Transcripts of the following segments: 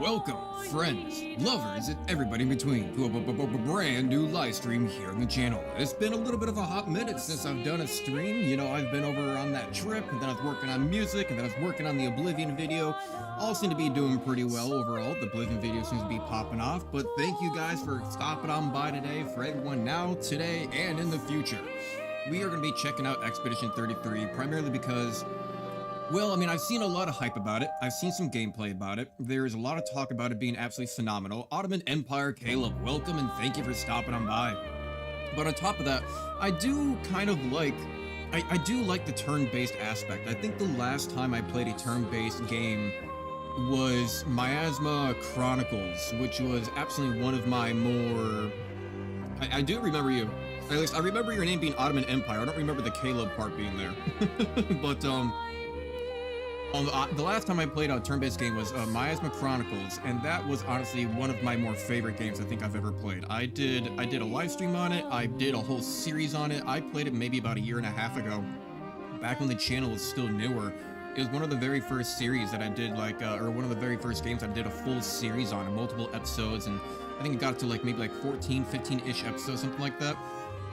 Welcome, friends, lovers, and everybody in between to a brand new live stream here on the channel. It's been a little bit of a hot minute since I've done a stream. You know, I've been over on that trip, and then I was working on music, and then I was working on the Oblivion video. All seem to be doing pretty well overall. The Oblivion video seems to be popping off, but thank you guys for stopping on by today, for everyone now, today, and in the future. We are going to be checking out Expedition 33, primarily because, well, I mean, I've seen a lot of hype about it. I've seen some gameplay about it. There's a lot of talk about it being absolutely phenomenal. Ottoman Empire Caleb, welcome and thank you for stopping on by. But on top of that, I do kind of like, I do like the turn-based aspect. I think the last time I played a turn-based game was Miasma Chronicles, which was absolutely one of my more... I do remember you. At least I remember your name being Ottoman Empire. I don't remember the Caleb part being there. But, the last time I played a turn-based game was Miasma Chronicles, and that was honestly one of my more favorite games I think I've ever played. I did a live stream on it. I did a whole series on it. I played it maybe about a year and a half ago, back when the channel was still newer. It was one of the very first series that I did, like, or one of the very first games I did a full series on, multiple episodes, and I think it got to like maybe like 14, 15-ish episodes, something like that.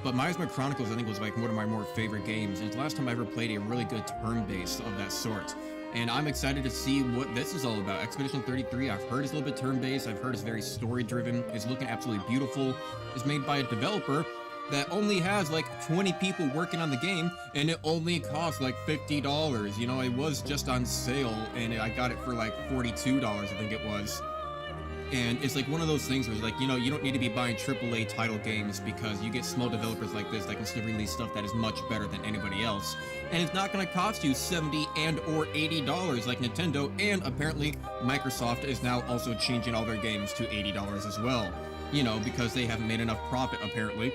But Miasma Chronicles, I think, was like one of my more favorite games. It's the last time I ever played a really good turn-based of that sort. And I'm excited to see what this is all about. Expedition 33, I've heard it's a little bit turn-based. I've heard it's very story-driven. It's looking absolutely beautiful. It's made by a developer that only has like 20 people working on the game, and it only costs like $50. You know, it was just on sale, and I got it for like $42, I think it was. And it's like one of those things where it's like, you know, you don't need to be buying AAA title games because you get small developers like this that can still release stuff that is much better than anybody else. And it's not going to cost you $70 and or $80 like Nintendo, and apparently Microsoft is now also changing all their games to $80 as well. You know, because they haven't made enough profit apparently.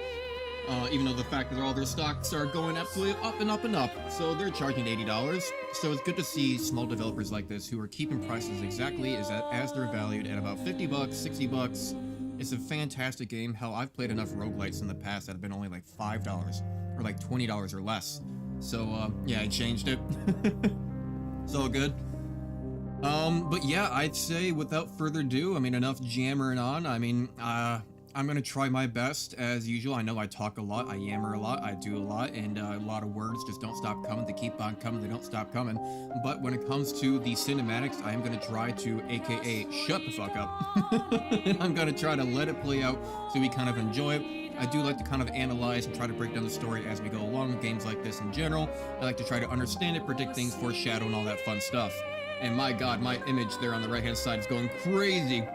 Even though the fact that all their stocks are going absolutely up and up and up. So they're charging $80. So it's good to see small developers like this who are keeping prices exactly as they're valued at about $50, $60. It's a fantastic game. Hell, I've played enough roguelites in the past that have been only like $5 or like $20 or less. So, yeah, I changed it. It's all good. But yeah, I'd say without further ado, I mean, enough jammering on. I mean, I'm going to try my best, as usual. I know I talk a lot, I yammer a lot, I do a lot, and a lot of words just don't stop coming. They keep on coming, they don't stop coming. But when it comes to the cinematics, I am going to try to, aka, shut the fuck up. I'm going to try to let it play out so we kind of enjoy it. I do like to kind of analyze and try to break down the story as we go along with games like this in general. I like to try to understand it, predict things, foreshadow, and all that fun stuff. And my god, my image there on the right-hand side is going crazy.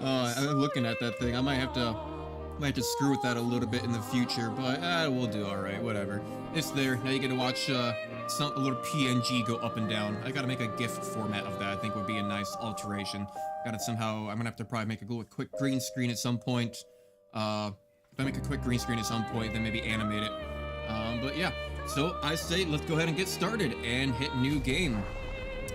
I'm looking at that thing. I might have to screw with that a little bit in the future, but we'll do all right. Whatever. It's there. Now you get to watch a little PNG go up and down. I gotta make a GIF format of that. I think would be a nice alteration. Gotta somehow. I'm gonna have to probably make a little quick green screen at some point. If I make a quick green screen at some point, then maybe animate it. But yeah. So I say let's go ahead and get started and hit new game.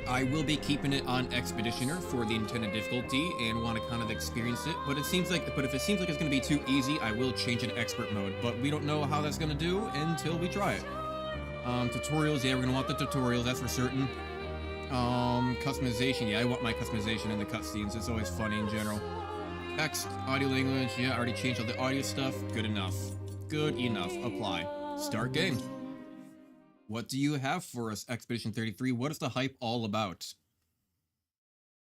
I will be keeping it on Expeditioner for the intended difficulty and want to kind of experience it, but if it seems like it's going to be too easy, I will change it to expert mode, but we don't know how that's going to do until we try it. Tutorials, yeah, we're going to want the tutorials, that's for certain. Customization, yeah, I want my customization in the cutscenes, it's always funny in general. Text, audio language, yeah, I already changed all the audio stuff, good enough. Good enough, apply. Start game. What do you have for us, Expedition 33? What is the hype all about?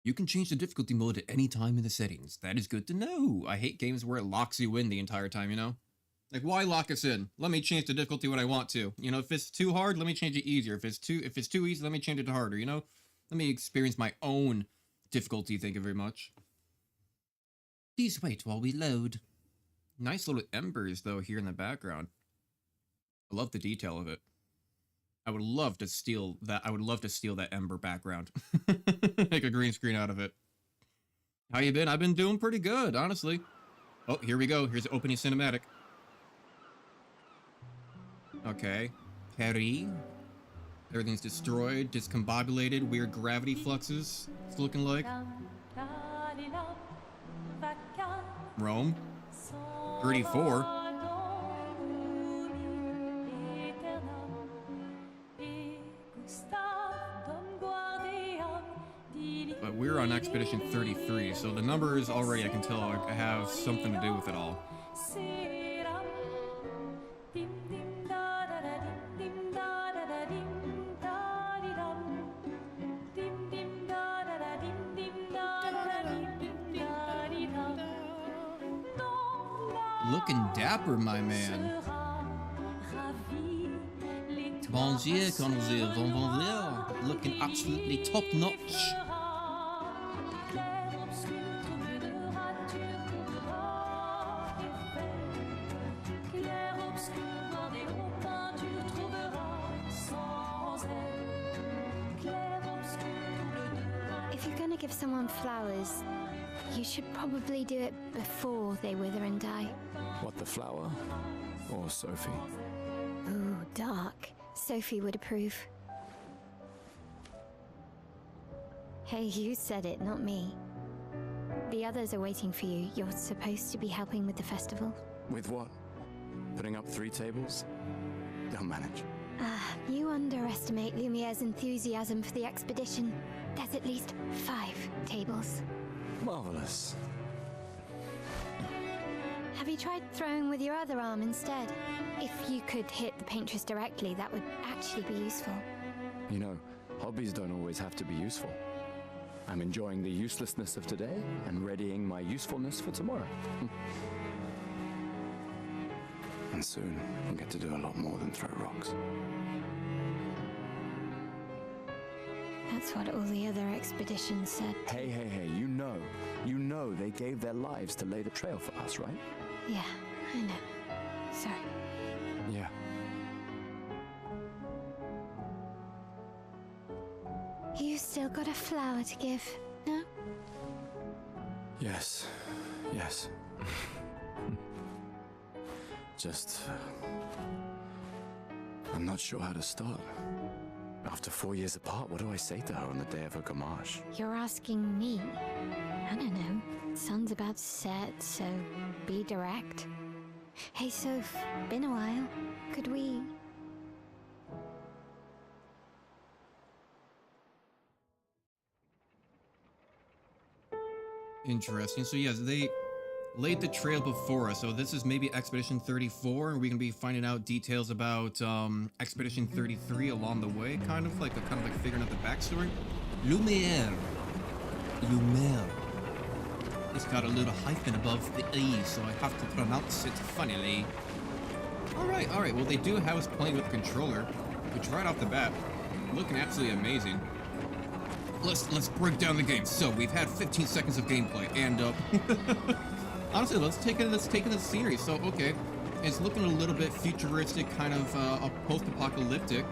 You can change the difficulty mode at any time in the settings. That is good to know. I hate games where it locks you in the entire time, you know? Like, why lock us in? Let me change the difficulty when I want to. You know, if it's too hard, let me change it easier. If it's too easy, let me change it to harder, you know? Let me experience my own difficulty, thank you very much. Please wait while we load. Nice little embers, though, here in the background. I love the detail of it. I would love to steal that. I would love to steal that ember background. Make a green screen out of it. How you been? I've been doing pretty good, honestly. Oh, here we go. Here's the opening cinematic. Okay. Harry. Everything's destroyed, discombobulated, weird gravity fluxes. It's looking like. Rome. 34. but we're on Expedition 33, so the numbers already, I can tell, have something to do with it all. Looking dapper, my man. Bonjour, bonjour, bonjour. Looking absolutely top notch. If you're gonna give someone flowers, you should probably do it before they wither and die. What, the flower? Or Sophie? Ooh, dark. Sophie would approve. Hey, you said it, not me. The others are waiting for you. You're supposed to be helping with the festival. With what? Putting up 3 tables? They'll manage. You underestimate Lumiere's enthusiasm for the expedition. There's at least 5 tables. Marvelous. Have you tried throwing with your other arm instead? If you could hit the paintress directly, that would actually be useful. You know, hobbies don't always have to be useful. I'm enjoying the uselessness of today and readying my usefulness for tomorrow. And soon, I'll get to do a lot more than throw rocks. That's what all the other expeditions said. Hey, you know they gave their lives to lay the trail for us, right? Yeah, I know. Sorry. Yeah. You still got a flower to give, no? Yes. Just... I'm not sure how to start. After 4 years apart, what do I say to her on the day of her gamache? You're asking me? I don't know. Sun's about to set, so be direct. Hey, Soph, been a while. Could we... Interesting. So yes, they laid the trail before us. So this is maybe Expedition 34, and we can be finding out details about Expedition 33 along the way, kind of like figuring out the backstory. Lumiere. It's got a little hyphen above the E, so I have to pronounce it funnily. All right. Well, they do have us playing with the controller, which right off the bat, looking absolutely amazing. Let's break down the game. So we've had 15 seconds of gameplay, and honestly, let's take in the scenery. So okay, it's looking a little bit futuristic, kind of a post-apocalyptic.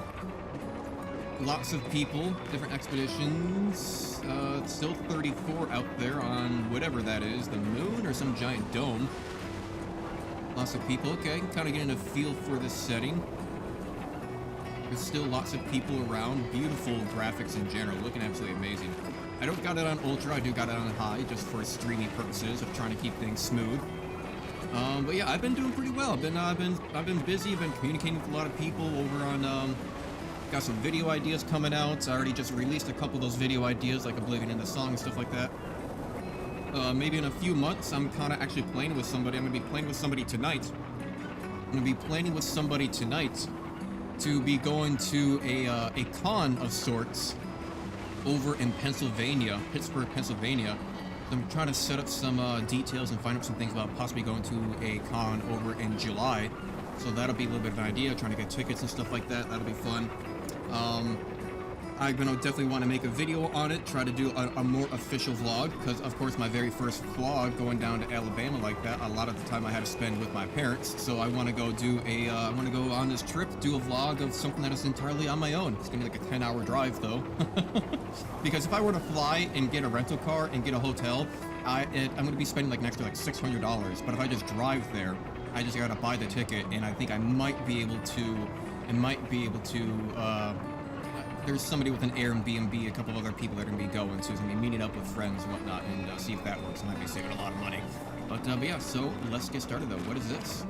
Lots of people, different expeditions. Still 34 out there on whatever that is, the moon or some giant dome. Lots of people. Okay, kind of getting a feel for this setting. There's still lots of people around. Beautiful graphics in general, looking absolutely amazing. I don't got it on ultra. I do got it on high, just for streaming purposes of trying to keep things smooth. But yeah, I've been doing pretty well. I've been busy. I've been communicating with a lot of people over on. Got some video ideas coming out. I already just released a couple of those video ideas, like Oblivion in the song and stuff like that. Maybe in a few months, I'm kind of actually playing with somebody. I'm gonna be playing with somebody tonight. To be going to a con of sorts over in Pennsylvania, Pittsburgh, Pennsylvania. I'm trying to set up some details and find out some things about possibly going to a con over in July. So that'll be a little bit of an idea, trying to get tickets and stuff like that. That'll be fun. I'm gonna definitely want to make a video on it, try to do a more official vlog, because of course my very first vlog going down to Alabama like that, a lot of the time I had to spend with my parents. So I want to go do I want to go on this trip, do a vlog of something that is entirely on my own. It's gonna be like a 10-hour drive though, because if I were to fly and get a rental car and get a hotel, I'm gonna be spending like next to like $600. But if I just drive there, I just gotta buy the ticket, and I think I might be able to. There's somebody with an Airbnb, a couple of other people that are gonna be going, so it's gonna be meeting up with friends and whatnot, and see if that works. I might be saving a lot of money. But yeah, so let's get started though. What is this?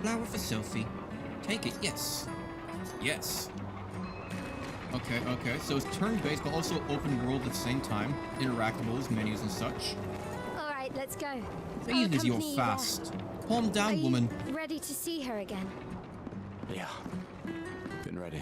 Flower for Sophie. Take it. Yes. Okay, okay. So it's turn-based, but also open world at the same time. Interactables, menus, and such. All right, let's go. Please, I'll is your accompany you there. fast. Calm Are down, you woman. ready to see her again? Yeah. Been ready.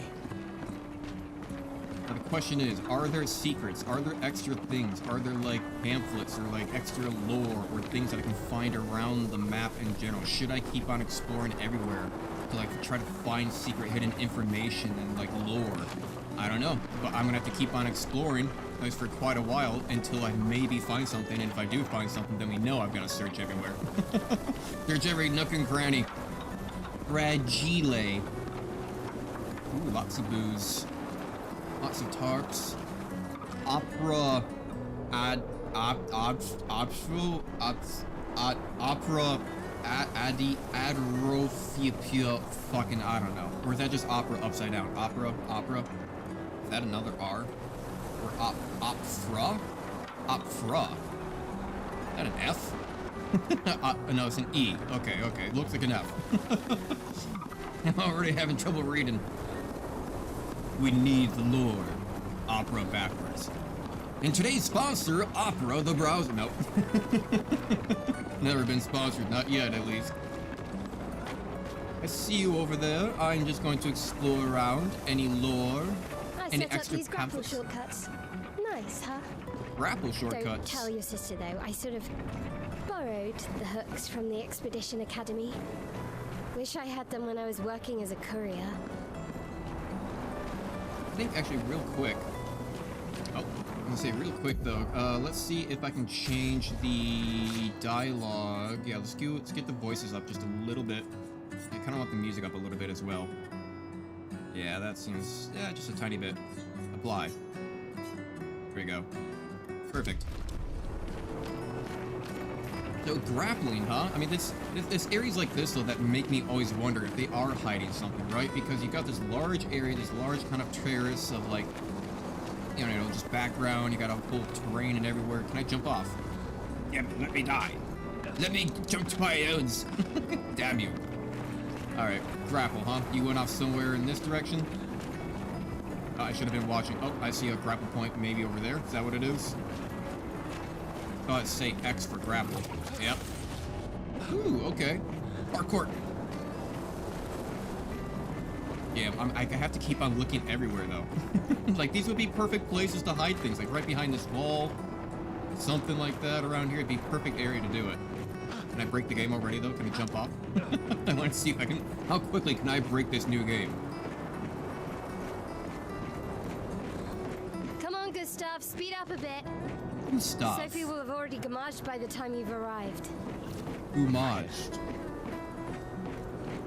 Now, the question is, are there secrets? Are there extra things? Are there, like, pamphlets or, like, extra lore or things that I can find around the map in general? Should I keep on exploring everywhere to, like, try to find secret hidden information and, like, lore? I don't know, but I'm gonna have to keep on exploring, at least for quite a while, until I maybe find something, and if I do find something, then we know I've got to search everywhere. Search every nook and cranny. Fragile. Ooh, lots of booze. Lots of tarps. Opera. Opera. Adrophia. Fucking, I don't know. Or is that just opera upside down? Opera. Is that another R? Or opfra? Opfra. Is that an F? No, it's an E. Okay. Looks like an F. I'm already having trouble reading. We need the lore. Opera backwards. And today's sponsor, Opera the browser. Nope. Never been sponsored, not yet at least. I see you over there. I'm just going to explore around. Any lore? I Any set up extra these grapple pamphlets? shortcuts. Nice, huh? Grapple Don't shortcuts. tell your sister, though. I sort of borrowed the hooks from the Expedition Academy. Wish I had them when I was working as a courier. I think actually real quick. Oh, I'm gonna say real quick though. Let's see if I can change the dialogue. Yeah, let's get the voices up just a little bit. I kind of want the music up a little bit as well. Yeah, that seems, yeah, just a tiny bit. Apply. There we go. Perfect. So grappling, huh? I mean, this areas like this though that make me always wonder if they are hiding something, right? Because you got this large area, this large kind of terrace of like, you know, just background. You got a whole terrain and everywhere. Can I jump off? Yeah, but let me die. Let me jump to my owns. Damn you. All right, grapple, huh? You went off somewhere in this direction. I should have been watching. Oh, I see a grapple point maybe over there. Is that what it is? Oh, let's say X for grapple. Yep. Ooh, okay. Parkour. Yeah, I have to keep on looking everywhere, though. Like, these would be perfect places to hide things. Like, right behind this wall. Something like that around here. It'd be a perfect area to do it. Can I break the game already, though? Can I jump off? I want to see if I can... How quickly can I break this new game? Come on, Gustav, speed up a bit. Stop. Sophie will have already gamaged by the time you've arrived. Homaged.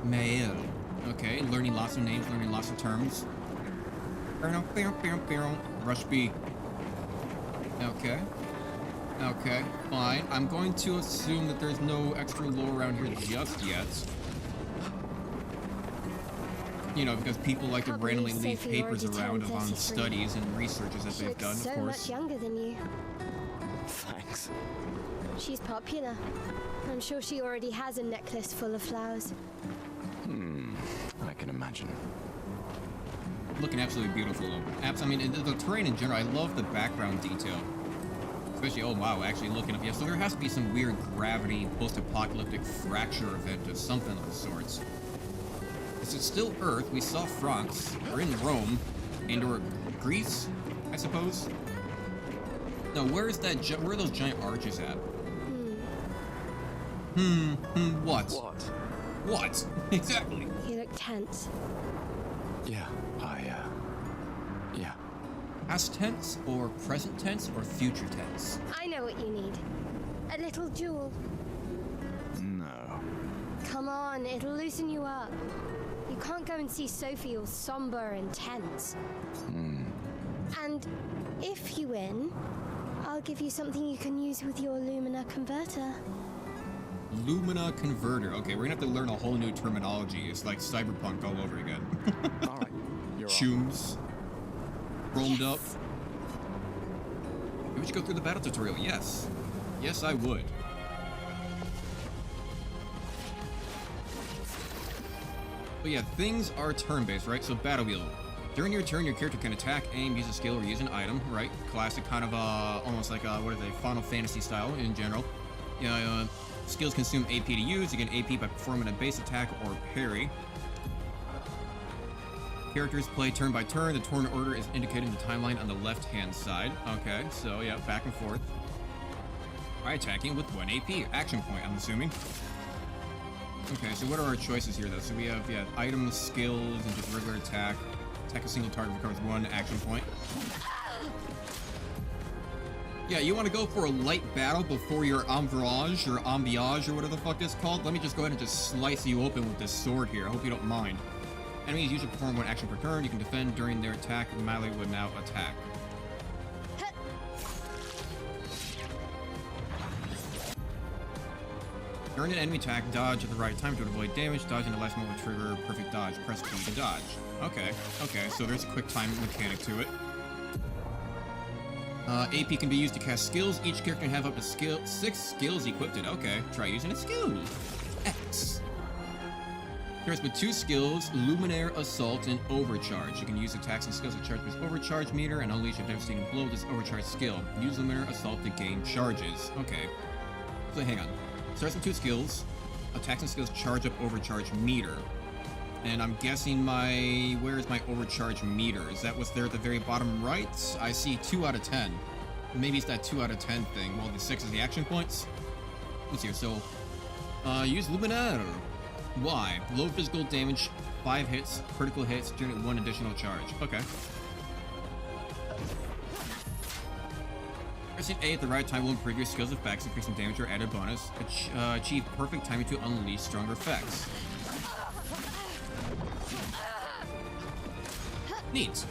Mail. Okay, learning lots of names, learning lots of terms. Rush B. Okay. Okay, fine. I'm going to assume that there's no extra lore around here just yet. You know, because people like to Can't randomly believe leave Sophie papers already around turned on 33. studies and researches that She they've looks done, so of course. much younger than you. Thanks. She's popular. I'm sure she already has a necklace full of flowers. I can imagine. Looking absolutely beautiful, though. I mean, the terrain in general, I love the background detail. Especially, oh wow, actually looking up. Yeah, so there has to be some weird gravity, post-apocalyptic fracture event of something of the sorts. This is still Earth. We saw France. We're in Rome. And/or Greece, I suppose. No, where is that? Where are those giant arches at? What? What? What? Exactly. You look tense. Yeah, yeah. Past tense or present tense or future tense? I know what you need. A little jewel. No. Come on, it'll loosen you up. You can't go and see Sophie all somber and tense. And if you win, I'll give you something you can use with your Lumina converter. Lumina converter. Okay, we're gonna have to learn a whole new terminology. It's like cyberpunk all over again. All right. You're on. Chooms. Rolled up. Yes. Maybe we should go through the battle tutorial. Yes. Yes, I would. But yeah, things are turn-based, right? So battle wheel. During your turn, your character can attack, aim, use a skill, or use an item, right? Classic kind of, almost like, what are they, Final Fantasy style in general. Yeah, skills consume AP to use. You get AP by performing a base attack or parry. Characters play turn by turn. The turn order is indicated in the timeline on the left-hand side. Okay, so yeah, back and forth. By attacking with 1 AP. Action point, I'm assuming. Okay, so what are our choices here, though? So we have, yeah, items, skills, and just regular attack. Attack a single target recovers 1 action point. Yeah, you want to go for a light battle before your amvirage or ambiage or whatever the fuck it's called? Let me just go ahead and just slice you open with this sword here. I hope you don't mind. Enemies usually perform 1 action per turn. You can defend during their attack. Melee would now attack. During an enemy attack, dodge at the right time to avoid damage. Dodge in the last moment will trigger perfect dodge. Press B to dodge. Okay, so there's a quick time mechanic to it. AP can be used to cast skills. Each character can have up to 6 skills equipped. Okay, try using its skills. X. Characters with 2 skills, Luminaire, Assault, and Overcharge. You can use attacks and skills to charge this Overcharge meter and unleash a devastating blow with this Overcharge skill. Use Luminaire, Assault to gain charges. Okay, so hang on. Starts with 2 skills. Attacks and skills charge up Overcharge meter. And I'm guessing where's my Overcharge meter? Is that what's there at the very bottom right? I see 2 out of 10. Maybe it's that 2 out of 10 thing. Well, the 6 is the action points. Let's see here. So, use Luminaire. Why? Low physical damage, 5 hits, critical hits, generate 1 additional charge. Okay. Pressing A at the right time will improve your skills effects, increasing damage or added bonus. Achieve perfect timing to unleash stronger effects. Neat.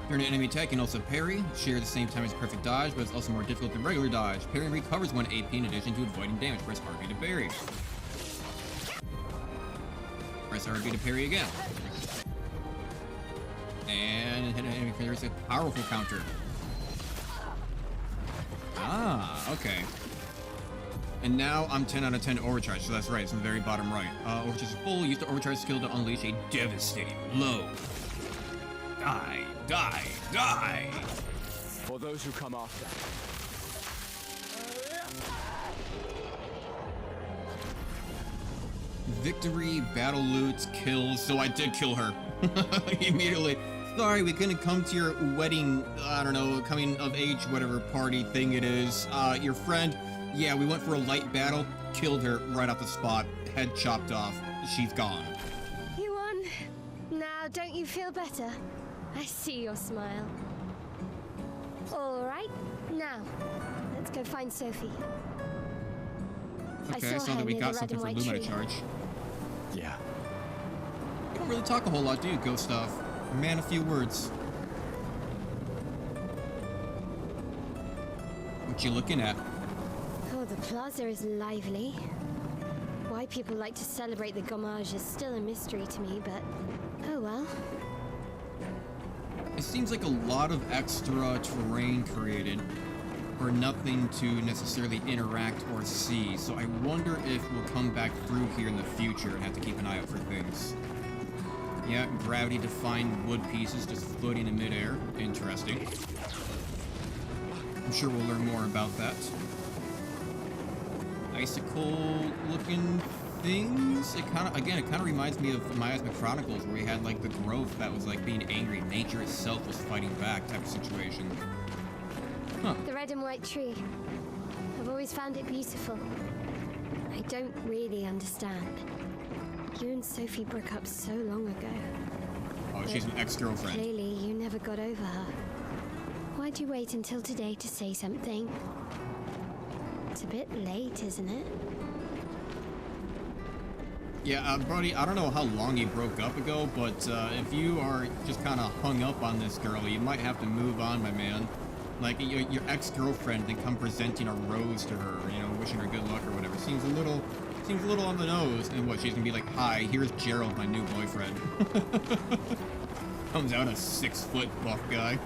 During an enemy attack, you can also parry. Share the same time as perfect dodge, but it's also more difficult than regular dodge. Parrying recovers 1 AP in addition to avoiding damage. Press RB to parry. Press RB to parry again. And hit an enemy, there's a powerful counter. Ah, okay. And now I'm 10 out of 10 Overcharge, so that's right, it's in the very bottom right. Overcharge is full. Use the Overcharge skill to unleash a devastating blow. Die, die, die! For those who come after. Victory, battle loot, kills. So I did kill her. Immediately. Sorry, we couldn't come to your wedding, I don't know, coming of age, whatever party thing it is. Your friend, yeah, we went for a light battle, killed her right off the spot, head chopped off. She's gone. You won. Now, don't you feel better? I see your smile. All right, now, let's go find Sophie. Okay, so that we got something for Lumina charge. Yeah. You don't really talk a whole lot, do you, Ghost Stuff? Man, a few words. What you looking at? Oh, the plaza is lively. Why people like to celebrate the gommage is still a mystery to me, but oh well. It seems like a lot of extra terrain created for nothing to necessarily interact or see, so I wonder if we'll come back through here in the future and have to keep an eye out for things. Yeah, gravity-defying wood pieces just floating in midair. Interesting. I'm sure we'll learn more about that. Icicle-looking things. It kind of reminds me of Miasma Chronicles, where we had like the growth that was like being angry. Nature itself was fighting back, type of situation. Huh. The red and white tree. I've always found it beautiful. I don't really understand. You and Sophie broke up so long ago. Oh, she's an ex-girlfriend. Clearly, you never got over her. Why'd you wait until today to say something? It's a bit late, isn't it? Yeah, Brody, I don't know how long you broke up ago, but if you are just kind of hung up on this girl, you might have to move on, my man. Like, your ex-girlfriend, then come presenting a rose to her, you know, wishing her good luck or whatever. Seems a little on the nose. And what, she's gonna be like, hi, here's Gerald, my new boyfriend. Comes out a 6-foot buff guy.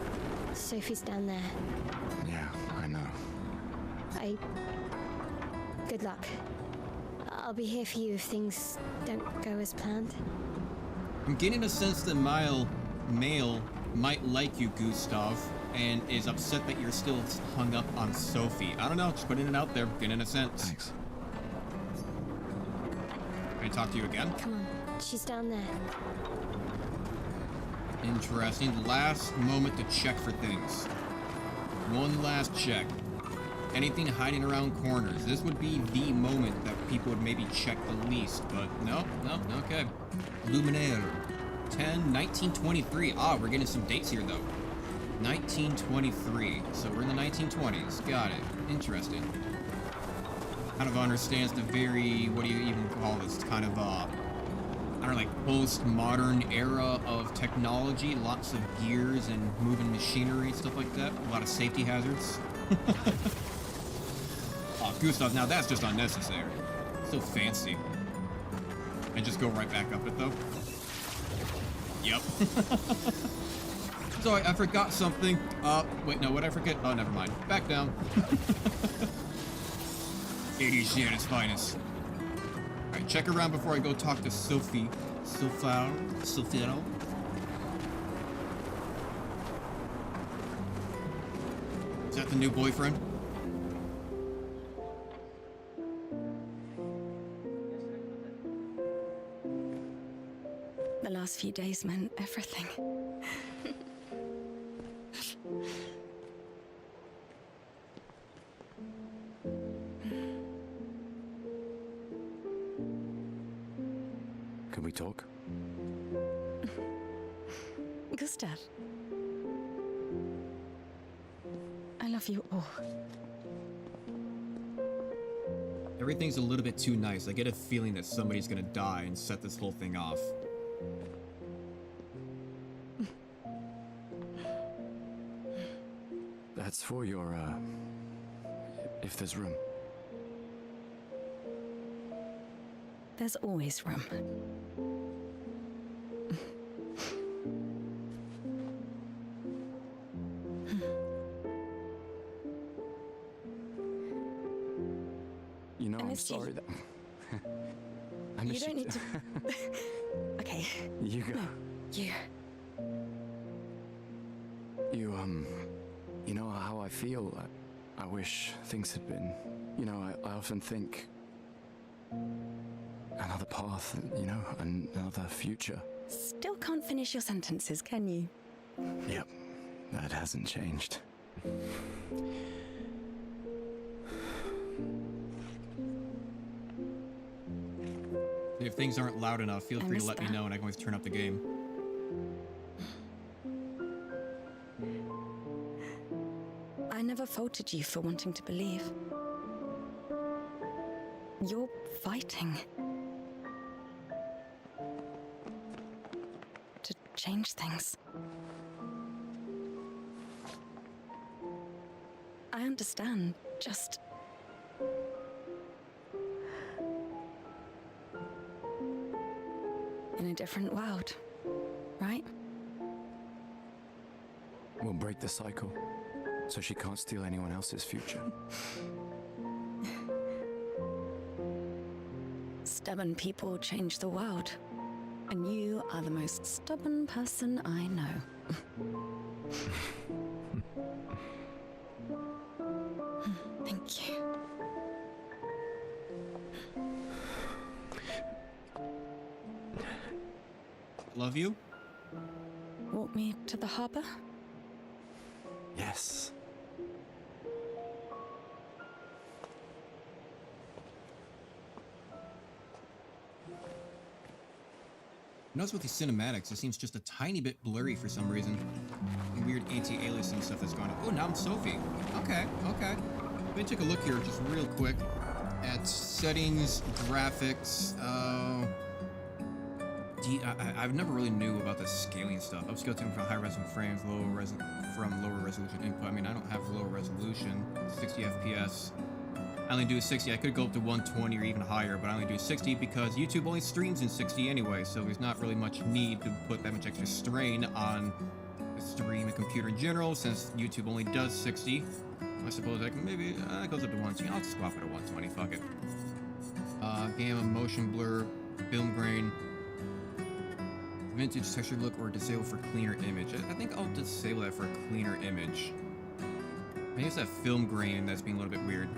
Sophie's down there. Yeah, I know. Good luck. I'll be here for you if things don't go as planned. I'm getting a sense that Male might like you, Gustav, and is upset that you're still hung up on Sophie. I don't know, just putting it out there, getting a sense. Thanks. Can I talk to you again? Come on, she's down there. Interesting. Last moment to check for things. One last check. Anything hiding around corners. This would be the moment that people would maybe check the least, but no, okay. Luminaire. 1923. Ah, we're getting some dates here, though. 1923. So we're in the 1920s. Got it. Interesting. Kind of understands the very, what do you even call this? Kind of, I don't know, like post-modern era of technology. Lots of gears and moving machinery, stuff like that. A lot of safety hazards. Oh, Gustav, now that's just unnecessary. So fancy. And just go right back up it, though. Yep. Sorry, I forgot something. Wait, no, what'd I forget? Oh, never mind. Back down. 80s at its finest. Alright, check around before I go talk to Sophie. Sophia. Is that the new boyfriend? The last few days meant everything. Can we talk? Gustav. I love you all. Everything's a little bit too nice. I get a feeling that somebody's gonna die and set this whole thing off. That's for your, if there's room. There's always room. You know, I'm missed you. sorry that... I You miss don't need to... Okay. You go. No, you. You know how I feel? I wish things had been... You know, I often think... Another path, you know, another future. Still can't finish your sentences, can you? Yep, that hasn't changed. If things aren't loud enough, feel free to missed let me that. know and I can always turn up the game. I never faulted you for wanting to believe. You're fighting. To change things. I understand, just... in a different world, right? We'll break the cycle, so she can't steal anyone else's future. Stubborn people change the world. And you are the most stubborn person I know. Thank you. Love you? Walk me to the harbor? Yes. Notice with the cinematics, it seems just a tiny bit blurry for some reason. Weird anti-aliasing stuff that's going on. Oh, now I'm Sophie. Okay. Let me take a look here just real quick at settings, graphics. I've never really knew about the scaling stuff. Upscaling from high resolution frames, lower resolution input. I mean, I don't have lower resolution. 60 FPS. I only do 60. I could go up to 120 or even higher, but I only do 60 because YouTube only streams in 60 anyway, so there's not really much need to put that much extra strain on the stream and computer in general, since YouTube only does 60. I suppose I can maybe, it goes up to 120. I'll just swap it to 120, fuck it. Gamma, motion blur, film grain, Vintage texture look or disable for cleaner image. I think I'll disable that for a cleaner image. Maybe it's that film grain that's being a little bit weird.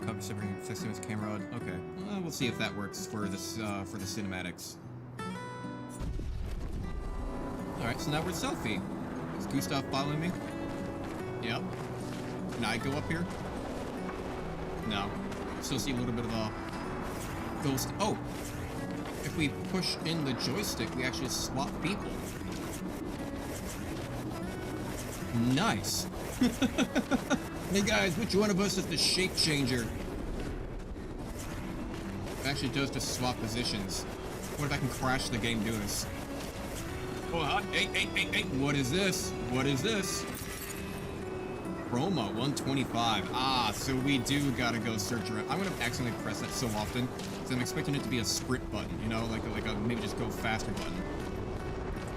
Cover separating Sextimus camera. Okay, well, we'll see if that works for this for the cinematics. All right, so now we're selfie. Is Gustav following me? Yep. Can I go up here? No. Still see a little bit of a ghost. Oh, if we push in the joystick, we actually swap people. Nice. Hey guys, which one of us is the shape changer? It actually does just swap positions. What if I can crash the game doing this? Oh, hey, what is this? What is this? Chroma 125. Ah, so we do gotta go search around. I'm gonna accidentally press that so often, because I'm expecting it to be a sprint button, you know, like a maybe just go faster button.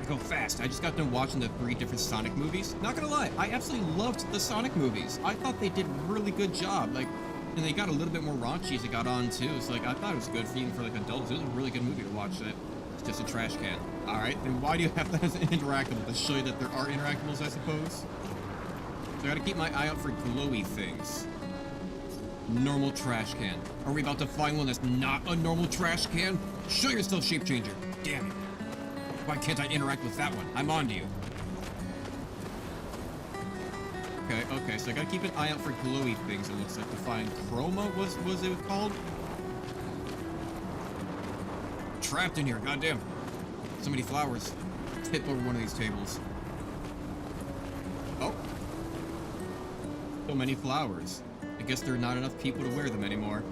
Go fast. I just got done watching the 3 different Sonic movies. Not gonna lie, I absolutely loved the Sonic movies. I thought they did a really good job. Like, and they got a little bit more raunchy as it got on too. So like, I thought it was good for even for like adults. It was a really good movie to watch. That it's just a trash can. All right, then why do you have that as an interactable? To show you that there are interactables, I suppose. So I gotta keep my eye out for glowy things. Normal trash can. Are we about to find one that's not a normal trash can? Show yourself, shape changer. Damn it. Why can't I interact with that one? I'm on to you. Okay, so I gotta keep an eye out for glowy things, it looks like, to find Chroma, was it called? Trapped in here, goddamn. So many flowers. Tip over one of these tables. Oh. So many flowers. I guess there are not enough people to wear them anymore.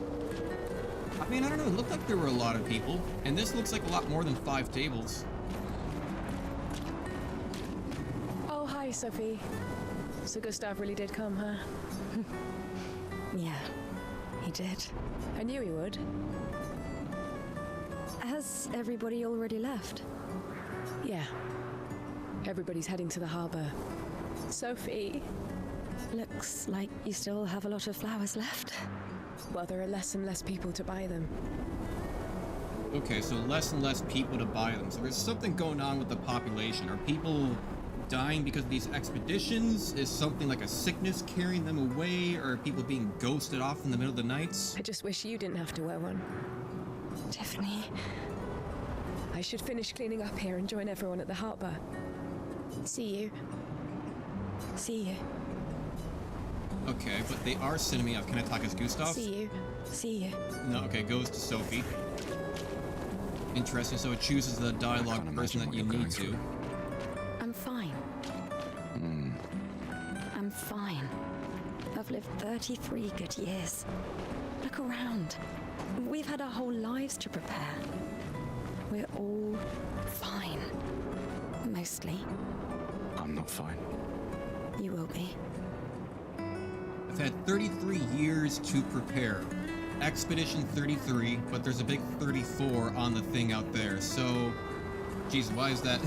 I mean, I don't know, it looked like there were a lot of people, and this looks like a lot more than 5 tables. Hi, Sophie. So Gustav really did come, huh? Yeah, he did. I knew he would. Has everybody already left? Yeah. Everybody's heading to the harbor. Sophie. Looks like you still have a lot of flowers left. Well, there are less and less people to buy them. Okay, so less and less people to buy them. So there's something going on with the population. Are people dying because of these expeditions? Is something like a sickness carrying them away? Or are people being ghosted off in the middle of the nights? I just wish you didn't have to wear one. Tiffany. I should finish cleaning up here and join everyone at the harbor. See you. See you. Okay, but they are sending me up. Can I talk as Gustav? See you. See you. No, okay, goes to Sophie. Interesting, so it chooses the dialogue person that you need to. I'm fine. I'm fine. I've lived 33 good years. Look around. We've had our whole lives to prepare. We're all fine. Mostly. I'm not fine. You will be. I've had 33 years to prepare. Expedition 33, but there's a big 34 on the thing out there, so... Jeez, why is that?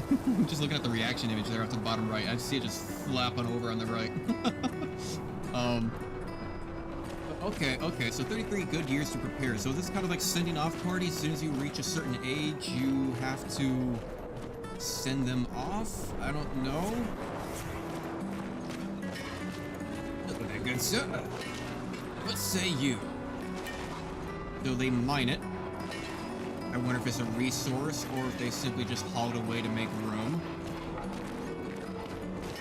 Just looking at the reaction image there at the bottom right, I see it just flapping over on the right. Okay, so 33 good years to prepare. So this is kind of like sending off parties. As soon as you reach a certain age, you have to send them off? I don't know. Look at that good sir. What say you? Though they mine it. I wonder if it's a resource or if they simply just hauled away to make room.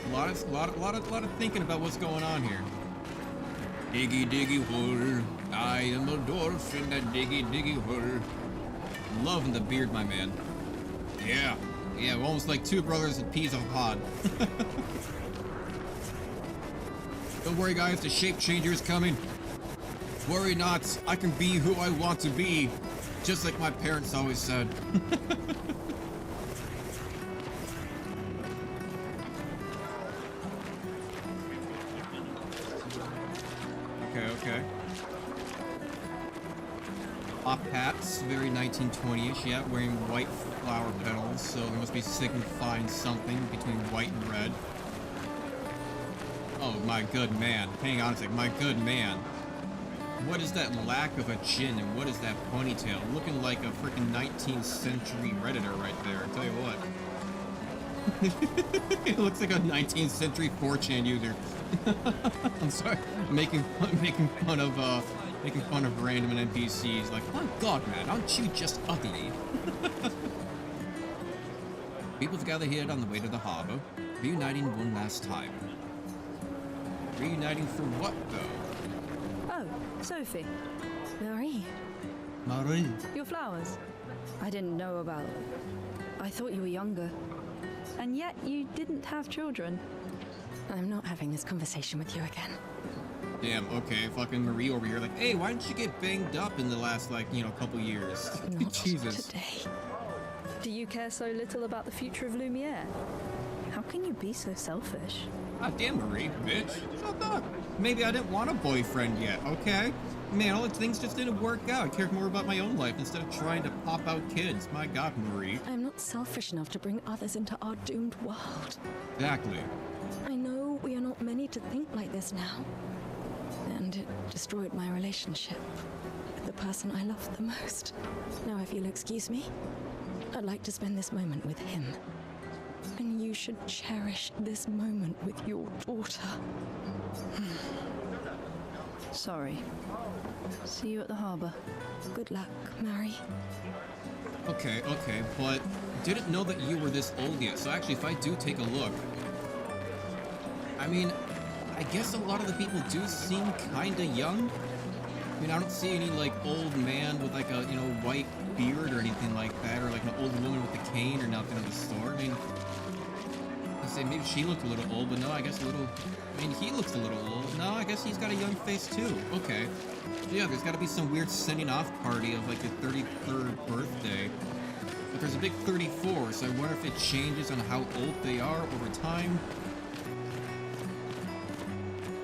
A lot of thinking about what's going on here. Diggy diggy hole, I am a dwarf in that diggy diggy hole. Loving the beard, my man. Yeah, almost like 2 brothers in peas of a pod. Don't worry, guys, the shape changer is coming. Worry not, I can be who I want to be. Just like my parents always said. Okay. Top hats, very 1920-ish, yeah, wearing white flower petals, so they must be signifying something between white and red. Oh, my good man. Hang on a sec, my good man. What is that lack of a chin and what is that ponytail? Looking like a freaking 19th century Redditor right there, I tell you what. It looks like a 19th century 4chan user. I'm sorry, making fun of random NPCs. Like, oh god, man, aren't you just ugly? People's gathered here on the way to the harbor, reuniting one last time. Reuniting for what, though? Oh, Sophie. Marie, Marie. Your flowers. I didn't know about. I thought you were younger. And yet you didn't have children. I'm not having this conversation with you again. Damn, okay, fucking Marie over here, like, hey, why didn't you get banged up in the last, like, you know, couple years? Not Jesus. today. Do you care so little about the future of Lumiere? How can you be so selfish? Ah, damn, Marie, bitch. Shut up. Maybe I didn't want a boyfriend yet, okay? Man, all the things just didn't work out. I cared more about my own life instead of trying to pop out kids. My god, Marie. I'm not selfish enough to bring others into our doomed world. Exactly. I know we are not many to think like this now. And it destroyed my relationship with the person I loved the most. Now, if you'll excuse me, I'd like to spend this moment with him. And you should cherish this moment with your daughter. Sorry. See you at the harbor. Good luck, Mary. Okay, but didn't know that you were this old yet. So actually, if I do take a look, I mean, I guess a lot of the people do seem kinda young. I mean, I don't see any, like, old man with, like, a, you know, white beard or anything like that, or, like, an old woman with a cane or nothing in the store. I mean, I'd say maybe she looked a little old, but no, I guess a little... I mean, he looks a little old. No, I guess he's got a young face, too. Okay. Yeah, there's gotta be some weird sending-off party of, like, your 33rd birthday. But there's a big 34, so I wonder if it changes on how old they are over time.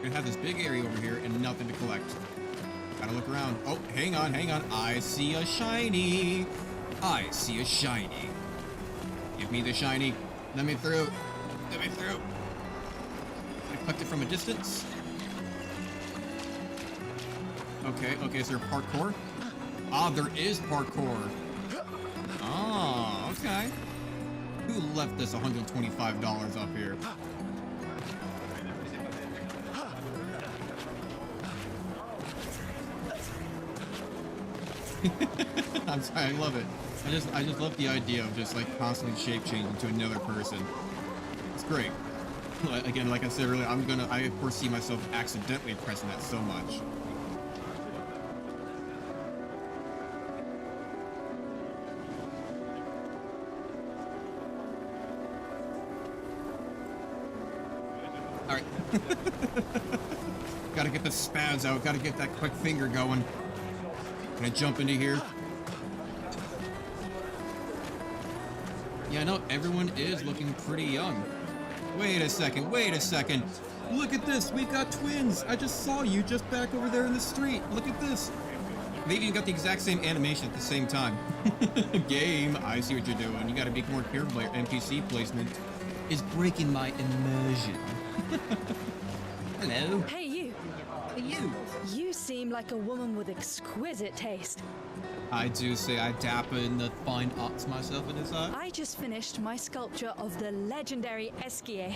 We have this big area over here and nothing to collect. Gotta look around. Oh, hang on. I see a shiny. I see a shiny. Give me the shiny. Let me through. I collect it from a distance. Okay, is there parkour? Ah, there is parkour. Ah, okay. Who left this $125 up here? I'm sorry, I love it. I just love the idea of just like constantly shape changing to another person. It's great. Again, like I said earlier, I foresee myself accidentally pressing that so much. Alright. Gotta get the spaz out, gotta get that quick finger going. Can I jump into here? Yeah, I know everyone is looking pretty young. Wait a second. Look at this, we've got twins. I just saw you just back over there in the street. Look at this. They even got the exact same animation at the same time. Game, I see what you're doing. You gotta be more careful. Your NPC placement is breaking my immersion. Hello. Hey, you. You. You seem like a woman with exquisite taste. I do say I dapper in the fine arts myself in this art. I just finished my sculpture of the legendary Esquier.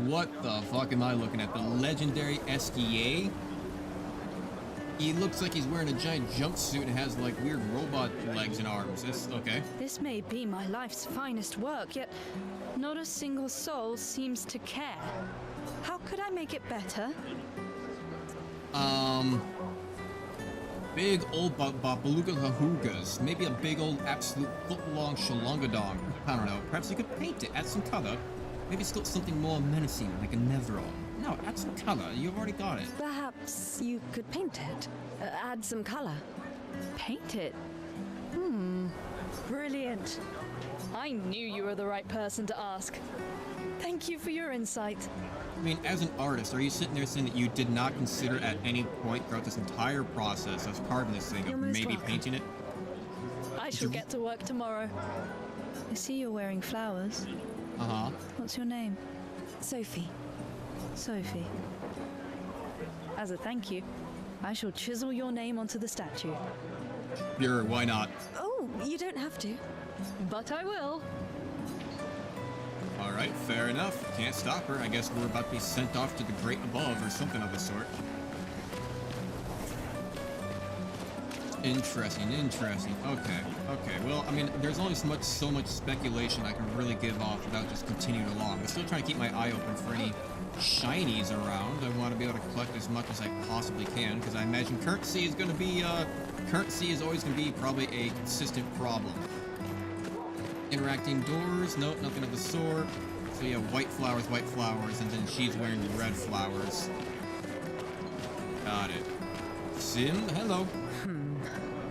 What the fuck am I looking at? The legendary Esquier? He looks like he's wearing a giant jumpsuit and has like weird robot legs and arms. It's okay. This may be my life's finest work, yet not a single soul seems to care. How could I make it better? Big old babaluga hahoogas. Maybe a big old absolute foot-long shalongadong. I don't know. Perhaps you could paint it, add some color. Maybe sculpt something more menacing, like a Nevron. No, add some color. You've already got it. Perhaps you could paint it. Add some color. Paint it? Brilliant. I knew you were the right person to ask. Thank you for your insight. I mean, as an artist, are you sitting there saying that you did not consider at any point throughout this entire process of carving this thing, You're of most maybe welcome. painting it? I shall get to work tomorrow. I see you're wearing flowers. Uh-huh. What's your name? Sophie. Sophie. As a thank you, I shall chisel your name onto the statue. Sure, why not? Oh, you don't have to. But I will. Alright, fair enough. Can't stop her. I guess we're about to be sent off to the great above or something of the sort. Interesting, interesting. Okay, okay. Well, I mean, there's only so much speculation I can really give off without just continuing along. I'm still trying to keep my eye open for any shinies around. I want to be able to collect as much as I possibly can, because I imagine currency is going to be, currency is always going to be probably a consistent problem. Interacting doors, nope, nothing of the sort. So yeah, white flowers, and then she's wearing red flowers. Got it. Sim, hello.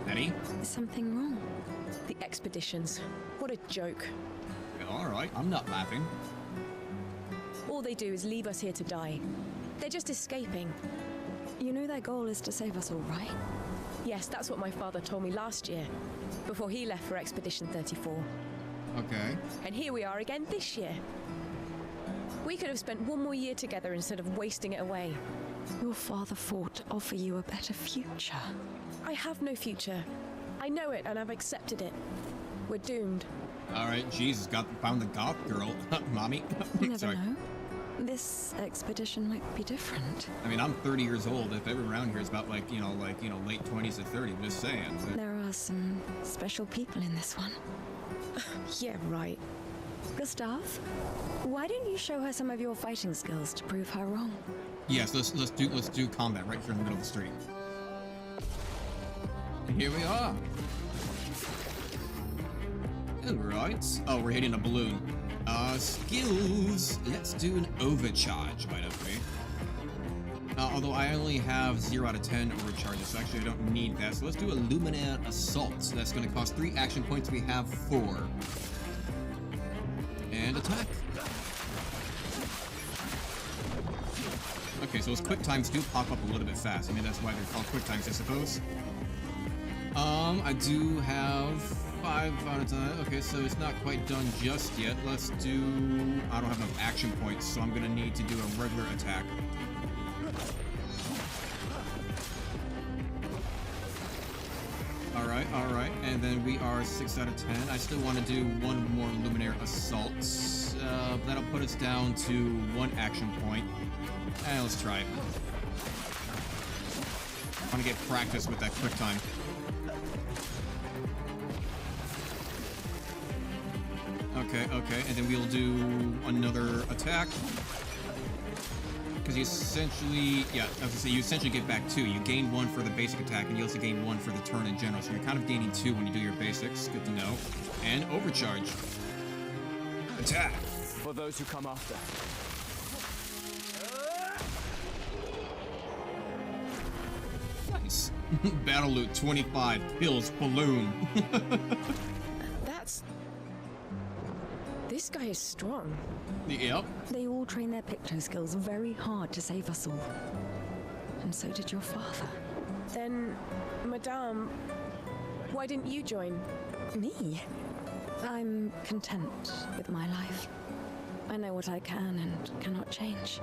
Eddie? Is something wrong? The expeditions. What a joke. Alright, I'm not laughing. All they do is leave us here to die. They're just escaping. You know their goal is to save us all, right? Yes, that's what my father told me last year, before he left for Expedition 34. Okay. And here we are again this year. We could have spent one more year together instead of wasting it away. Your father fought to offer you a better future. I have no future. I know it, and I've accepted it. We're doomed. Alright, Jesus, found the goth girl. Mommy. You never Sorry. know. This expedition might be different. I mean, I'm 30 years old. If everyone around here is about late 20s to 30, I'm just saying. But There are some special people in this one. Yeah, right. Gustav, why don't you show her some of your fighting skills to prove her wrong? yes, let's do combat right here in the middle of the street. And here we are. Alright. Oh, we're hitting a balloon. Skills. Let's do an overcharge, why don't we? Although I only have 0 out of 10 overcharges, so actually I don't need that. So let's do a Luminaire Assault. So that's going to cost 3 action points. We have 4. And attack. Okay, so his quick times do pop up a little bit fast. I mean, that's why they're called quick times, I suppose. I do have 5 out of 10. Okay, so it's not quite done just yet. Let's do... I don't have enough action points, so I'm going to need to do a regular attack. Alright. And then we are 6 out of 10. I still want to do one more Luminaire Assault. That'll put us down to 1 action point. And let's try it. I want to get practice with that quick time. Okay. And then we'll do another attack. Because you essentially, I was gonna say, you essentially get back 2. You gain 1 for the basic attack, and you also gain 1 for the turn in general. So you're kind of gaining 2 when you do your basics. Good to know. And overcharge. Attack. For those who come after. Nice. Battle loot 25. Pills. Balloon. This guy is strong. Yep. They all train their picto skills very hard to save us all. And so did your father. Then, Madame, why didn't you join? Me? I'm content with my life. I know what I can and cannot change.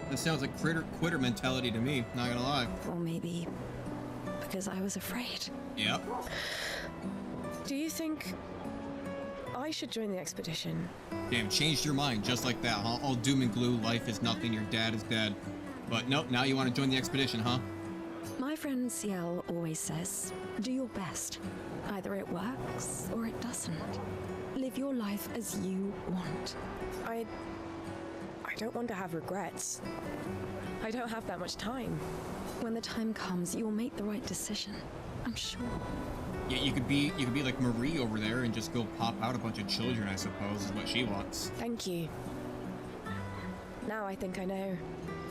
That sounds like quitter mentality to me, not gonna lie. Or maybe because I was afraid. Yep. Do you think I should join the expedition? Damn, changed your mind just like that, huh? All doom and gloom, life is nothing, your dad is dead. But nope, now you want to join the expedition, huh? My friend Ciel always says, do your best. Either it works or it doesn't. Live your life as you want. I don't want to have regrets. I don't have that much time. When the time comes, you'll make the right decision. I'm sure. Yeah, you could be like Marie over there and just go pop out a bunch of children, I suppose, is what she wants. Thank you. Now I think I know.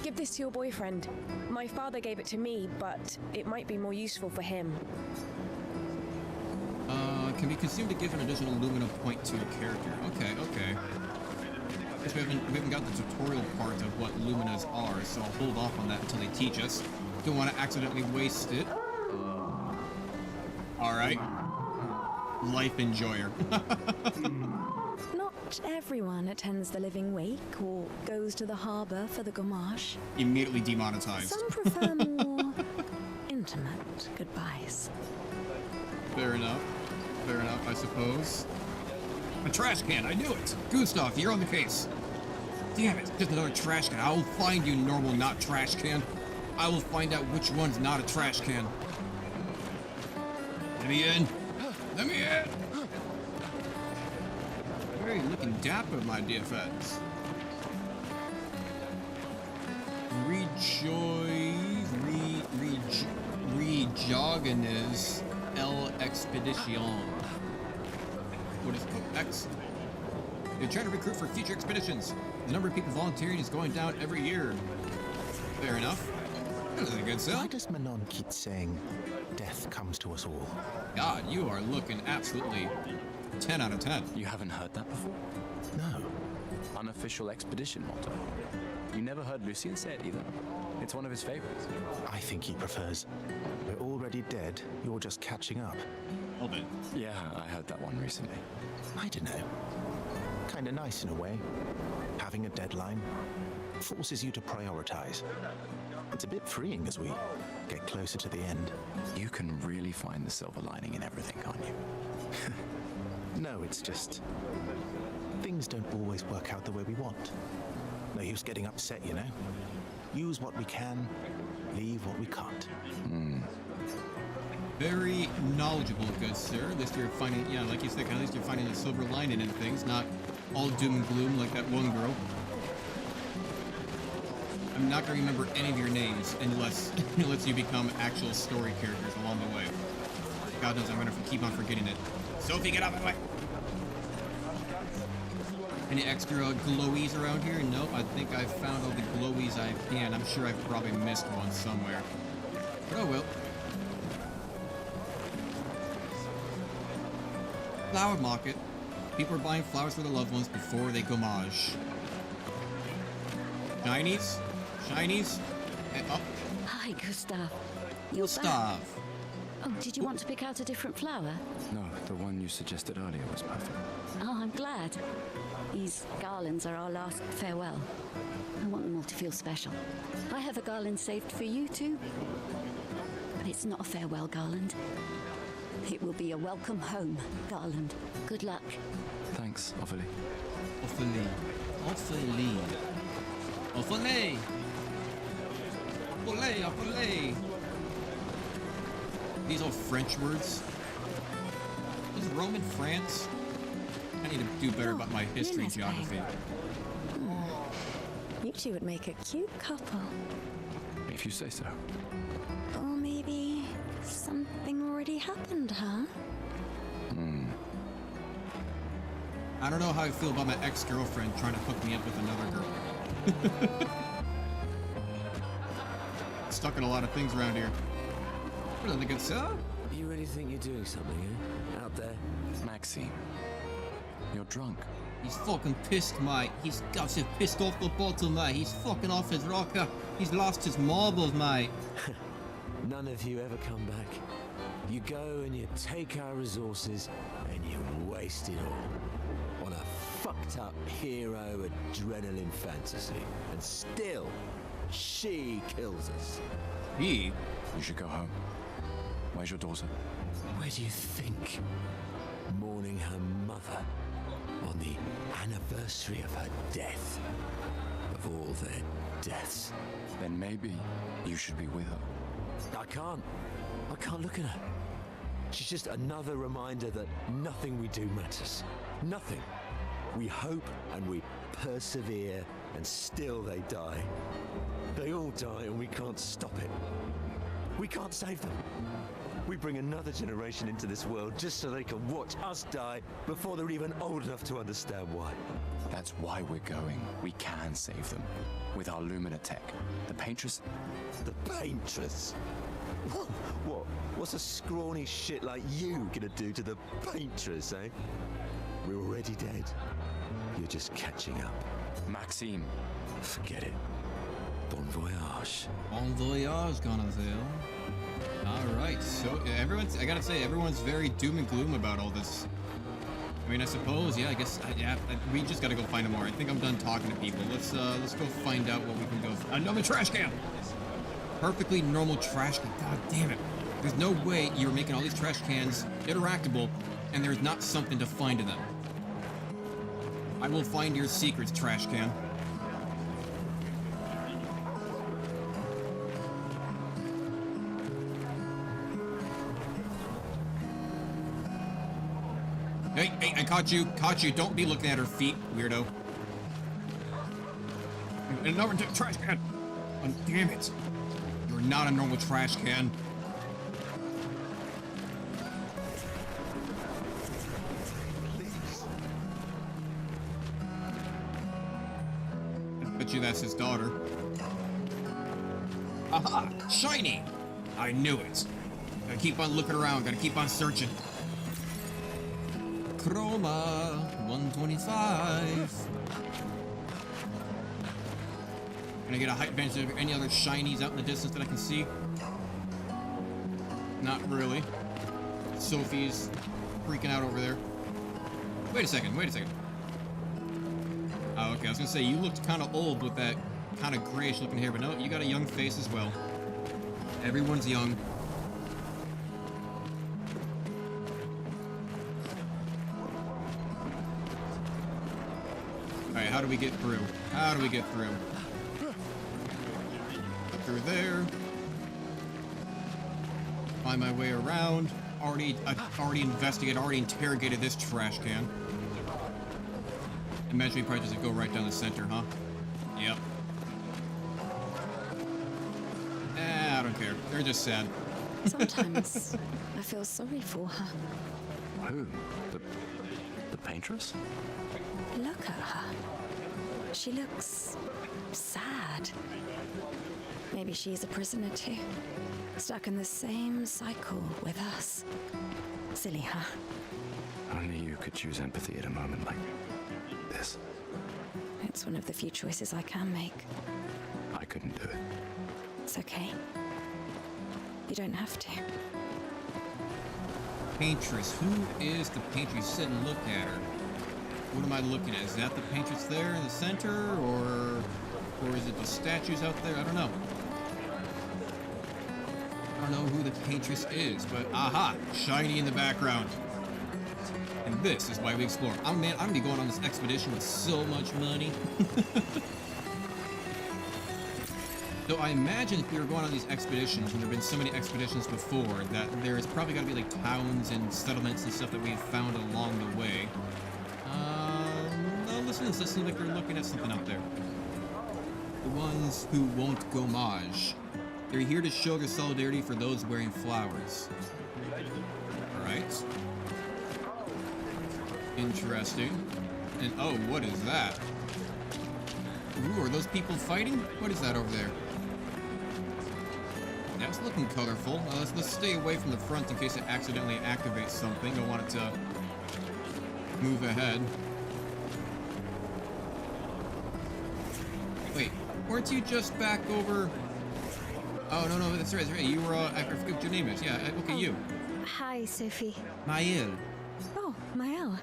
Give this to your boyfriend. My father gave it to me, but it might be more useful for him. Can be consumed to give an additional Lumina point to a character. Okay. Guess we haven't got the tutorial part of what Luminas are, so I'll hold off on that until they teach us. Don't want to accidentally waste it. Alright. Life enjoyer. Not everyone attends the living wake or goes to the harbour for the gommage. Immediately demonetized. Some prefer more intimate goodbyes. Fair enough. Fair enough, I suppose. A trash can, I knew it! Gustav, you're on the case. Damn it, just another trash can. I will find you, normal not trash can. I will find out which one's not a trash can. Let me in. Let me in. Hey, looking dapper, my dear friends. Rejogenes El Expedition. What is it? X? They're trying to recruit for future expeditions. The number of people volunteering is going down every year. Fair enough. That's a good sell. Why does Manon keep saying death comes to us all? God, you are looking absolutely 10 out of 10. You haven't heard that before? No. Unofficial expedition motto. You never heard Lucien say it either. It's one of his favorites. I think he prefers, we're already dead, you're just catching up. Hold it. Yeah, I heard that one recently. I don't know. Kinda nice in a way. Having a deadline forces you to prioritize. It's a bit freeing as we get closer to the end. You can really find the silver lining in everything, can't you? No, it's just things don't always work out the way we want. No use getting upset, you know? Use what we can, leave what we can't. Very knowledgeable, good sir. At least you're finding, yeah, like you said, at least you're finding the silver lining in things, not all doom and gloom like that one girl. I'm not gonna remember any of your names unless you become actual story characters along the way. God knows I'm gonna keep on forgetting it. Sophie, get out of my way! Any extra glowies around here? Nope, I think I've found all the glowies I can. I'm sure I've probably missed one somewhere. But oh well. Flower market. People are buying flowers for their loved ones before they gommage. Shinies? Shinies? Oh, Hi, Gustav. You're back. Gustav. Oh, did you want to pick out a different flower? No, the one you suggested earlier was perfect. Oh, I'm glad. These garlands are our last farewell. I want them all to feel special. I have a garland saved for you too. But it's not a farewell garland. It will be a welcome home garland. Good luck. Thanks, Ophelie. Ophelie. Ophelie. Ophelie. Ophelie. Ophelie. These are French words. Is Rome in France? I need to do better about my history and geography. You two would make a cute couple. If you say so. Or maybe something already happened, huh? I don't know how I feel about my ex-girlfriend trying to hook me up with another girl. Stuck in a lot of things around here. What a good sell. You really think you're doing something, eh? Out there? Maxime, you're drunk. He's fucking pissed, mate. He's got so pissed off the bottle, mate. He's fucking off his rocker. He's lost his marbles, mate. None of you ever come back. You go and you take our resources and you waste it all on a fucked up hero adrenaline fantasy. And still, she kills us. He? You should go home. Where's your daughter? Where do you think? Mourning her mother on the anniversary of her death. Of all their deaths. Then maybe you should be with her. I can't look at her. She's just another reminder that nothing we do matters. Nothing. We hope and we persevere, and still they die. They all die and we can't stop it. We can't save them. We bring another generation into this world just so they can watch us die before they're even old enough to understand why. That's why we're going. We can save them. With our Lumina tech. The Paintress. The Paintress? What? What's a scrawny shit like you gonna do to the Paintress, eh? We're already dead. You're just catching up. Maxime. Forget it. Bon voyage. Bon voyage, Gonaville. Alright, so everyone's, I gotta say, everyone's very doom and gloom about all this. I mean, I suppose, yeah, I guess, we just gotta go find more. I think I'm done talking to people. Let's go find out what we can go. Another trash can! Perfectly normal trash can. God damn it. There's no way you're making all these trash cans interactable and there's not something to find in them. I will find your secrets, trash can. Hey, I caught you. Don't be looking at her feet, weirdo. Another trash can. Oh, damn it. You're not a normal trash can. I bet you that's his daughter. Aha! Shiny! I knew it. Gotta keep on looking around. Gotta keep on searching. Chroma 125. Can I get a height advantage of any other shinies out in the distance that I can see? Not really. Sophie's freaking out over there. Wait a second. Oh, okay, I was gonna say, you looked kind of old with that kind of grayish looking hair, but no, you got a young face as well. Everyone's young. Alright, how do we get through? Through there. Find my way around. I've already investigated, already interrogated this trash can. Imagine we probably just go right down the center, huh? Yep. I don't care. They're just sad. Sometimes I feel sorry for her. Who? The paintress? Look at her. She looks sad. Maybe she's a prisoner too. Stuck in the same cycle with us. Silly her. Only you could choose empathy at a moment like this. It's one of the few choices I can make. I couldn't do it. It's okay. You don't have to. Paintress. Who is the paintress? Sit and look at her. What am I looking at? Is that the paintress there in the center, or is it the statues out there? I don't know. I don't know who the paintress is, but aha! Shiny in the background. And this is why we explore. I'm gonna be going on this expedition with so much money. So I imagine if we were going on these expeditions, and there have been so many expeditions before, that there's probably got to be like towns and settlements and stuff that we've found along the way. No, listen, this seems like they're looking at something up there. The ones who won't go mage. They're here to show their solidarity for those wearing flowers. Alright. Interesting. And oh, what is that? Ooh, are those people fighting? What is that over there? That's looking colorful. Let's stay away from the front in case it accidentally activates something. Don't want it to move ahead. Wait, weren't you just back over? Oh, no, that's right. You were, I forget what your name is. Yeah, look at you. Hi, Sophie. Mael. Oh, Mael.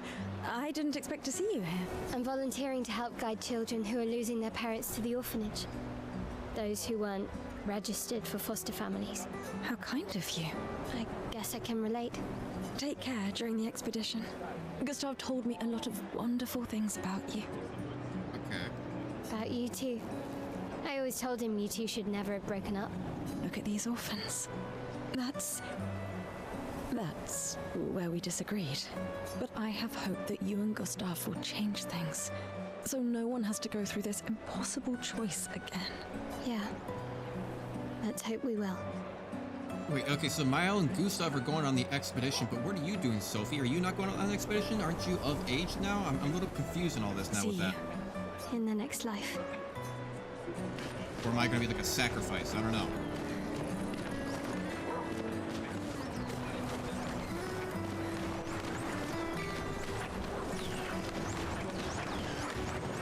I didn't expect to see you here. I'm volunteering to help guide children who are losing their parents to the orphanage. Those who weren't registered for foster families. How kind of you. I guess I can relate. Take care during the expedition. Gustav told me a lot of wonderful things about you. Okay. About you too. I always told him you two should never have broken up. Look at these orphans. That's where we disagreed. But I have hope that you and Gustav will change things, so no one has to go through this impossible choice again. Yeah. Let's hope we will. Wait, okay, so Mael and Gustav are going on the expedition, but what are you doing, Sophie? Are you not going on the expedition? Aren't you of age now? I'm a little confused in all this now See with that. you in the next life. Or am I going to be like a sacrifice? I don't know.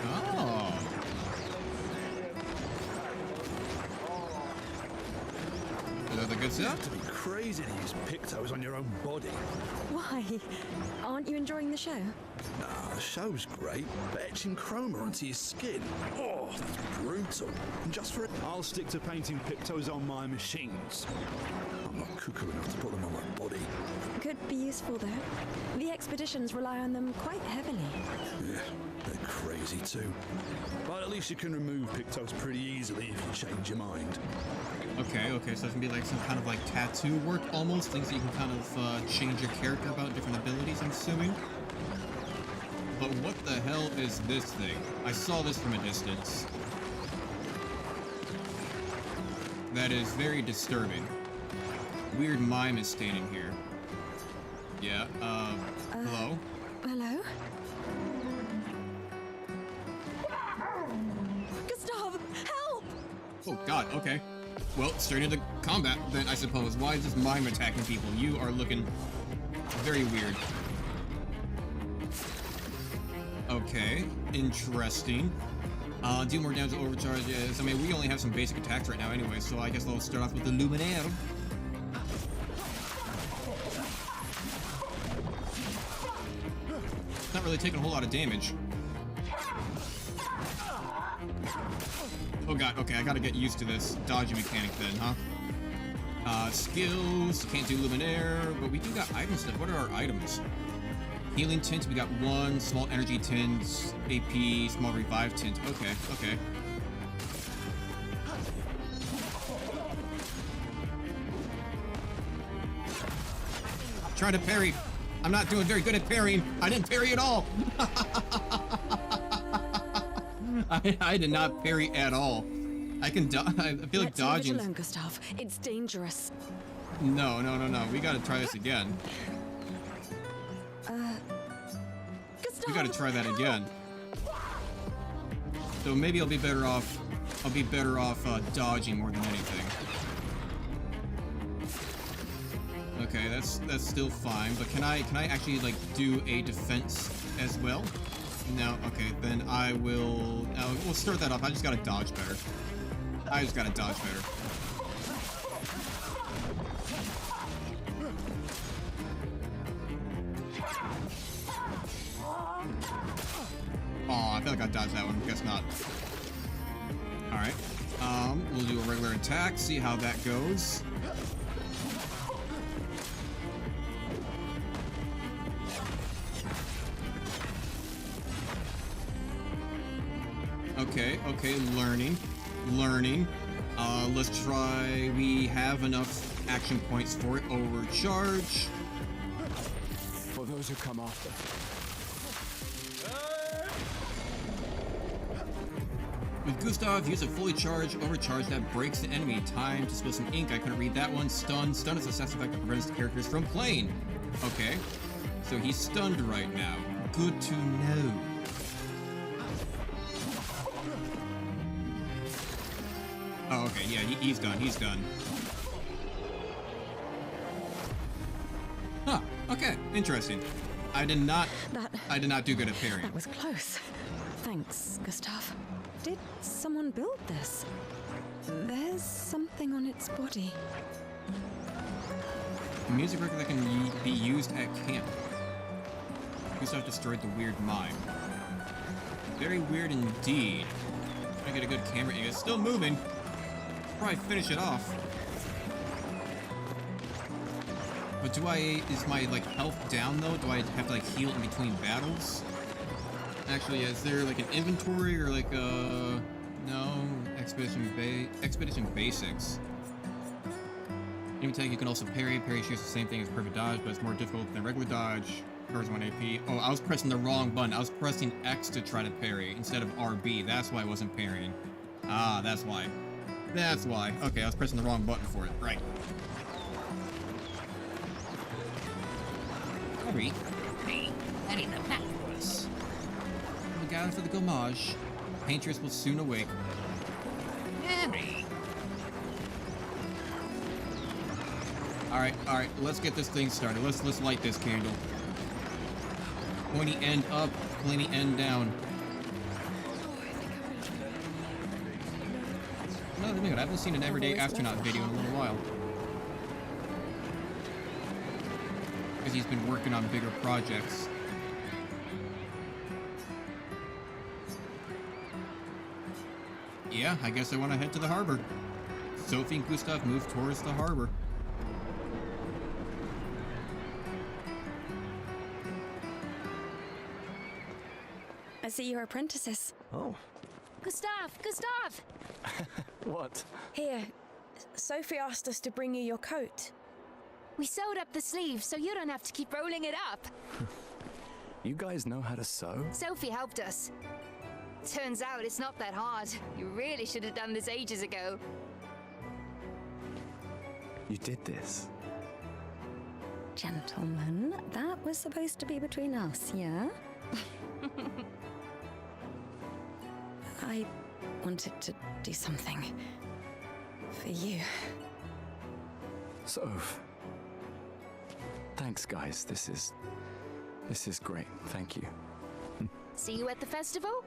Oh. Is that the good stuff? To be crazy to use pictos on your own body. Why? Aren't you enjoying the show? Nah, the show's great, but etching chroma onto your skin, oh, that's brutal. And just for it, I'll stick to painting pictos on my machines. I'm not cuckoo enough to put them on my body. Could be useful, though. The expeditions rely on them quite heavily. Yeah, they're crazy too. But at least you can remove pictos pretty easily if you change your mind. Okay, so it's gonna be like some kind of like tattoo work almost, things that you can kind of change your character about, different abilities, I'm assuming. But what the hell is this thing? I saw this from a distance. That is very disturbing. Weird mime is standing here. Yeah, hello? Hello? Gustav, help! Oh god, okay. Well, straight into combat then, I suppose. Why is this mime attacking people? You are looking very weird. Okay, interesting. Do more damage to overcharge. Yes, I mean, we only have some basic attacks right now anyway, so I guess I'll start off with the Luminaire. Not really taking a whole lot of damage. Oh god, okay, I gotta get used to this dodging mechanic then, huh? Skills, can't do Luminaire, but we do got item stuff. What are our items? Healing tint, we got 1, small energy tint, AP, small revive tint. Okay. Try to parry. I'm not doing very good at parrying. I didn't parry at all. I did not parry at all. I can I feel like dodging. Let's leave it alone, Gustav. It's dangerous. No. We gotta try this again. Gustav! We gotta try that again. So maybe I'll be better off. Dodging more than anything. Okay, that's still fine. But can I actually like do a defense as well? No. Okay, then I will. We'll start that off. I just gotta dodge better. Oh, I feel like I dodged that one. Guess not. Alright. We'll do a regular attack, see how that goes. Okay, learning. Let's try, we have enough action points for it. Overcharge. For those who come after. With Gustav, use a fully charged overcharge that breaks the enemy. Time to spill some ink. I couldn't read that one. Stun. Stun is a success effect that prevents the characters from playing. Okay. So he's stunned right now. Good to know. Oh, okay. Yeah, he's done. Huh. Okay. Interesting. I did not do good at parrying. That was close. Thanks, Gustav. Did someone build this? There's something on its body. A music record that can be used at camp. Gustav destroyed the weird mime. Very weird indeed. Trying to get a good camera angle. It's still moving. Probably finish it off. But is my like health down though? Do I have to like heal in between battles? Actually, is there like an inventory or like no expedition basics? You can also parry. Parry shoots the same thing as perfect dodge, but it's more difficult than regular dodge. Covers 1 AP. Oh, I was pressing the wrong button. I was pressing X to try to parry instead of RB. That's why I wasn't parrying. Ah, that's why. That's why. Okay, I was pressing the wrong button for it. Right. Hurry. Hey, heading the back for us. We'll gather for the gommage. Paintress will soon awake. Hurry. Alright, let's get this thing started. Let's light this candle. Pointy end up, pointy end down. No, I haven't seen an everyday astronaut video in a little while. because he's been working on bigger projects. Yeah, I guess I want to head to the harbor. Sophie and Gustav move towards the harbor. I see you're apprentices. Oh, Gustav! Gustav! what? Here, Sophie asked us to bring you your coat. We sewed up the sleeves so you don't have to keep rolling it up. You guys know how to sew? Sophie helped us. Turns out it's not that hard. You really should have done this ages ago. You did this? Gentlemen, that was supposed to be between us, yeah? I wanted to do something for you. Soph. Thanks, guys. This is great. Thank you. See you at the festival?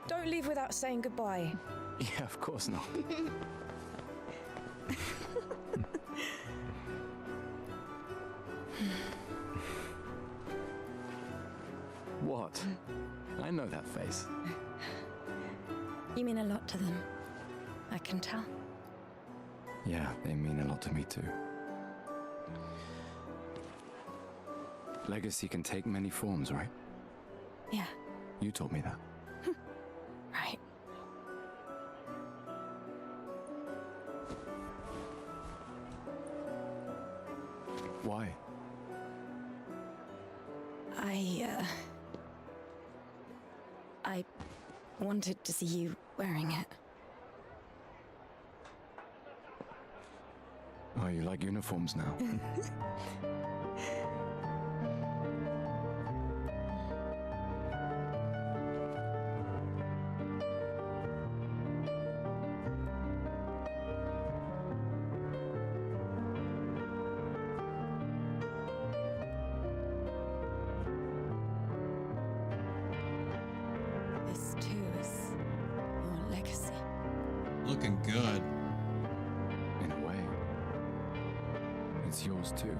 Don't leave without saying goodbye. Yeah, of course not. What? I know that face. You mean a lot to them. I can tell. Yeah, they mean a lot to me too. Legacy can take many forms, right? Yeah, You told me that. right. Why? I wanted to see you wearing it. Oh, you like uniforms now? This too is your legacy. Looking good. In a way. It's yours too.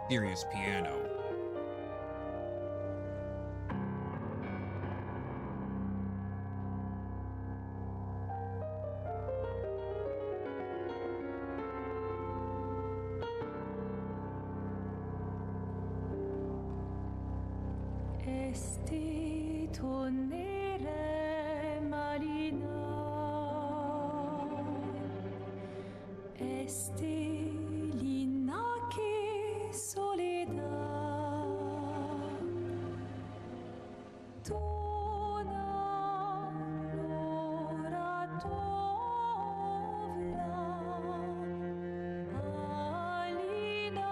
Serious piano. Esti tornere marina. Esti l'inaki soledad. Dona l'ora tovla. Alina.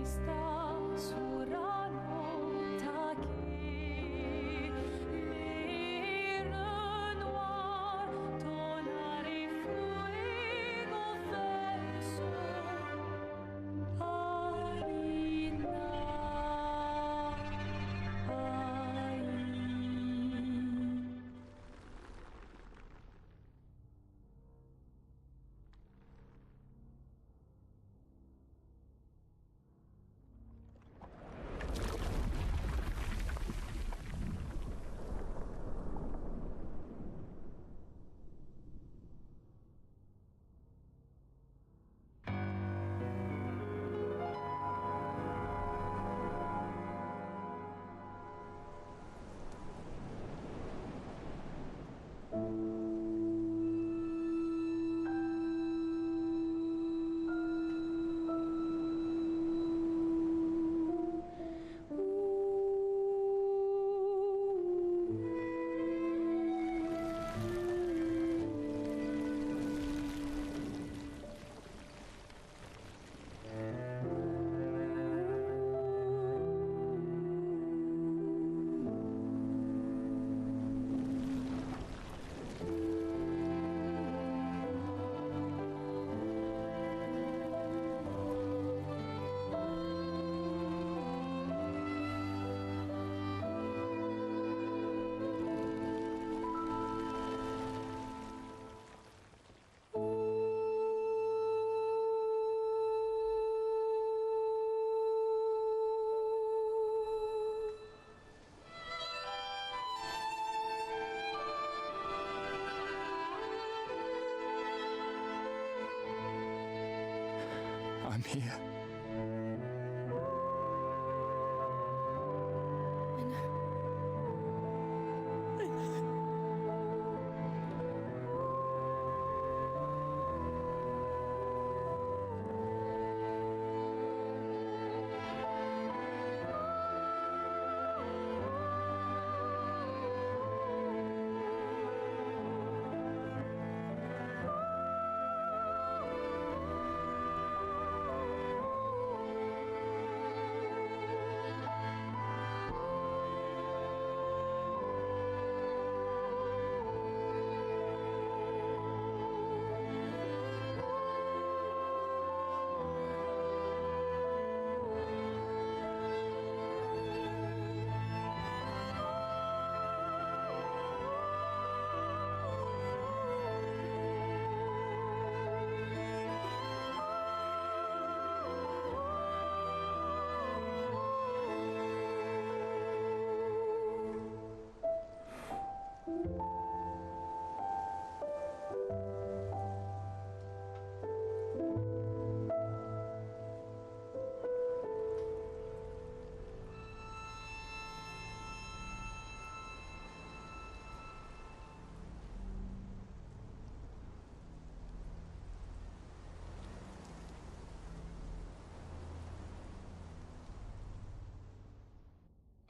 Sta surano taki le noir tonare fuego verso I'm here. I know. I know.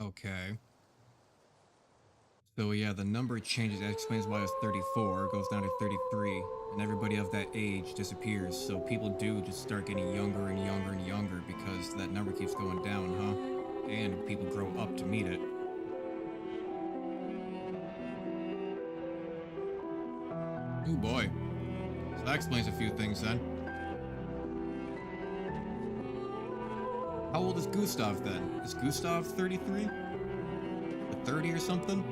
Okay. So yeah, the number changes. That explains why it's 34. Goes down to 33. And everybody of that age disappears. So people do just start getting younger and younger and younger because that number keeps going down, huh? And people grow up to meet it. Oh boy. So that explains a few things then. How old is Gustav then? Is Gustav 33? 30 or something?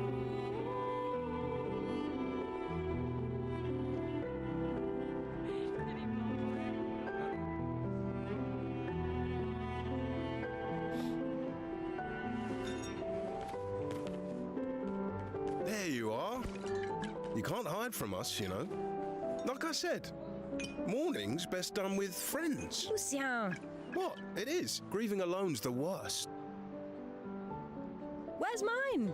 There you are. You can't hide from us, you know. Like I said, mourning's best done with friends. Lucien, What? It is. Grieving alone's the worst. where's mine?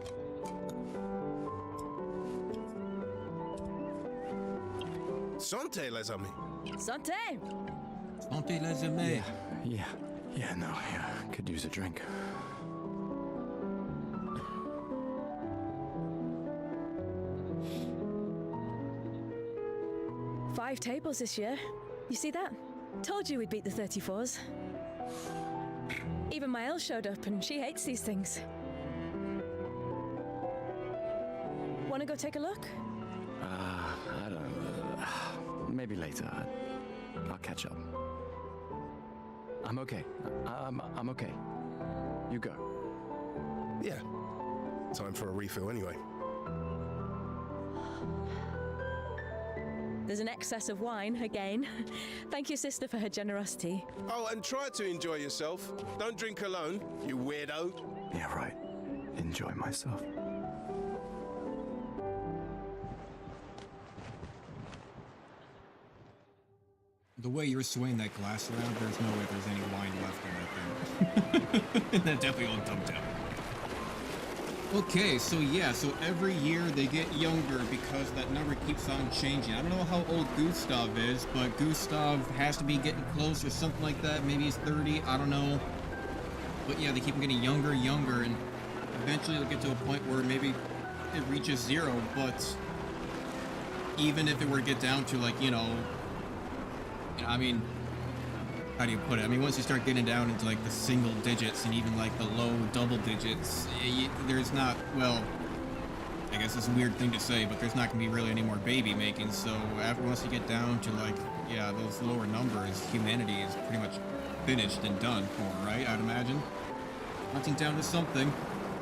Santé, les amis. Santé! Santé les amis. Yeah, no, yeah, could use a drink. Five tables this year. You see that? Told you we'd beat the 34s. Even my Elle showed up and she hates these things. Wanna go take a look? I don't know. Maybe later. I'll catch up. I'm okay. I'm okay. You go. Yeah. Time for a refill anyway. There's an excess of wine, again. Thank your sister for her generosity. Oh, and try to enjoy yourself. Don't drink alone, you weirdo. Yeah, right. Enjoy myself. The way you're swaying that glass around, there's no way there's any wine left in that thing. That definitely all dumped out. Okay, so yeah, so every year they get younger because that number keeps on changing. I don't know how old Gustav is, but Gustav has to be getting close or something like that. Maybe he's 30, I don't know. But yeah, they keep getting younger, and eventually they'll get to a point where maybe it reaches 0, but even if it were to get down to, like, you know, I mean, how do you put it? I mean, once you start getting down into like the single digits and even like the low double digits, there's not, well, I guess it's a weird thing to say, but there's not going to be really any more baby making. So once you get down to like, yeah, those lower numbers, humanity is pretty much finished and done for, right? I'd imagine. Hunting down to something,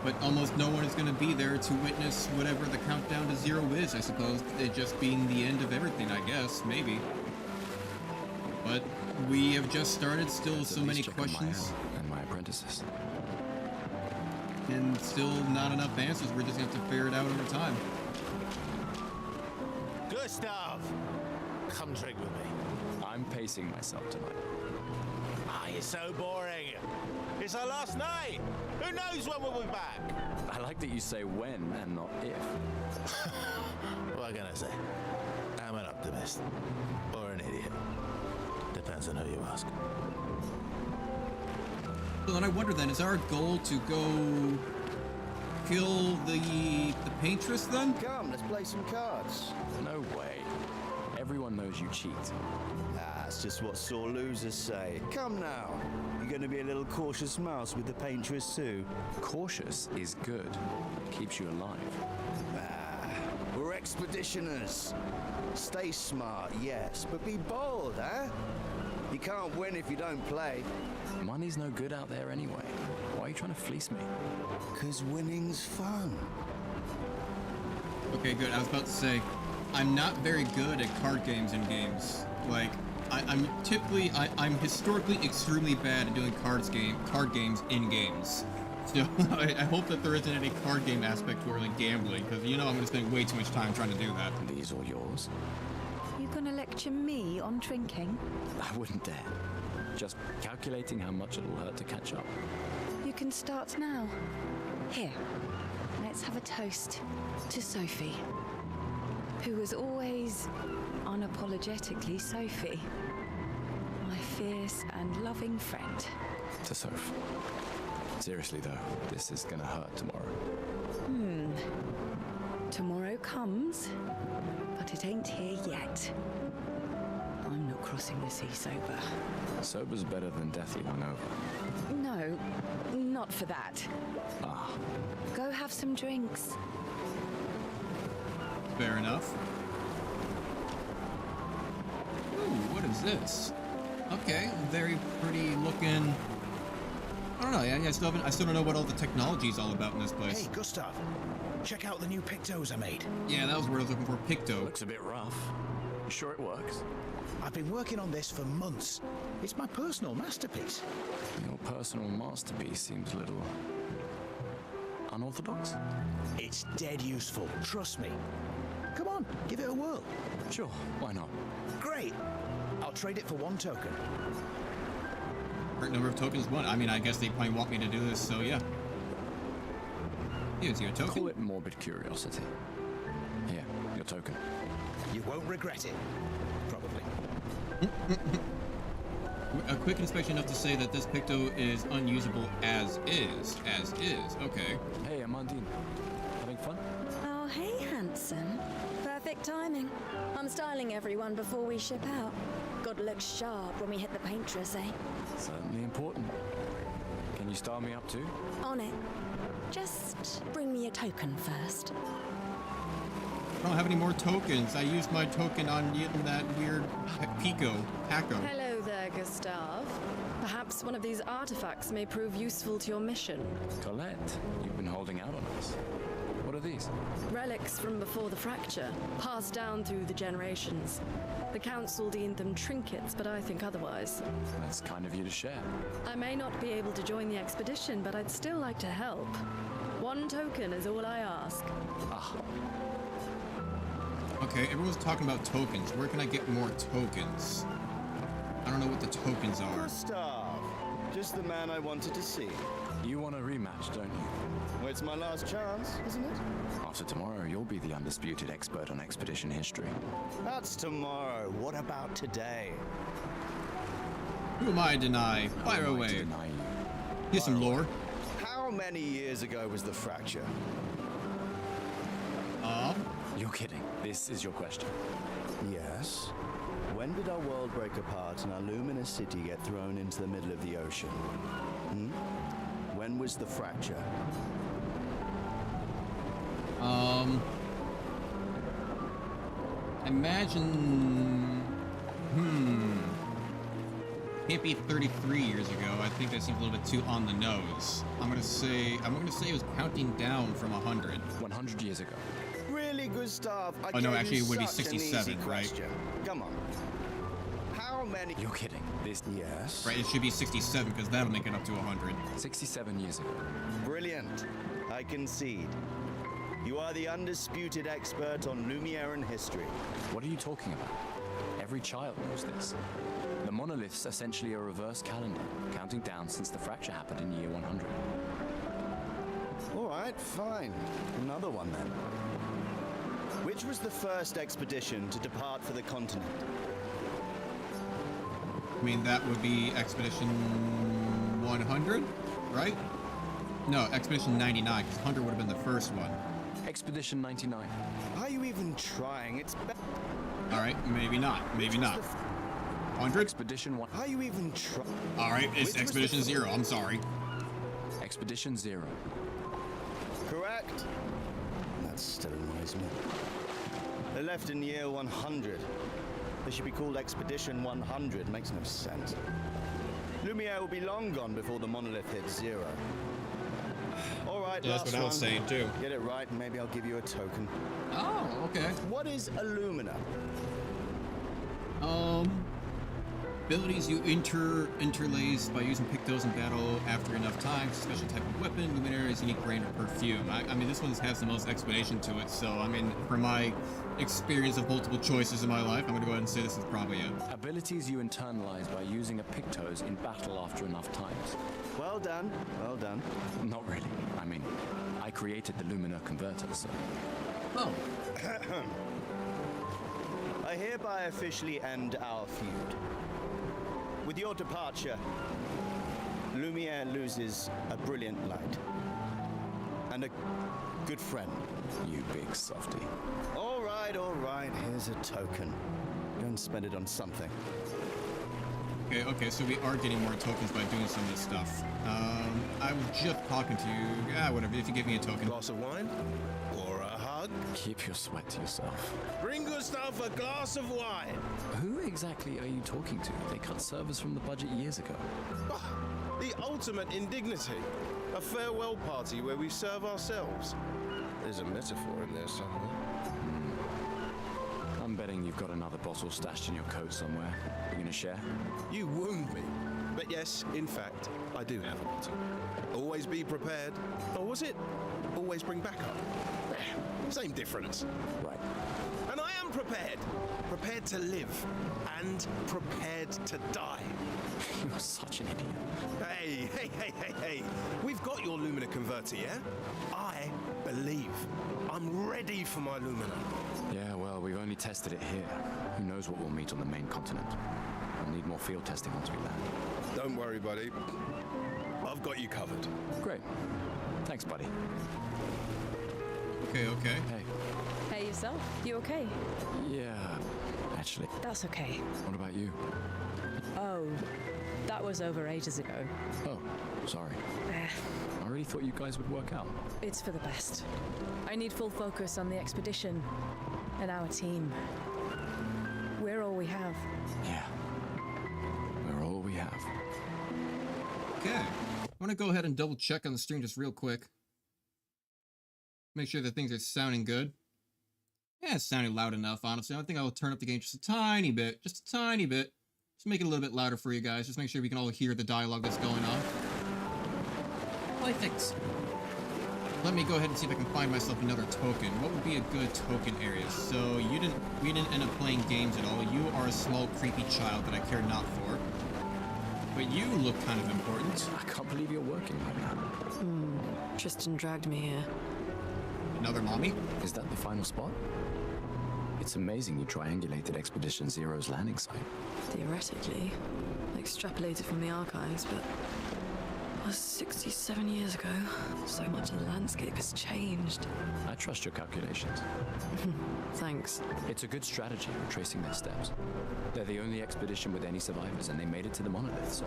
but almost no one is going to be there to witness whatever the countdown to 0 is, I suppose. It just being the end of everything, I guess, maybe. But we have just started, still so many questions. And my apprentices. And still not enough answers. We're just going to have to figure it out over time. Gustav! Come drink with me. I'm pacing myself tonight. Ah, you're so boring. It's our last night. Who knows when we'll be back? I like that you say when and not if. What can I say? I'm an optimist. Or an idiot. Depends on who you ask. So then I wonder then, is our goal to go kill the paintress then? Come, let's play some cards. No way. Everyone knows you cheat. That's just what sore losers say. Come now. You're going to be a little cautious mouse with the paintress too. Cautious is good. Keeps you alive. We're expeditioners. Stay smart, yes, but be bold, eh? You can't win if you don't play. Money's no good out there anyway. Why are you trying to fleece me? 'Cause winning's fun. Okay, good. I was about to say, I'm not very good at card games in games. Like, I'm historically extremely bad at doing card games in games. So I hope that there isn't any card game aspect to it, like gambling, because you know I'm going to spend way too much time trying to do that. These are yours? You gonna lecture me on drinking? I wouldn't dare. Just calculating how much it'll hurt to catch up. You can start now. Here, let's have a toast to Sophie, who was always unapologetically Sophie, my fierce and loving friend. To Soph. Seriously though, this is gonna hurt tomorrow. Tomorrow comes, but it ain't here yet. I'm not crossing the sea sober. Sober's better than deathly hungover. No, not for that. Ah, Go have some drinks. Fair enough. Ooh, what is this? Okay, very pretty looking. I don't know. I still don't know what all the technology is all about in this place. Hey, Gustav. Check out the new pictos I made. Yeah, that was what I was looking for. Picto. looks a bit rough. You sure it works? I've been working on this for months. It's my personal masterpiece. Your personal masterpiece seems a little unorthodox. It's dead useful, trust me. Come on, give it a whirl. Sure, why not? Great. I'll trade it for 1 token. Correct number of tokens, one. I mean, I guess they probably want me to do this, so yeah. Here's your token. Call it morbid curiosity. Here, your token. You won't regret it. Probably. A quick inspection enough to say that this Picto is unusable as is. As is. Okay. Hey, Amandine. Having fun? Oh, hey, handsome. Perfect timing. I'm styling everyone before we ship out. Gotta look sharp when we hit the paintress, eh? Certainly important. Can you style me up too? On it. Just bring me a token first. I don't have any more tokens. I used my token on that weird Paco. Hello there, Gustav. Perhaps one of these artifacts may prove useful to your mission. Colette, you've been holding out on us. What are these? Relics from before the fracture, passed down through the generations. The council deemed them trinkets, but I think otherwise. That's kind of you to share. I may not be able to join the expedition, but I'd still like to help. 1 token is all I ask. Ah, Okay, everyone's talking about tokens. Where can I get more tokens? I don't know what the tokens are. Gustav, just the man I wanted to see. you want a rematch, don't you? Well, it's my last chance, isn't it? After tomorrow, you'll be the undisputed expert on expedition history. That's tomorrow. What about today? Who am I to deny? Fire Who am I to away. deny you? Here's some lore. How many years ago was the fracture? You're kidding. This is your question. Yes. When did our world break apart and our luminous city get thrown into the middle of the ocean? When was the fracture? Imagine. Can't be 33 years ago. I think that seems a little bit too on the nose. I'm gonna say it was counting down from 100. 100 years ago. Really, Gustav? Oh, no, gave actually, you it would be such an easy 67, right? question. Come on. How many? You're kidding. This. Yes. Right, it should be 67 because that'll make it up to 100. 67 years ago. Brilliant. I concede. You are the undisputed expert on Lumiere and history. What are you talking about? Every child knows this. The monolith's essentially a reverse calendar, counting down since the fracture happened in year 100. All right, fine. Another one then. Which was the first expedition to depart for the continent? I mean, that would be Expedition 100, right? No, Expedition 99, because 100 would have been the first one. Expedition 99. Are you even trying? It's All right, maybe not. Maybe not. 100? Expedition 1. Are you even trying? All right, it's Expedition 0. I'm sorry. Expedition 0. Correct. That still annoys me. They left in year 100. They should be called Expedition 100. Makes no sense. Lumiere will be long gone before the monolith hits 0. All right, Yeah, that's what I was saying too. Get it right, and maybe I'll give you a token. Oh, okay. What is Illumina? Abilities you interlace by using Pictos in battle after enough time. Special type of weapon. Luminary's unique brand of perfume. I mean, this one has the most explanation to it, so I mean, for my experience of multiple choices in my life, I'm gonna go ahead and say this is probably it. Abilities you internalize by using a Pictos in battle after enough times. Well done, well done. Not really. I mean, I created the Lumina converter, so... Oh. I hereby officially end our feud. With your departure, Lumiere loses a brilliant light. And a good friend. You big softy. All right, here's a token. Go and spend it on something. Okay, so we are getting more tokens by doing some of this stuff. I was just talking to you. Whatever, if you give me a token. Glass of wine? Or a hug? Keep your sweat to yourself. Bring Gustav a glass of wine! Who exactly are you talking to? They cut servers from the budget years ago. The ultimate indignity. A farewell party where we serve ourselves. There's a metaphor in there somewhere. I'm betting you've got another bottle stashed in your coat somewhere. You gonna share? You wound me. But yes, in fact, I do have a bottle. Always be prepared. Or was it always bring backup? Same difference. Right. And I am prepared. Prepared to live. And prepared to die. You're such an idiot. Hey. We've got your Lumina converter, yeah? I believe. I'm ready for my Lumina. Yeah, well, we've only tested it here. Who knows what we'll meet on the main continent? We'll need more field testing once we land. Don't worry, buddy. I've got you covered. Great. Thanks, buddy. Okay. Hey. Hey, yourself? You okay? Yeah, actually. That's okay. What about you? Oh, that was over ages ago. Oh, sorry. I really thought you guys would work out. It's for the best. I need full focus on the expedition and our team. We're all we have. Yeah. We're all we have. Okay. I want to go ahead and double check on the stream just real quick. Make sure that things are sounding good. Yeah, it's sounding loud enough, honestly. I think I'll turn up the game just a tiny bit. Just a tiny bit. Just make it a little bit louder for you guys. Just make sure we can all hear the dialogue that's going on. Perfect. Let me go ahead and see if I can find myself another token. What would be a good token area? So we didn't end up playing games at all. You are a small creepy child that I care not for. But you look kind of important. I can't believe you're working right now. Tristan dragged me here. Another mommy? Is that the final spot? It's amazing you triangulated Expedition Zero's landing site. Theoretically, extrapolated from the archives, but that was 67 years ago. So much of the landscape has changed. I trust your calculations. Thanks. It's a good strategy for tracing their steps. They're the only expedition with any survivors, and they made it to the monolith, so...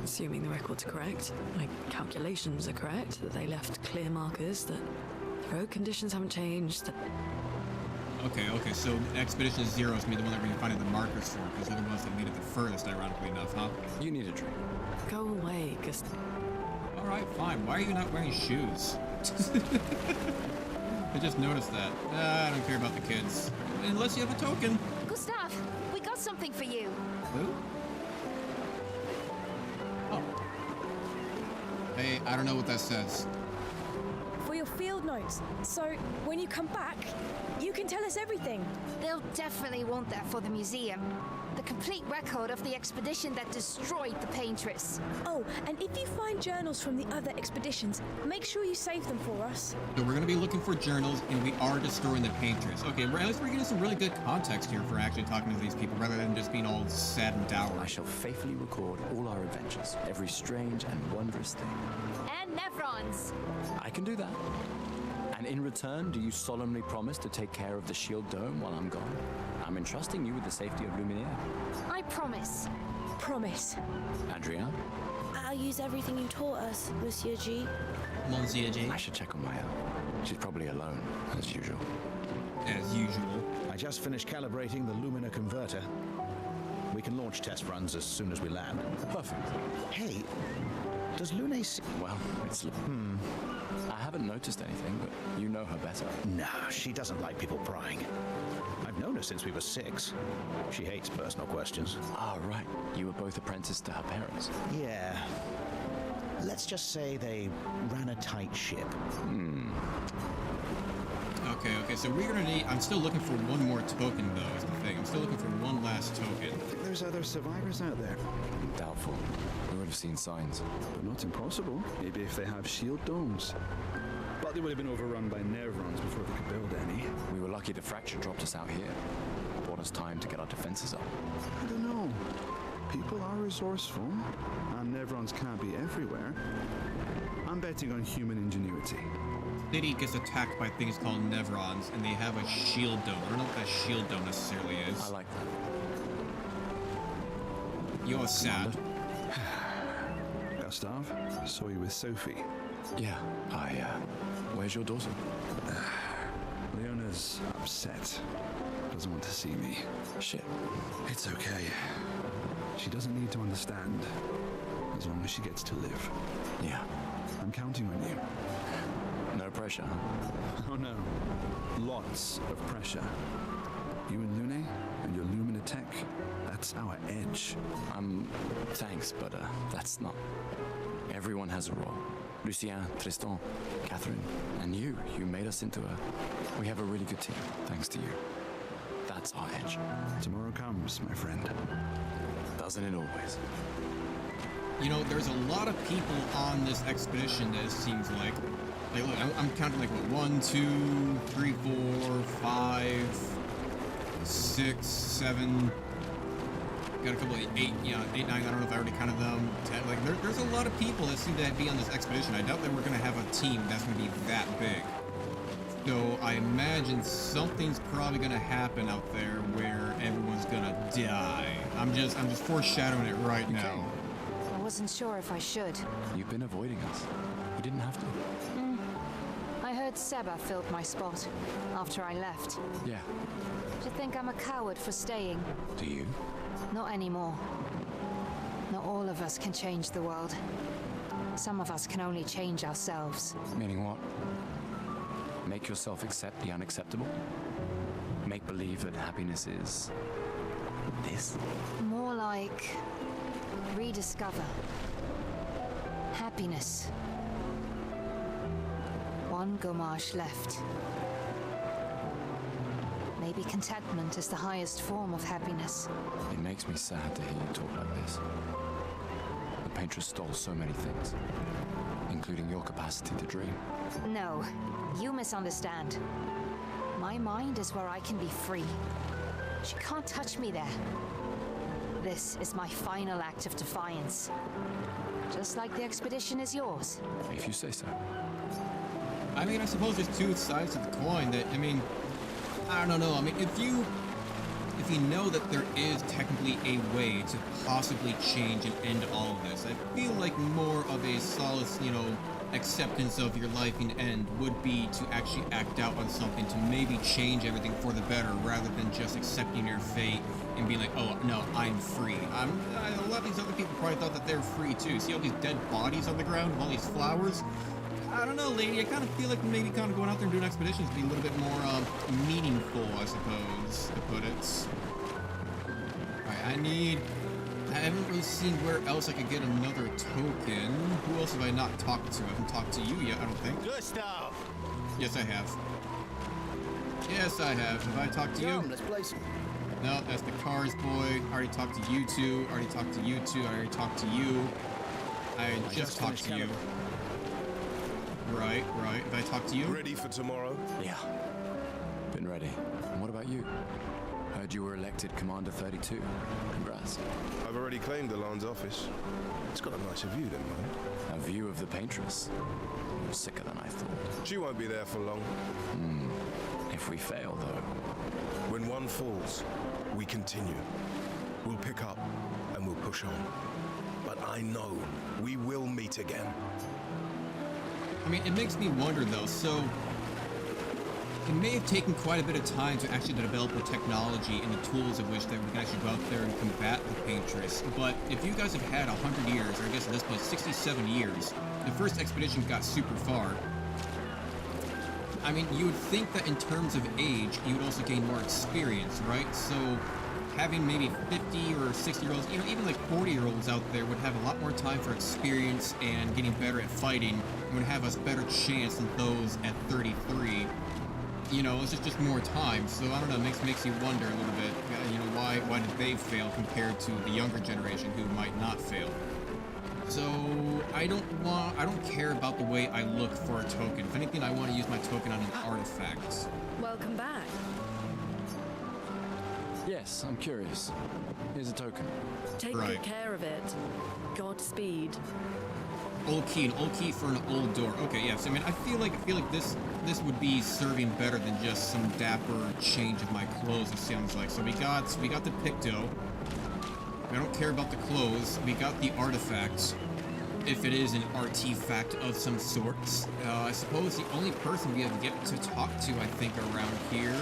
Assuming the record's correct, my calculations are correct, that they left clear markers, that the road conditions haven't changed, that... Okay, so Expedition Zero is gonna be the one that we're gonna find the markers for, because they're the ones that made it the furthest, ironically enough, huh? You need a drink. Go away, Gust... Alright, fine. Why are you not wearing shoes? I just noticed that. I don't care about the kids. Unless you have a token. Gustav, we got something for you. Who? Oh. Hey, I don't know what that says. For your field notes. So, when you come back, you can tell us everything. They'll definitely want that for the museum. The complete record of the expedition that destroyed the Paintress. Oh, and if you find journals from the other expeditions, make sure you save them for us. So we're going to be looking for journals, and we are destroying the Paintress. Okay, at least we're getting some really good context here for actually talking to these people, rather than just being all sad and dour. I shall faithfully record all our adventures, every strange and wondrous thing. And Nevrons. I can do that. And in return, do you solemnly promise to take care of the shield dome while I'm gone? I'm entrusting you with the safety of Luminaire. I promise. Promise. Adrien? I'll use everything you taught us, Monsieur G. Monsieur G. I should check on Maya. She's probably alone, as usual. As usual. I just finished calibrating the Lumina converter. We can launch test runs as soon as we land. Perfect. Hey, does Lune Well, it's... I haven't noticed anything, but you know her better. No, she doesn't like people prying. I've known her since we were 6. She hates personal questions. Ah, right. You were both apprenticed to her parents. Yeah. Let's just say they ran a tight ship. Okay, so we're gonna need... I'm still looking for one more token, though, is the thing. I'm still looking for one last token. I think there's other survivors out there. Doubtful. We would have seen signs. But not impossible. Maybe if they have shield domes. But they would have been overrun by Nevrons before they could build any. We were lucky the fracture dropped us out here. Bought us time to get our defenses up. I don't know. People are resourceful, and Nevrons can't be everywhere. I'm betting on human ingenuity. City gets attacked by things called Nevrons, and they have a shield dome. I don't know what that shield dome necessarily is. I like that. You're sad. Gustav, saw you with Sophie. Yeah, where's your daughter? Leona's upset. Doesn't want to see me. Shit. It's okay. She doesn't need to understand, as long as she gets to live. Yeah. I'm counting on you. No pressure. Oh no. Lots of pressure. You and Lune and your Lumina tech, that's our edge. Thanks, but that's not... Everyone has a role. Lucien, Tristan, Catherine, and you made us into we have a really good team, thanks to you. That's our edge. Tomorrow comes, my friend. Doesn't it always? You know, there's a lot of people on this expedition, that it seems like. Like, look, I'm counting like, what, 1, 2, 3, 4, 5, 6, 7... Got a couple of 8, 9, I don't know if I already counted them. 10, like, there's a lot of people that seem to be on this expedition. I doubt that we're going to have a team that's going to be that big. So I imagine something's probably going to happen out there where everyone's going to die. I'm just foreshadowing it right now. I wasn't sure if I should. You've been avoiding us. You didn't have to. I heard Seba filled my spot after I left. Yeah. Do you think I'm a coward for staying? Do you? Not anymore. Not all of us can change the world. Some of us can only change ourselves. Meaning what? Make yourself accept the unacceptable? Make believe that happiness is... this? More like... rediscover. Happiness. One Gomash left. Maybe contentment is the highest form of happiness. It makes me sad to hear you talk like this. The Paintress stole so many things, including your capacity to dream. No, you misunderstand. My mind is where I can be free. She can't touch me there. This is my final act of defiance. Just like the expedition is yours. If you say so. I mean, I suppose there's two sides to the coin that, I mean, I don't know. I mean, if you know that there is technically a way to possibly change and end all of this, I feel like more of a solid, acceptance of your life and end would be to actually act out on something to maybe change everything for the better, rather than just accepting your fate and being like, oh no, I'm free. A lot of these other people probably thought that they're free too. See all these dead bodies on the ground, all these flowers? I don't know, lady. I kind of feel like maybe kind of going out there and doing expeditions would be a little bit more meaningful, I suppose, to put it. Alright, I haven't really seen where else I could get another token. Who else have I not talked to? I haven't talked to you yet, I don't think. Gustav! Yes, I have. Yes, I have. Have I talked to you? Let's play some... No, that's the cars boy. Already talked to you two. Already talked to you two. I already talked to you. I just talked to you. Right. Did I talk to you? Ready for tomorrow? Yeah. Been ready. And what about you? Heard you were elected Commander 32. Congrats. I've already claimed the Lan's office. It's got a nicer view than mine. A view of the Paintress. You're sicker than I thought. She won't be there for long. If we fail, though. When one falls, we continue. We'll pick up and we'll push on. But I know we will meet again. I mean, it makes me wonder though, so it may have taken quite a bit of time to actually develop the technology and the tools of which that we can actually go out there and combat the Paintress, but if you guys have had 100 years, or I guess at this point 67 years, the first expedition got super far. I mean, you would think that in terms of age, you would also gain more experience, right? So having maybe 50 or 60-year-olds, you know, even like 40-year-olds out there would have a lot more time for experience and getting better at fighting, and would have a better chance than those at 33. You know, it's just more time. So I don't know, it makes you wonder a little bit, you know, why did they fail compared to the younger generation who might not fail? So I don't care about the way I look for a token. If anything, I want to use my token on an artifact. Welcome back. Yes, I'm curious. Here's a token. Take good care of it. Godspeed. Old key for an old door. Okay, yes. I mean, I feel like this would be serving better than just some dapper change of my clothes. It sounds like. So we got the Picto. I don't care about the clothes. We got the artifacts. If it is an artifact of some sorts. I suppose the only person we have yet to talk to, I think, around here,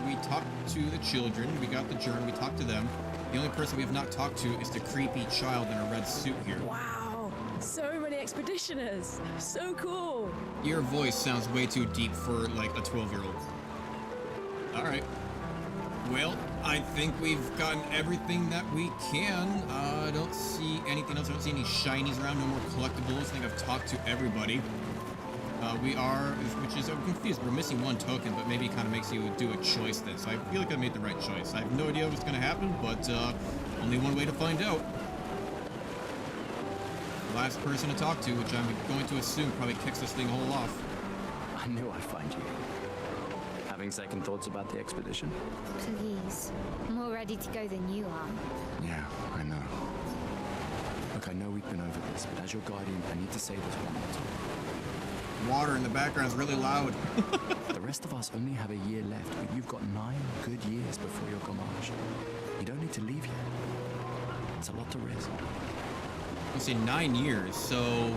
we talked to the children. We got the journal. We talked to them. The only person we have not talked to is the creepy child in a red suit here. Wow, so many expeditioners. So cool. Your voice sounds way too deep for, like, a 12-year-old. All right. Well, I think we've gotten everything that we can. I don't see anything else. I don't see any shinies around, no more collectibles. I think I've talked to everybody. Which is, I'm confused. We're missing one token, but maybe it kind of makes you do a choice then. So I feel like I made the right choice. I have no idea what's going to happen, but only one way to find out. Last person to talk to, which I'm going to assume probably kicks this thing all off. I knew I'd find you. Having second thoughts about the expedition? Please. I'm more ready to go than you are. Yeah, I know. Look, I know we've been over this, but as your guardian, I need to say this one more time. Water in the background is really loud. The rest of us only have a year left, but you've got 9 good years before your Gamage. You don't need to leave yet. It's a lot to risk. You say 9 years, so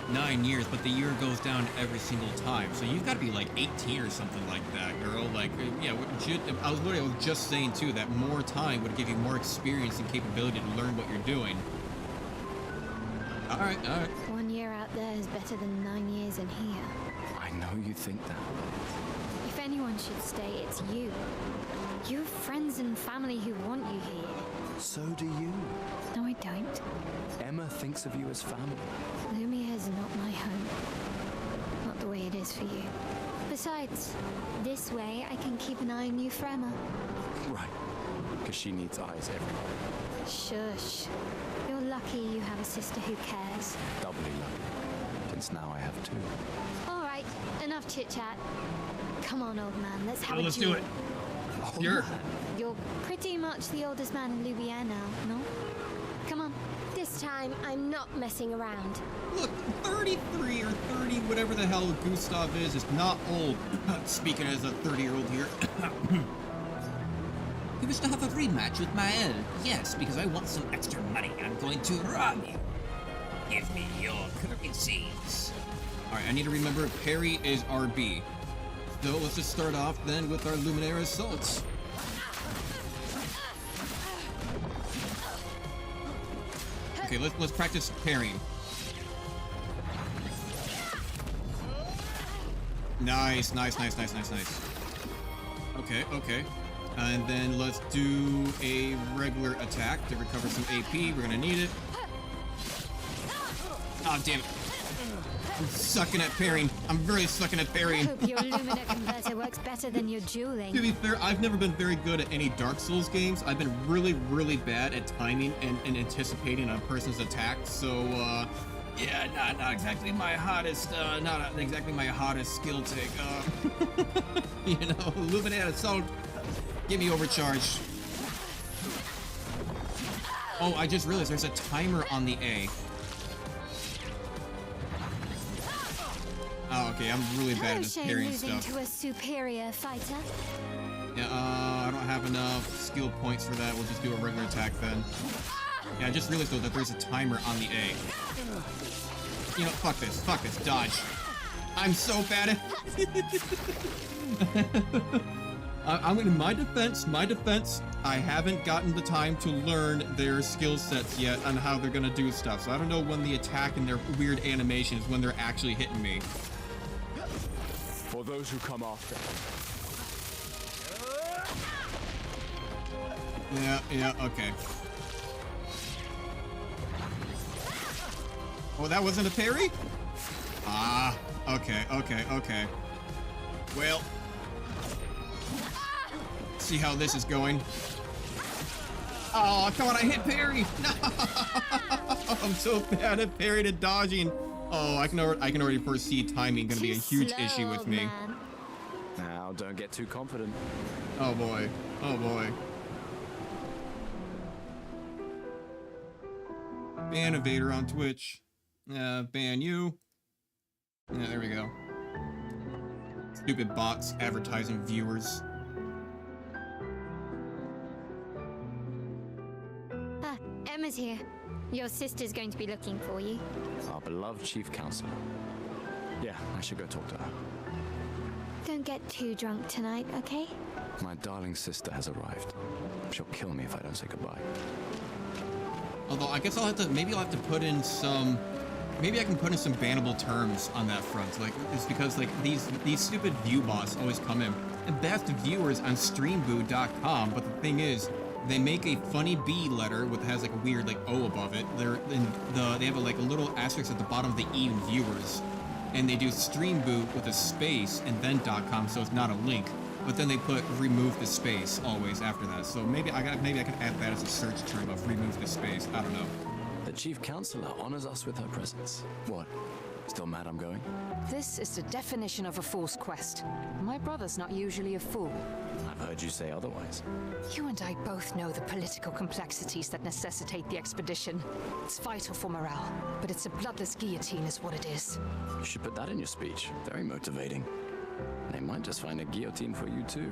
9 years, but the year goes down every single time. So you've got to be like 18 or something like that, girl. Like, yeah, I was just saying too that more time would give you more experience and capability to learn what you're doing. All right. 1 year out there is better than 9 years in here. I know you think that. If anyone should stay, it's you. You have friends and family who want you here. So do you. No, I don't. Emma thinks of you as family. Lumia is not my home. Not the way it is for you. Besides, this way I can keep an eye on you for Emma. Right. Because she needs eyes everywhere. Shush. You're lucky you have a sister who cares. Doubly lucky. Since now I have 2. All right, enough chit-chat. Come on, old man, let's have a let's duel. do it. Sure. You're pretty much the oldest man in Louvier now, no? Come on. This time, I'm not messing around. Look, 33 or 30, whatever the hell Gustav is not old. Speaking as a 30-year-old here. You wish to have a rematch with Mael? Yes, because I want some extra money. I'm going to rob you. Give me your currencies. Alright, I need to remember parry is RB. So let's just start off then with our Luminaire assaults. Okay, let's practice parrying. Nice. Okay. And then let's do a regular attack to recover some AP. We're gonna need it. Oh, damn it. I'm sucking at parrying. I'm very sucking at I parrying. hope your Lumina converter works better than your dueling. To be fair, I've never been very good at any Dark Souls games. I've been really, really bad at timing and anticipating a person's attack. So, yeah, not exactly my hottest, not exactly my hottest skill take. You know, Illuminate Assault, give me overcharge. Oh, I just realized there's a timer on the A. Oh, okay, I'm really bad at just parrying stuff. To a superior fighter. Yeah, I don't have enough skill points for that. We'll just do a regular attack then. Yeah, I just realized though that there's a timer on the A. You know, fuck this, dodge. I'm so bad at I mean, in my defense, I haven't gotten the time to learn their skill sets yet on how they're gonna do stuff. So I don't know when the attack and their weird animation is when they're actually hitting me. For those who come after. Yeah, okay. Oh, that wasn't a parry? Ah, okay. Well, see how this is going. Oh, come on, I hit parry! No! I'm so bad at parrying and dodging. Oh, I can already foresee timing gonna be a huge issue with me. Now, don't get too confident. Oh boy. Ban Evader on Twitch. Ban you. Yeah, there we go. Stupid bots advertising viewers. Ah, Emma's here. Your sister's going to be looking for you. Our beloved chief counselor. Yeah, I should go talk to her. Don't get too drunk tonight, okay? My darling sister has arrived. She'll kill me if I don't say goodbye. Although I guess maybe I'll have to put in some. Maybe I can put in some bannable terms on that front. Like, it's because like these stupid view bots always come in and best viewers on streamboo.com. But the thing is, they make a funny B letter with has like a weird like O above it. They have a little asterisk at the bottom of the E in viewers, and they do streamboo with a space and then .com, so it's not a link. But then they put remove the space always after that. So maybe I can add that as a search term of remove the space. I don't know. The chief counselor honors us with her presence. What? Still mad I'm going? This is the definition of a fool's quest. My brother's not usually a fool. I've heard you say otherwise. You and I both know the political complexities that necessitate the expedition. It's vital for morale, but it's a bloodless guillotine is what it is. You should put that in your speech. Very motivating. They might just find a guillotine for you too.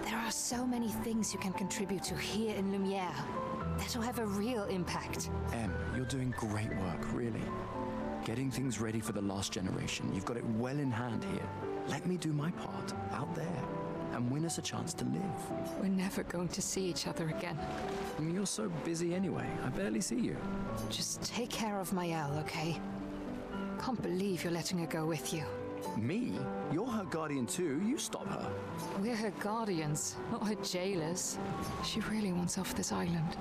There are so many things you can contribute to here in Lumiere that'll have a real impact. Em, you're doing great work, really. Getting things ready for the last generation. You've got it well in hand here. Let me do my part out there and win us a chance to live. We're never going to see each other again. I mean, you're so busy anyway. I barely see you. Just take care of Maëlle, okay? Can't believe you're letting her go with you. Me? You're her guardian too. You stop her. We're her guardians, not her jailers. She really wants off this island.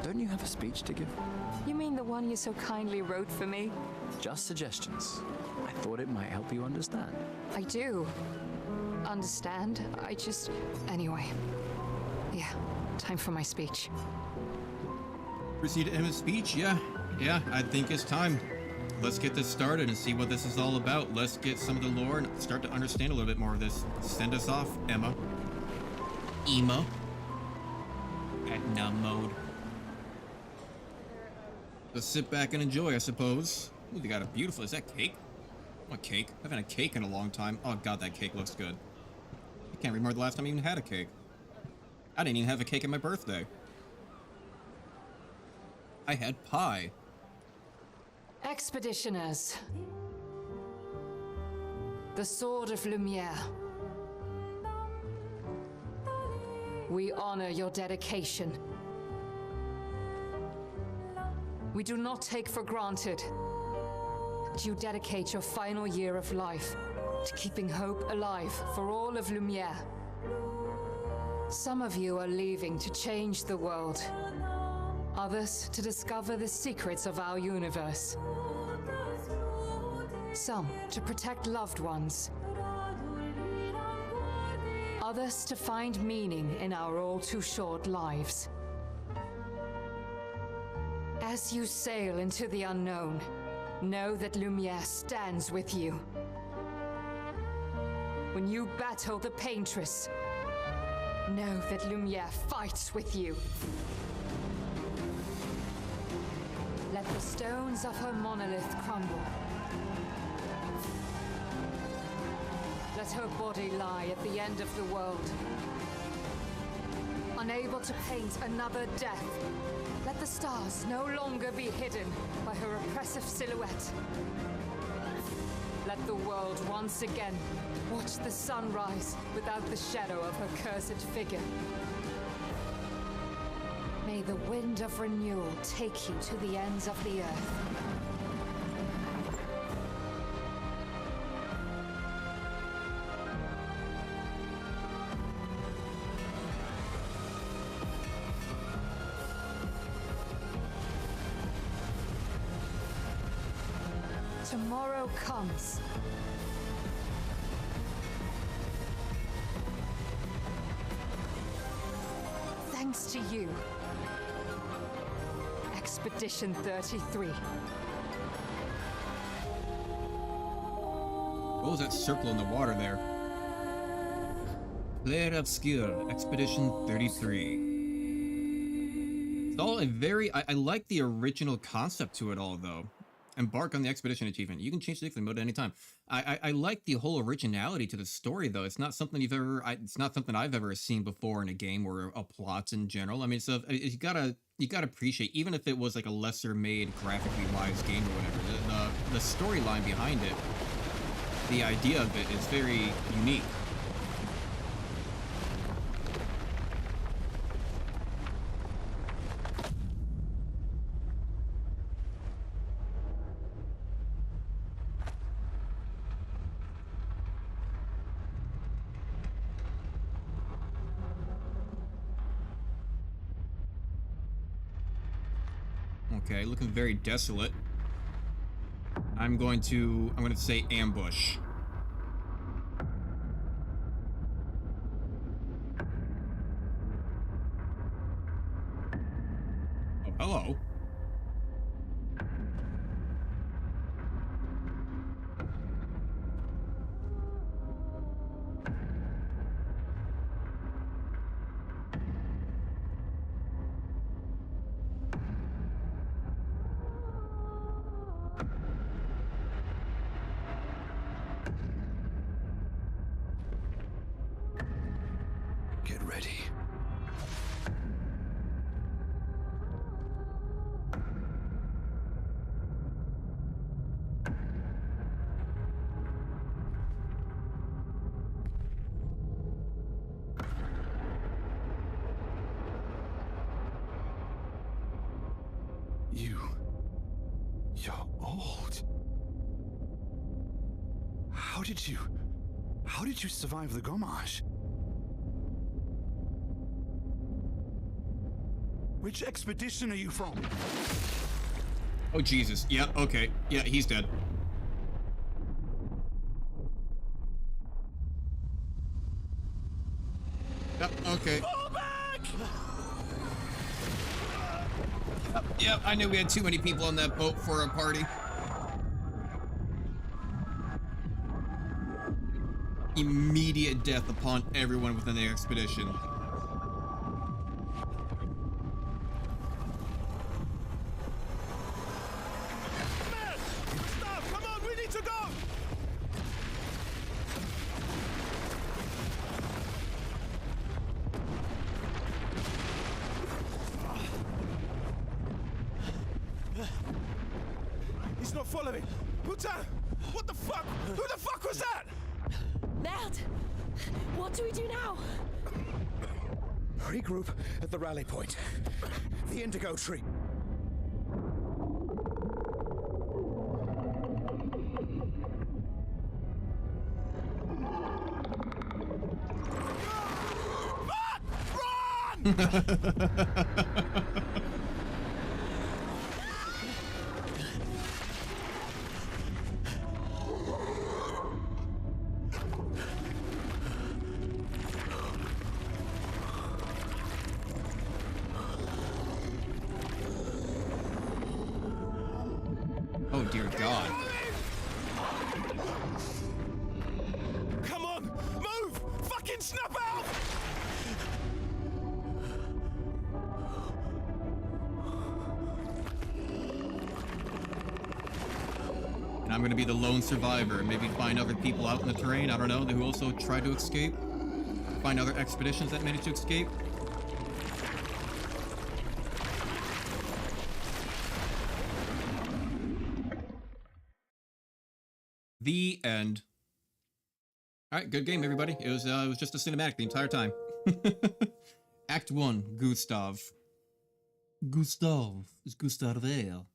Don't you have a speech to give? You mean the one you so kindly wrote for me? Just suggestions. I thought it might help you understand. I do. Understand? Anyway. Yeah, time for my speech. Proceed to Emma's speech? Yeah, I think it's time. Let's get this started and see what this is all about. Let's get some of the lore and start to understand a little bit more of this. Send us off, Emma. Edna mode. Let's sit back and enjoy, I suppose. Ooh, they got a beautiful. Is that cake? What cake? I haven't had a cake in a long time. Oh god, that cake looks good. I can't remember the last time I even had a cake. I didn't even have a cake at my birthday. I had pie. Expeditioners. The Sword of Lumiere. We honor your dedication. We do not take for granted that you dedicate your final year of life to keeping hope alive for all of Lumiere. Some of you are leaving to change the world. Others to discover the secrets of our universe. Some to protect loved ones. Others to find meaning in our all too short lives. As you sail into the unknown, know that Lumiere stands with you. When you battle the Paintress, know that Lumiere fights with you. Let the stones of her monolith crumble. Let her body lie at the end of the world. Unable to paint another death, let the stars no longer be hidden by her oppressive silhouette. Let the world once again watch the sun rise without the shadow of her cursed figure. May the wind of renewal take you to the ends of the earth. Tomorrow comes. Thanks to you. Expedition 33. What was that circle in the water there? Clair Obscure, Expedition 33. It's all a very... I like the original concept to it all, though. Embark on the expedition achievement. You can change the difficulty mode at any time. I like the whole originality to the story, though. It's not something you've ever... it's not something I've ever seen before in a game or a plot in general. I mean, so you gotta appreciate, even if it was like a lesser made, graphically wise game or whatever, the storyline behind it, the idea of it is very unique. Okay, looking very desolate. I'm going to say ambush. Oh, hello. Get ready. You're old. How did you survive the Gommage? Which expedition are you from? Oh, Jesus. Yeah, okay. Yeah, he's dead. Yep, okay. Fall back! Yep, I knew we had too many people on that boat for a party. Immediate death upon everyone within the expedition. He's not following. Putain! What the fuck? Who the fuck was that? Merde! What do we do now? Regroup at the rally point. The Indigo Tree. dear God. Come on! Move! Fucking snap out! And I'm gonna be the lone survivor. Maybe find other people out in the terrain, I don't know, who also tried to escape. Find other expeditions that managed to escape. The end. Alright, good game, everybody. It was just a cinematic the entire time. Act 1, Gustav. Gustav is Gustav Vale.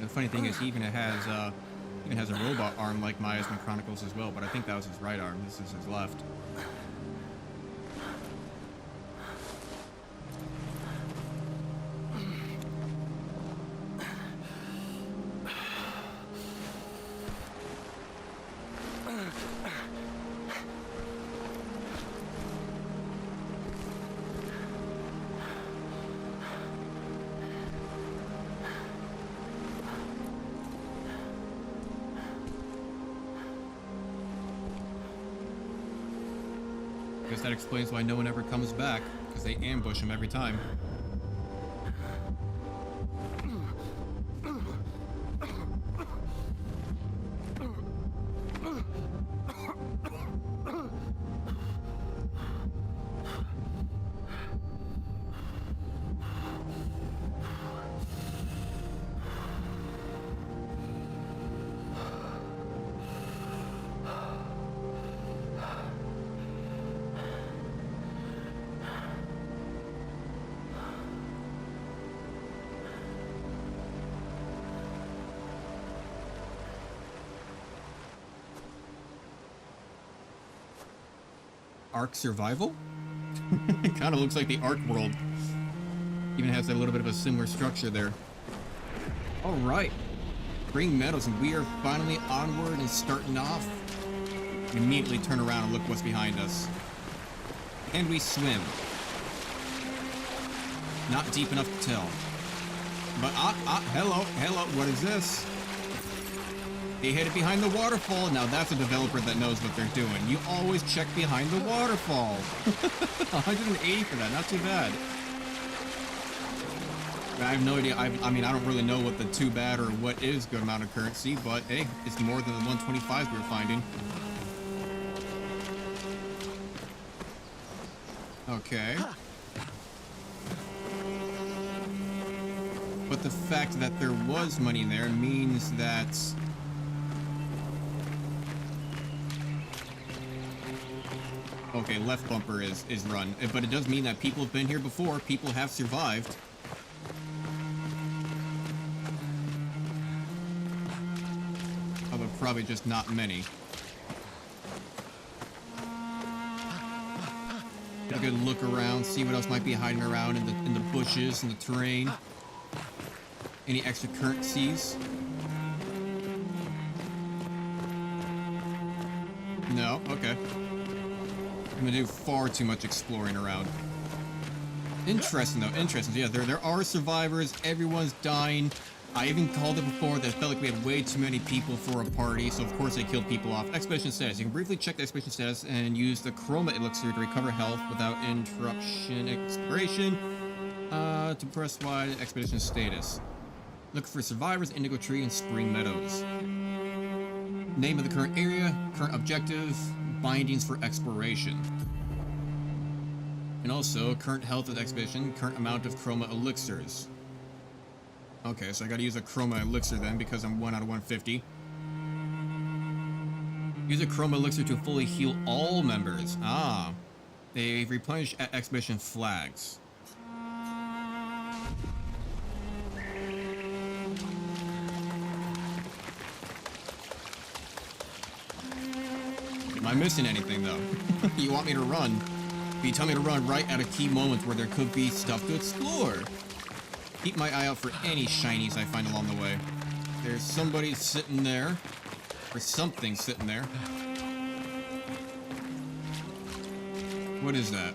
The funny thing is, he even has a robot arm like Miasma Chronicles as well, but I think that was his right arm. This is his left. I guess that explains why no one ever comes back, because they ambush him every time. Ark Survival? It kind of looks like the Ark world. Even has a little bit of a similar structure there. Alright. Spring Meadows, and we are finally onward and starting off. Immediately turn around and look what's behind us. And we swim. Not deep enough to tell. But, hello, what is this? They hid it behind the waterfall. Now that's a developer that knows what they're doing. You always check behind the waterfall. 180 for that, not too bad. I have no idea. I mean, I don't really know what the too bad or what is good amount of currency, but hey, it's more than the 125s we were finding. Okay. But the fact that there was money there means that... Okay, left bumper is run. But it does mean that people have been here before. People have survived. Although probably just not many. Get a good look around, see what else might be hiding around in the bushes, in the terrain. Any extra currencies? No? Okay. I'm gonna do far too much exploring around. Interesting though, interesting. Yeah, there are survivors, everyone's dying. I even called it before that it felt like we had way too many people for a party, so of course they killed people off. Expedition status. You can briefly check the expedition status and use the Chroma Elixir to recover health without interruption. Expiration. To press Y, expedition status. Look for survivors, Indigo Tree, and Spring Meadows. Name of the current area, current objective, bindings for exploration. And also, current health of the expedition, current amount of Chroma Elixirs. Okay, so I gotta use a Chroma Elixir then, because I'm 1 out of 150. Use a Chroma Elixir to fully heal all members. Ah. They replenish at expedition flags. I missing anything, though? You want me to run? But you tell me to run right at a key moment where there could be stuff to explore. Keep my eye out for any shinies I find along the way. There's somebody sitting there. Or something sitting there. What is that?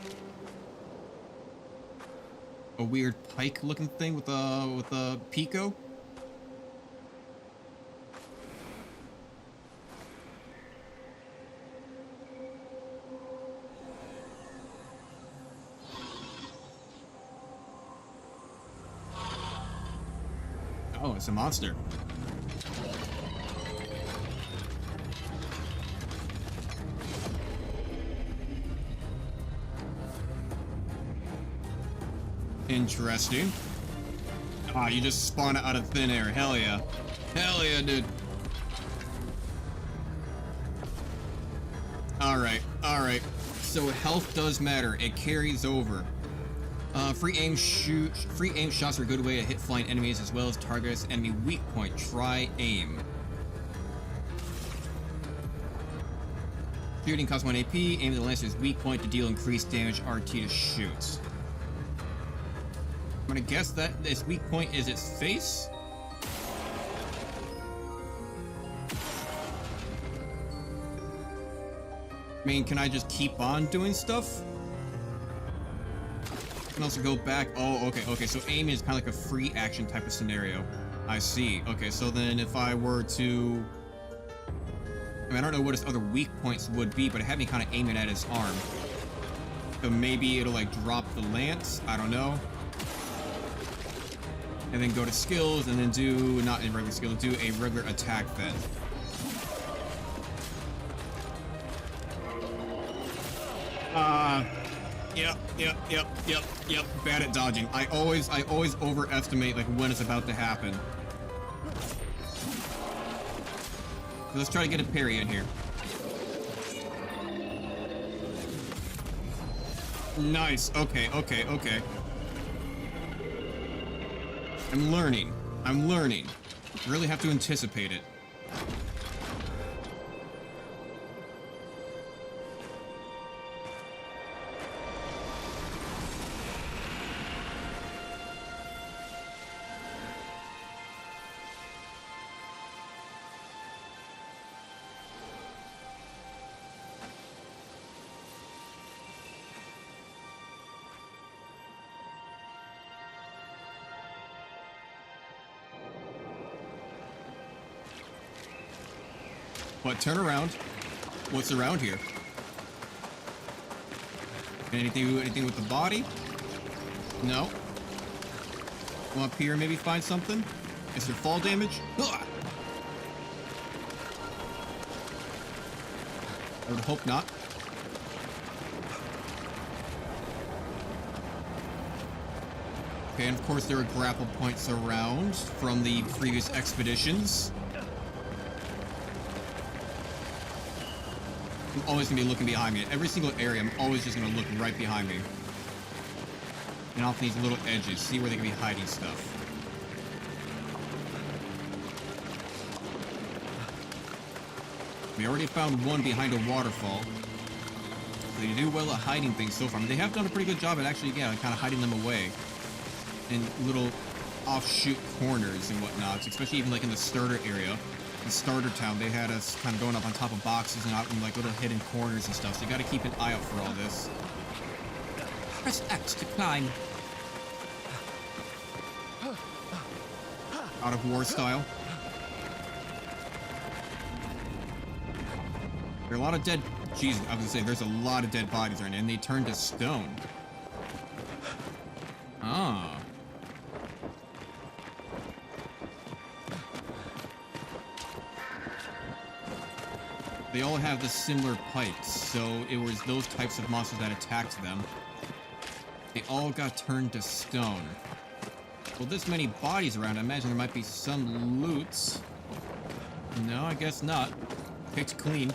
A weird pike-looking thing with a Pico? Oh, it's a monster. Interesting. Ah, you just spawn it out of thin air. Hell yeah. Hell yeah, dude. Alright, alright. So health does matter. It carries over. Free aim shots are a good way to hit flying enemies as well as targets enemy weak point. Try aim. Shooting costs 1 AP. Aim at the Lancer's weak point to deal increased damage. RT to shoot. I'm gonna guess that its weak point is its face. I mean, can I just keep on doing stuff? I can also go back. Oh, okay. So aim is kind of like a free action type of scenario. I see. Okay, so then if I were to... I mean, I don't know what its other weak points would be, but it had me kind of aiming at his arm. So maybe it'll like drop the lance. I don't know. And then go to skills and then do, not a regular skill, do a regular attack then. Yep. Bad at dodging. I always overestimate like when it's about to happen. Let's try to get a parry in here. Nice. Okay. I'm learning. Really have to anticipate it. What? Turn around. What's around here? Anything with the body? No. Come up here and maybe find something? Is there fall damage? Ugh! I would hope not. Okay, and of course there are grapple points around from the previous expeditions. I'm always gonna be looking behind me. At every single area, I'm always just gonna look right behind me. And off these little edges, see where they can be hiding stuff. We already found one behind a waterfall. So they do well at hiding things so far. I mean, they have done a pretty good job at actually, yeah, kind of hiding them away. In little offshoot corners and whatnot, especially even like in the starter area. The starter town, they had us kind of going up on top of boxes and out in like little hidden corners and stuff, so you gotta keep an eye out for all this. Press X to climb. Out of war style. There are a lot of dead... Jesus, I was gonna say, there's a lot of dead bodies right now, and they turned to stone. Ah. They all have the similar pikes, so it was those types of monsters that attacked them. They all got turned to stone. Well, this many bodies around, I imagine there might be some loots. No, I guess not. Picked clean.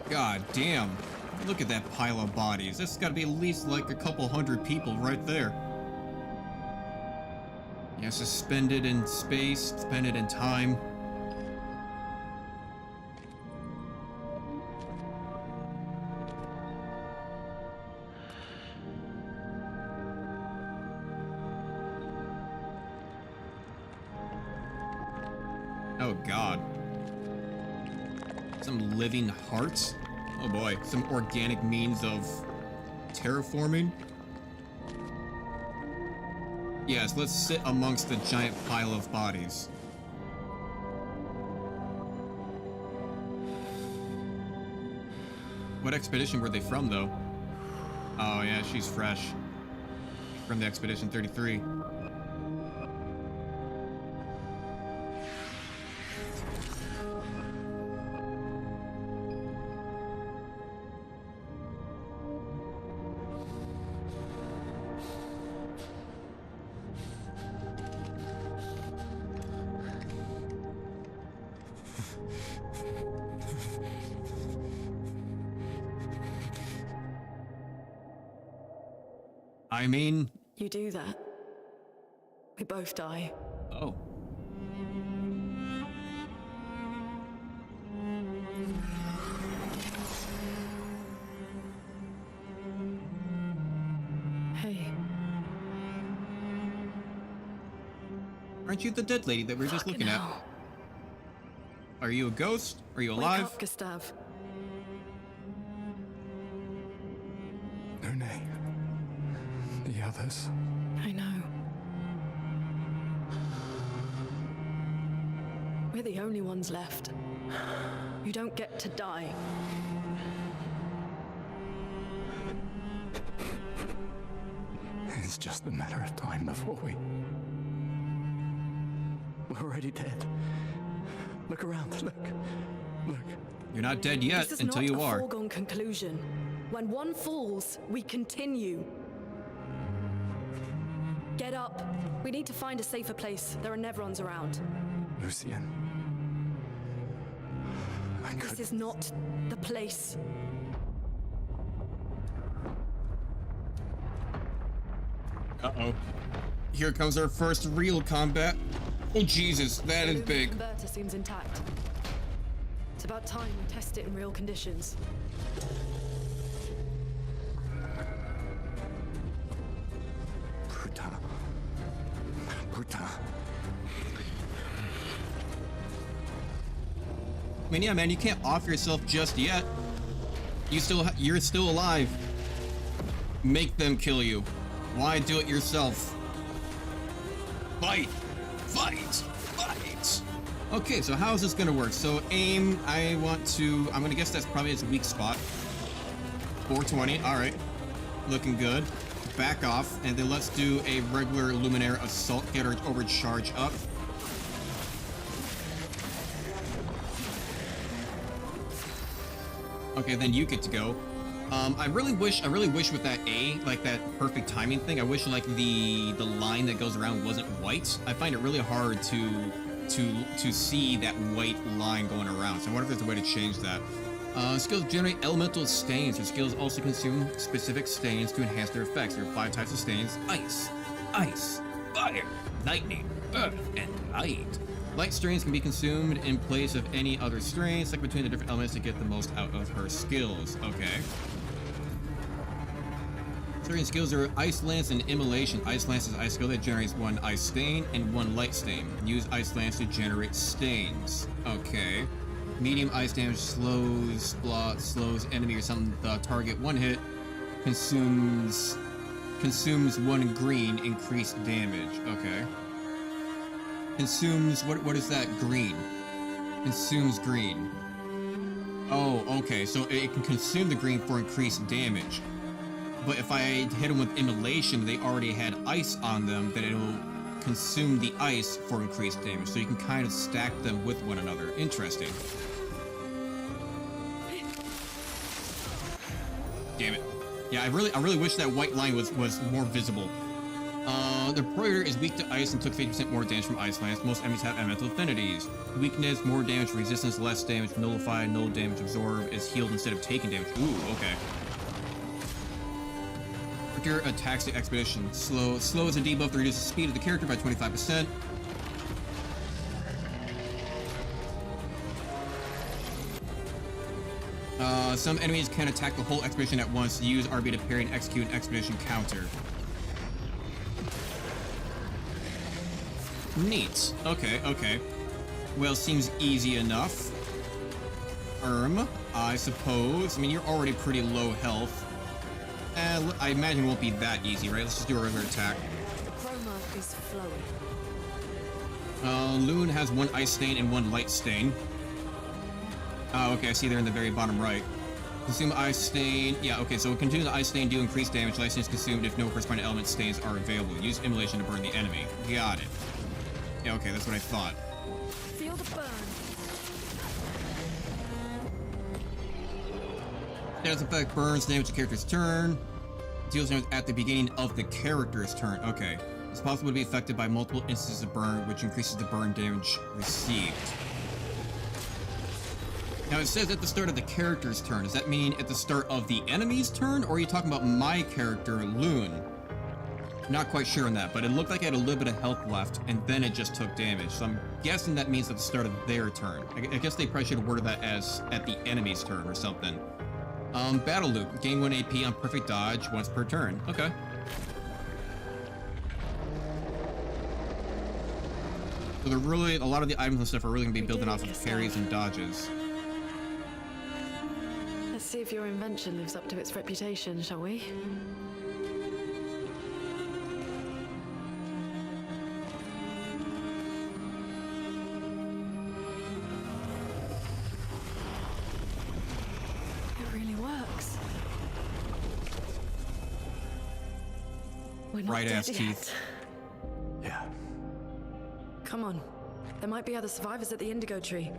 God damn. Look at that pile of bodies. That's gotta be at least like a couple hundred people right there. Yeah, suspended in space, suspended in time. Oh god. Some living hearts? Oh boy, some organic means of terraforming? Yes, let's sit amongst the giant pile of bodies. What expedition were they from, though? Oh yeah, she's fresh. From the Expedition 33. I mean... You do that, we both die. Oh. Hey. Aren't you the dead lady that we were just looking at? Are you a ghost? Are you alive? Wake up, Gustav. No name. The others. I know. We're the only ones left. You don't get to die. It's just a matter of time before we're already dead. Look around, look. You're not dead yet until you are. This is not a foregone conclusion. When one falls, we continue. Get up. We need to find a safer place. There are Nevrons around. Lucien. This is not the place. Uh-oh. Here comes our first real combat. Oh, Jesus, that is big. The converter seems intact. It's about time we test it in real conditions. Putain. I mean, yeah, man, you can't off yourself just yet. You're still alive. Make them kill you. Why do it yourself? Fight! Fight! Fight! Okay, so how is this gonna work? So aim, I'm gonna guess that's probably his weak spot. 420, alright. Looking good. Back off, and then let's do a regular Luminaire assault, get her overcharge up. Okay, then you get to go. I really wish with that A, like that perfect timing thing, I wish like the line that goes around wasn't white. I find it really hard to see that white line going around. So I wonder if there's a way to change that. Skills generate elemental stains. Your skills also consume specific stains to enhance their effects. There are 5 types of stains: ice, fire, lightning, earth, and light. Light strains can be consumed in place of any other strain. Select between the different elements to get the most out of her skills. Okay. Certain skills are Ice Lance and Immolation. Ice Lance is an ice skill that generates 1 ice stain and 1 light stain. Use Ice Lance to generate stains. Okay. Medium ice damage slows enemy or something. The target 1 hit. Consumes 1 green, increased damage. Okay. Consumes, what is that? Green. Consumes green. Oh, okay, so it can consume the green for increased damage. But if I hit them with Immolation, they already had ice on them, then it'll consume the ice for increased damage. So you can kind of stack them with one another. Interesting. Damn it. Yeah, I really wish that white line was more visible. The Predator is weak to ice and took 50% more damage from ice lance. Most enemies have elemental affinities. Weakness, more damage, resistance, less damage, nullify, null damage, absorb, is healed instead of taking damage. Ooh, okay. Predator attacks the expedition. Slow is a debuff that reduces the speed of the character by 25%. Some enemies can attack the whole expedition at once. Use RB to parry and execute an expedition counter. Neat. Okay, okay. Well, seems easy enough. I suppose. I mean, you're already pretty low health. I imagine it won't be that easy, right? Let's just do a regular attack. The chroma is flowing. Loon has one ice stain and one light stain. Oh, okay, I see they're in the very bottom right. Consume ice stain. Yeah, okay, so continue the ice stain, do increase damage. Light stain is consumed if no corresponding element stains are available. Use immolation to burn the enemy. Got it. Yeah, okay, that's what I thought. Feel the burn. Status effect burns damage to character's turn. Deals damage at the beginning of the character's turn. Okay. It's possible to be affected by multiple instances of burn, which increases the burn damage received. Now it says at the start of the character's turn. Does that mean at the start of the enemy's turn, or are you talking about my character, Loon? Not quite sure on that, but it looked like I had a little bit of health left, and then it just took damage. So I'm guessing that means at the start of their turn. I guess they probably should have worded that as at the enemy's turn or something. Battle loop. Gain 1 AP on perfect dodge once per turn. Okay. So they're really, a lot of the items and stuff are really going to be building off of parries and dodges. Let's see if your invention lives up to its reputation, shall we? It really works. We're not Right dead ass yet. teeth. Yeah. Come on. There might be other survivors at the Indigo Tree.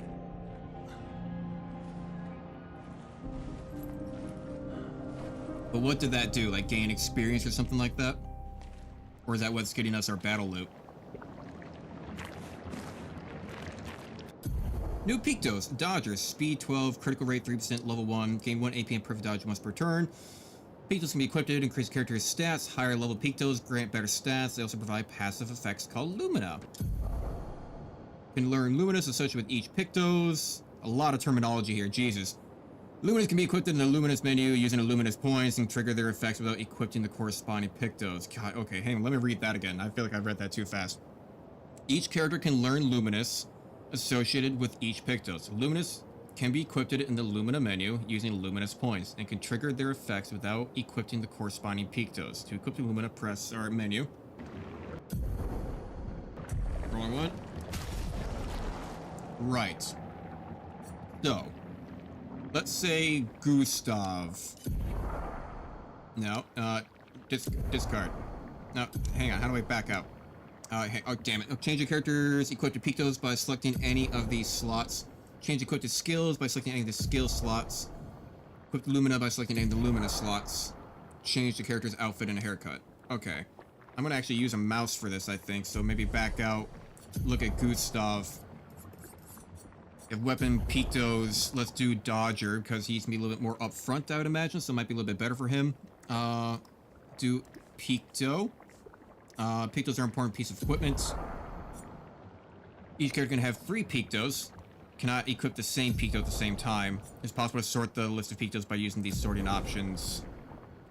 But what did that do? Like gain experience or something like that? Or is that what's getting us our battle loot? New Pictos, Dodgers, speed 12, critical rate 3%, level 1, gain 1 AP and perfect dodge once per turn. Pictos can be equipped to increase character's stats. Higher level Pictos grant better stats. They also provide passive effects called Lumina. Can learn Luminous associated with each Pictos. A lot of terminology here, Jesus. Luminous can be equipped in the Luminous menu using a Luminous points and trigger their effects without equipping the corresponding Pictos. God, okay, hang on, let me read that again. I feel like I've read that too fast. Each character can learn Luminous associated with each Pictos. Luminous can be equipped in the Lumina menu using Luminous points and can trigger their effects without equipping the corresponding Pictos. To equip the Lumina, press our menu. Wrong one. Right. So, let's say Gustav. No, discard. No, hang on, how do I back out? Oh, damn it. Oh, change your character's equipped to Pictos by selecting any of these slots. Change equipped to skills by selecting any of the skill slots. Equip the Lumina by selecting any of the Lumina slots. Change the character's outfit and haircut. Okay. I'm gonna actually use a mouse for this, I think, so maybe back out, look at Gustav. If weapon Pictos, let's do Dodger, because he's gonna be a little bit more upfront, I would imagine, so it might be a little bit better for him. Do Picto. Pictos are an important piece of equipment. Each character can have 3 Pictos. Cannot equip the same Picto at the same time. It's possible to sort the list of Pictos by using these sorting options.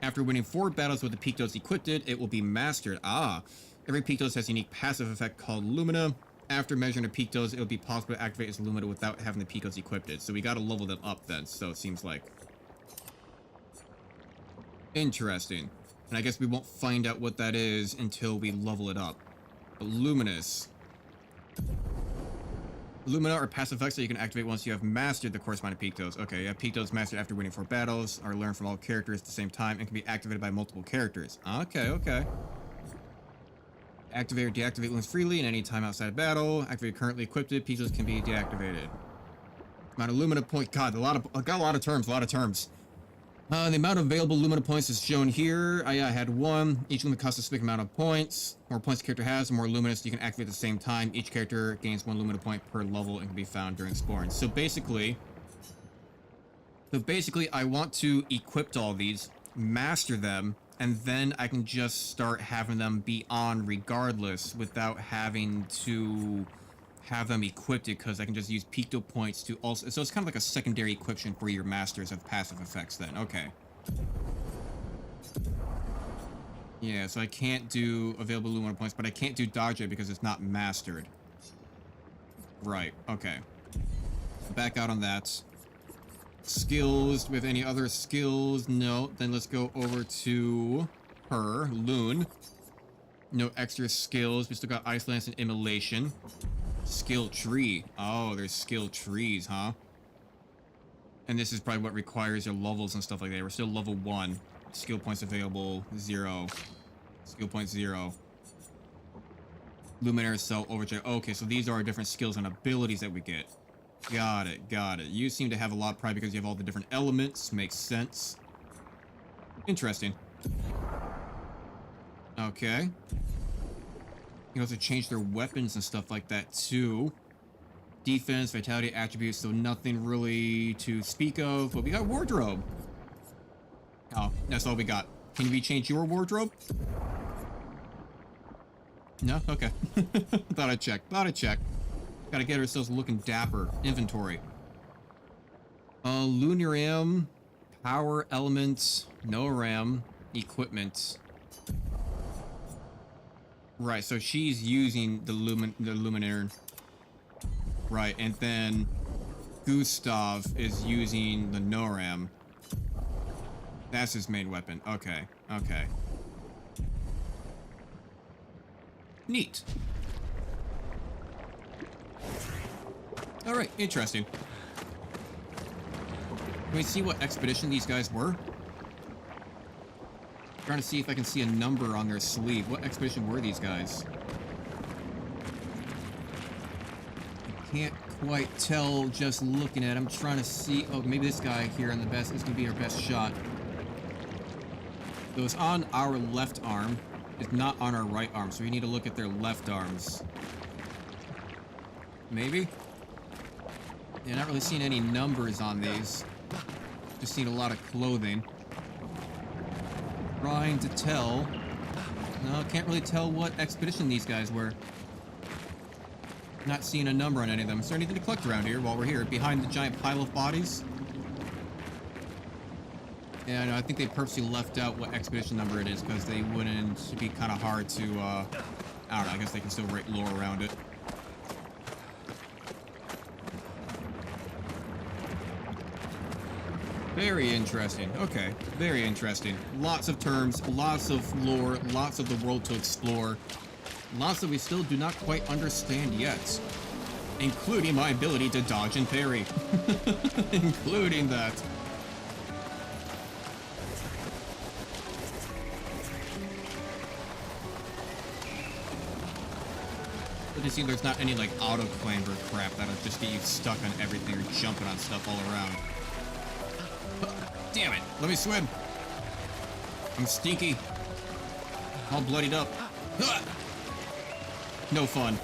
After winning 4 battles with the Pictos equipped, it will be mastered. Every Pictos has a unique passive effect called Lumina. After measuring the Pictos, it will be possible to activate its Lumina without having the Pictos equipped. So we gotta level them up then, so it seems like. Interesting. And I guess we won't find out what that is until we level it up. But Luminous. Lumina are passive effects that you can activate once you have mastered the corresponding Pictos. Okay, you have Pictos mastered after winning 4 battles, are learned from all characters at the same time, and can be activated by multiple characters. Okay, okay. Activate or deactivate Luminous freely in any time outside of battle. Activate currently equipped, Pictos can be deactivated. Amount of Lumina point. God, got a lot of terms, The amount of available Lumina points is shown here. I had 1. Each Lumina costs a specific amount of points. The more points the character has, the more Luminous you can activate at the same time. Each character gains 1 Lumina point per level and can be found during Sporn. So basically, I want to equip all these, master them, and then I can just start having them be on regardless without having to have them equipped, because I can just use Picto points to also... So it's kind of like a secondary equipment for your masters of passive effects then. Okay. Yeah, so I can't do available Lumina points, but I can't do Dodge it because it's not mastered. Right, okay. Back out on that. Skills. Do we have any other skills? No. Then let's go over to her, Loon. No extra skills. We still got Ice Lance and Immolation. Skill tree. Oh, there's skill trees, huh? And this is probably what requires your levels and stuff like that. We're still level 1. Skill points available, 0. Skill point 0. Luminary Cell Overcharge. Okay, so these are our different skills and abilities that we get. Got it, got it. You seem to have a lot probably because you have all the different elements. Makes sense. Interesting. Okay. You can also change their weapons and stuff like that too. Defense, vitality, attributes, so nothing really to speak of, but we got wardrobe. Oh, that's all we got. Can we change your wardrobe? No? Okay. Thought I'd check. Gotta get ourselves looking dapper. Inventory. Lunar RAM, power elements, no RAM, equipment. Right, so she's using the Luminaire. Right, and then Gustav is using the NORAM. That's his main weapon. Okay, okay. Neat. Alright, interesting. Can we see what expedition these guys were? Trying to see if I can see a number on their sleeve. What expedition were these guys? I can't quite tell just looking at them. I'm trying to see. Oh, maybe this guy here on the best is going to be our best shot. So it's on our left arm. It's not on our right arm, so we need to look at their left arms. Maybe? Yeah, not really seeing any numbers on these. Just seeing a lot of clothing. Trying to tell. No, can't really tell what expedition these guys were. Not seeing a number on any of them. Is there anything to collect around here while we're here? Behind the giant pile of bodies? Yeah, no, I think they purposely left out what expedition number it is because they wouldn't be kind of hard to, I don't know, I guess they can still write lore around it. Very interesting. Okay, very interesting. Lots of terms, lots of lore, lots of the world to explore. Lots that we still do not quite understand yet. Including my ability to dodge and parry. Including that. But you see, there's not any like auto clamber crap that'll just get you stuck on everything or jumping on stuff all around. Damn it! Let me swim! I'm stinky. All bloodied up. No fun.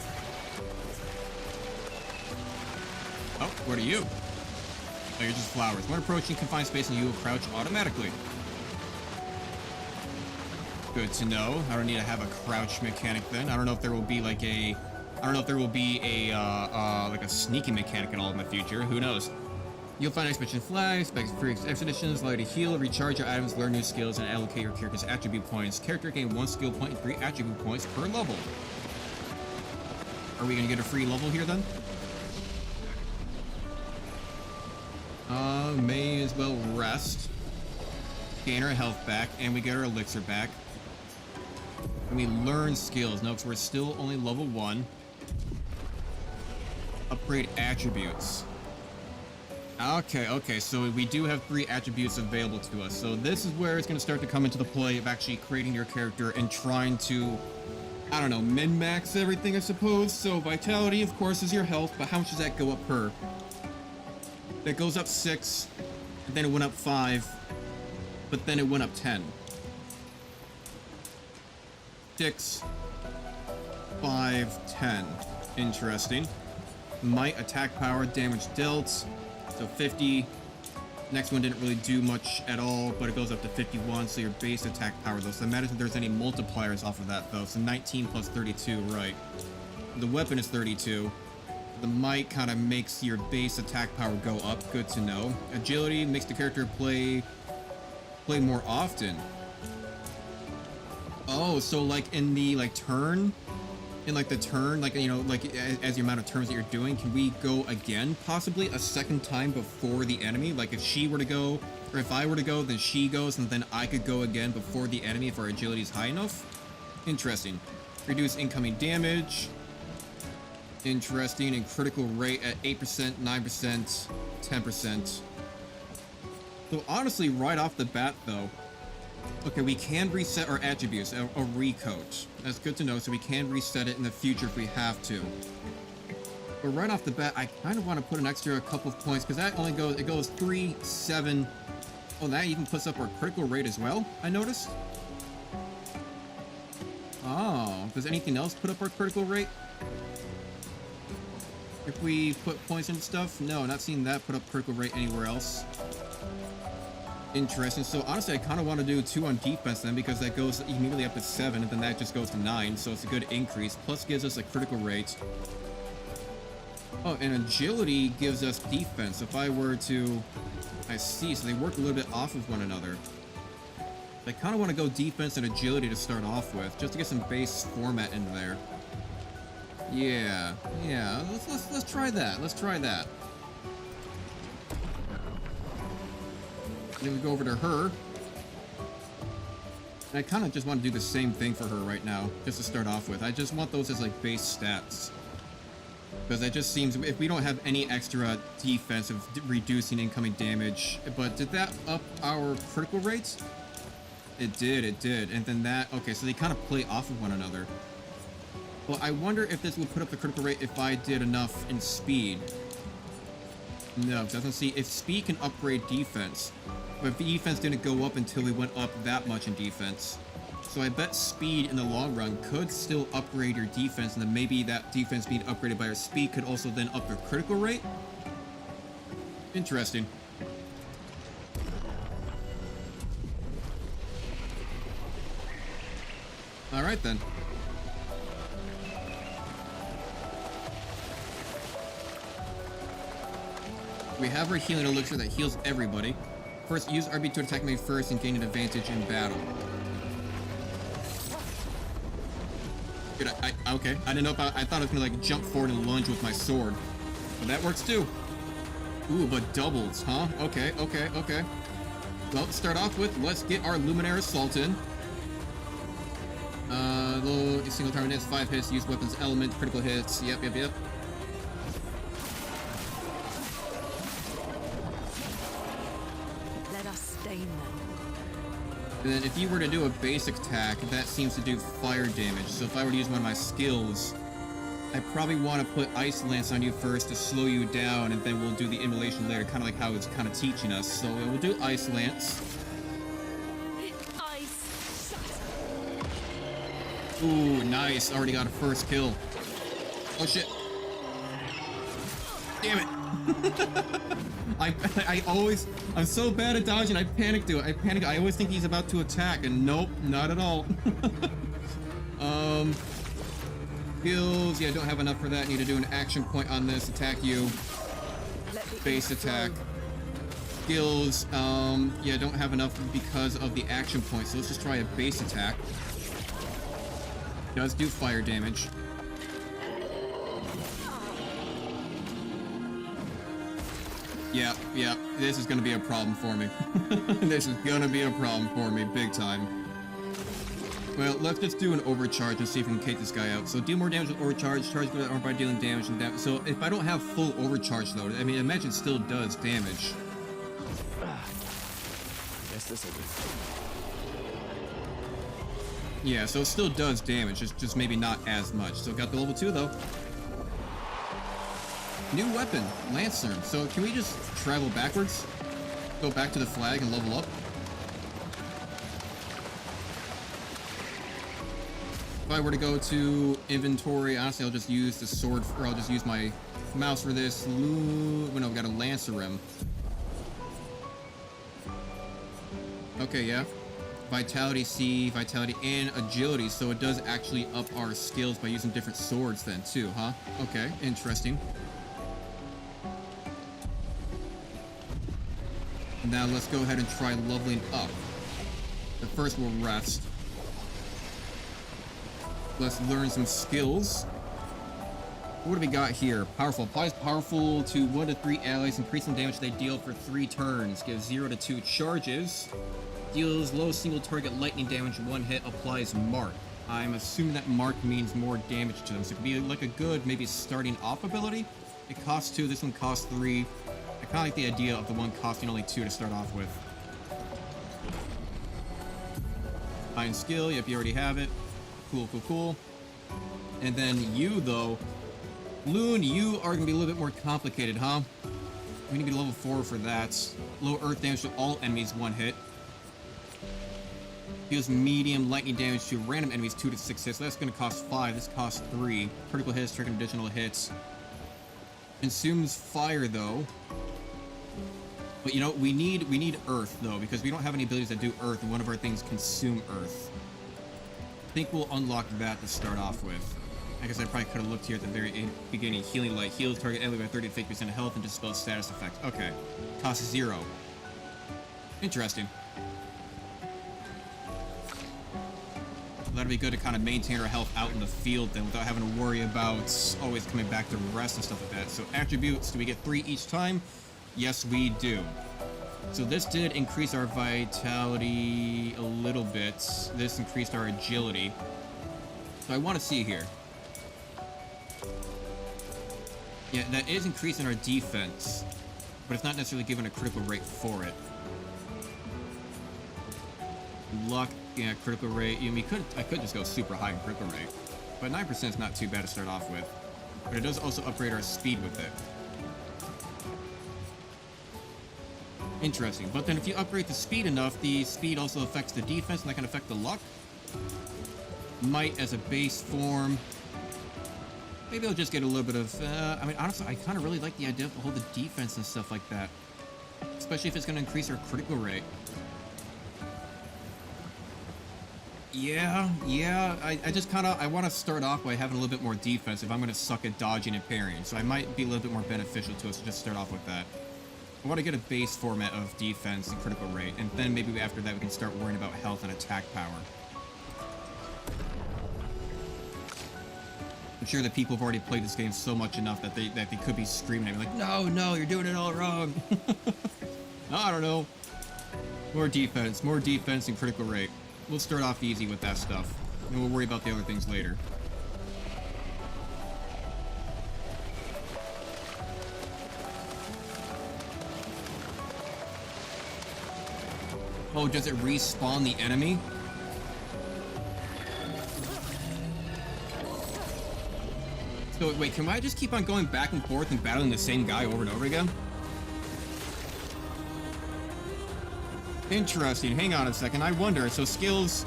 Oh, what are you? Oh, you're just flowers. When approaching confined space and you will crouch automatically. Good to know. I don't need to have a crouch mechanic then. I don't know if there will be like a... I don't know if there will be a, like a sneaking mechanic at all in the future. Who knows? You'll find expedition flags, specs for expeditions, allow you to heal, recharge your items, learn new skills, and allocate your character's attribute points. Character gain 1 skill point and 3 attribute points per level. Are we gonna get a free level here then? May as well rest. Gain our health back, and we get our elixir back. And we learn skills. No, because we're still only level 1. Upgrade attributes. Okay, so we do have 3 attributes available to us. So this is where it's going to start to come into the play of actually creating your character and trying to, I don't know, min-max everything, I suppose. So vitality, of course, is your health, but how much does that go up per? That goes up 6, and then it went up 5, but then it went up 10. 6, 5, 10. Interesting. Might, attack power, damage dealt. So 50. Next one didn't really do much at all, but it goes up to 51, so your base attack power though. So imagine if there's any multipliers off of that though. So 19 plus 32, right. The weapon is 32. The might kind of makes your base attack power go up. Good to know. Agility makes the character play more often. Oh, so like in the turn, you know, like as the amount of turns that you're doing, can we go again possibly a second time before the enemy? Like if she were to go, or if I were to go, then she goes, and then I could go again before the enemy if our agility is high enough. Interesting. Reduce incoming damage. Interesting. And critical rate at 8%, 9%, 10%. So honestly, right off the bat though, okay, we can reset our attributes, a recoach. That's good to know, so we can reset it in the future if we have to. But right off the bat, I kind of want to put an extra couple of points, because that only goes 3, 7. Oh, that even puts up our critical rate as well, I noticed. Oh, does anything else put up our critical rate? If we put points into stuff? No, not seeing that put up critical rate anywhere else. Interesting. So honestly, I kind of want to do 2 on defense then, because that goes immediately up to 7, and then that just goes to 9, so it's a good increase. Plus gives us a critical rate. Oh, and agility gives us defense. If I were to... I see, so they work a little bit off of one another. I kind of want to go defense and agility to start off with, just to get some base format into there. Yeah, let's try that. Let's try that. Then we go over to her. And I kind of just want to do the same thing for her right now, just to start off with. I just want those as like base stats. Because it just seems, if we don't have any extra defense of reducing incoming damage, but did that up our critical rates? It did. And then that, okay, so they kind of play off of one another. Well, I wonder if this would put up the critical rate if I did enough in speed. No, it doesn't see, if speed can upgrade defense. But if the defense didn't go up until we went up that much in defense. So I bet speed in the long run could still upgrade your defense, and then maybe that defense being upgraded by our speed could also then up your critical rate? Interesting. Alright then. We have our healing elixir that heals everybody. First, use RB to attack me first and gain an advantage in battle. Dude, okay. I didn't know if I thought I was gonna like jump forward and lunge with my sword. But that works too. Ooh, but doubles, huh? Okay. Well, to start off with, let's get our Luminaire Assault in. Low single target hits, 5 hits, use weapons element, critical hits. Yep. Let us stain them. And then if you were to do a basic attack, that seems to do fire damage. So if I were to use one of my skills, I probably want to put Ice Lance on you first to slow you down, and then we'll do the immolation later, kind of like how it's kind of teaching us. So we'll do Ice Lance. Ooh, nice. Already got a first kill. Oh shit. Damn it. I'm so bad at dodging, I panic to it. I always think he's about to attack, and nope, not at all. Skills, yeah, don't have enough for that. Need to do an action point on this. Attack you. Base attack. Skills, yeah, don't have enough because of the action point, so let's just try a base attack. Does do fire damage. Yeah, this is gonna be a problem for me. This is gonna be a problem for me, big time. Well, let's just do an overcharge and see if we can take this guy out. So do more damage with overcharge, charge good armor by dealing damage and damage. So if I don't have full overcharge though, I mean, imagine it still does damage. Guess this will be. Yeah, so it still does damage, just maybe not as much. So got the level 2 though. New weapon, Lancer. So can we just travel backwards? Go back to the flag and level up? If I were to go to inventory, honestly, I'll just use the sword, or I'll just use my mouse for this. Well, no, we got a Lancer Rim. Okay, yeah. Vitality C, Vitality, and Agility, so it does actually up our skills by using different swords then, too, huh? Okay, interesting. Now let's go ahead and try leveling up. But first we'll rest. Let's learn some skills. What do we got here? Powerful. Applies powerful to 1 to 3 allies, increasing damage they deal for 3 turns. Gives 0 to 2 charges. Deals low single target lightning damage, 1 hit. Applies mark. I'm assuming that mark means more damage to them. So it could be like a good, maybe starting off ability. It costs 2, this one costs 3. I kind of like the idea of the one costing only 2 to start off with. Find skill, yep, you already have it. Cool, cool, cool. And then you, though. Loon, you are going to be a little bit more complicated, huh? We need to be level 4 for that. Low earth damage to all enemies, 1 hit. Deals medium lightning damage to random enemies, 2 to 6 hits. So that's going to cost 5. This costs 3. Critical hits, triggering additional hits. Consumes fire, though. But you know, we need earth, though, because we don't have any abilities that do earth, and one of our things consume earth. I think we'll unlock that to start off with. I guess I probably could have looked here at the very beginning. Healing Light heals target enemy by 30 to 50% of health and dispels status effects. Okay. Costs 0. Interesting. That'd be good to kind of maintain our health out in the field then without having to worry about always coming back to rest and stuff like that. So attributes, do we get 3 each time? Yes, we do. So this did increase our vitality a little bit. This increased our agility. So I want to see here. Yeah, that is increasing our defense, but it's not necessarily giving a critical rate for it. Luck, yeah, critical rate. I mean, I could just go super high in critical rate, but 9% is not too bad to start off with. But it does also upgrade our speed with it. Interesting. But then if you upgrade the speed enough, the speed also affects the defense, and that can affect the luck. Might as a base form. Maybe I'll just get a little bit of... I mean, honestly, I kind of really like the idea of the whole defense and stuff like that. Especially if it's going to increase our critical rate. Yeah. I just kind of... I want to start off by having a little bit more defense if I'm going to suck at dodging and parrying. So I might be a little bit more beneficial to us to just start off with that. I want to get a base format of defense and critical rate, and then maybe after that we can start worrying about health and attack power. I'm sure that people have already played this game so much enough that they could be screaming at me like, no, you're doing it all wrong. I don't know. More defense and critical rate. We'll start off easy with that stuff, and we'll worry about the other things later. Oh, does it respawn the enemy? So, wait, can I just keep on going back and forth and battling the same guy over and over again? Interesting. Hang on a second. I wonder. So, skills...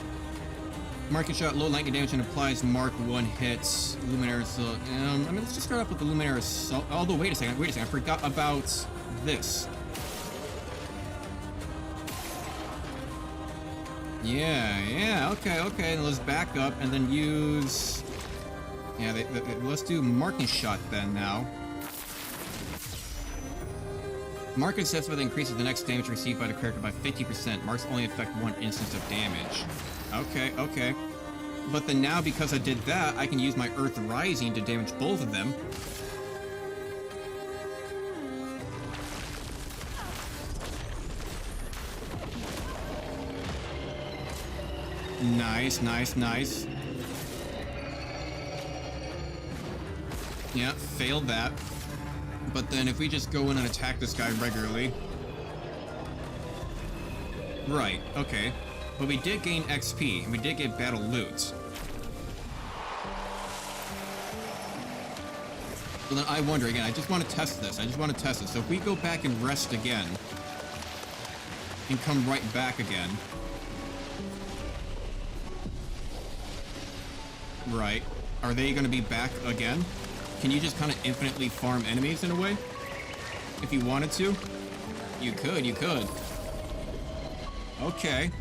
Marking shot, low lightning damage, and applies mark 1 hits. Luminary Assault. I mean, let's just start off with the Luminary Assault. Although, wait a second. I forgot about this. Yeah, okay, and let's back up and then use... Yeah, let's do Marking Shot then now. Marking specifies increases the next damage received by the character by 50%. Marks only affect 1 instance of damage. Okay. But then now, because I did that, I can use my Earth Rising to damage both of them. Nice. Yeah, failed that. But then if we just go in and attack this guy regularly... Right, okay. But we did gain XP, and we did get battle loot. So then I wonder, again, I just want to test this. So if we go back and rest again, and come right back again... Right. Are they going to be back again? Can you just kind of infinitely farm enemies in a way? If you wanted to? You could. Okay.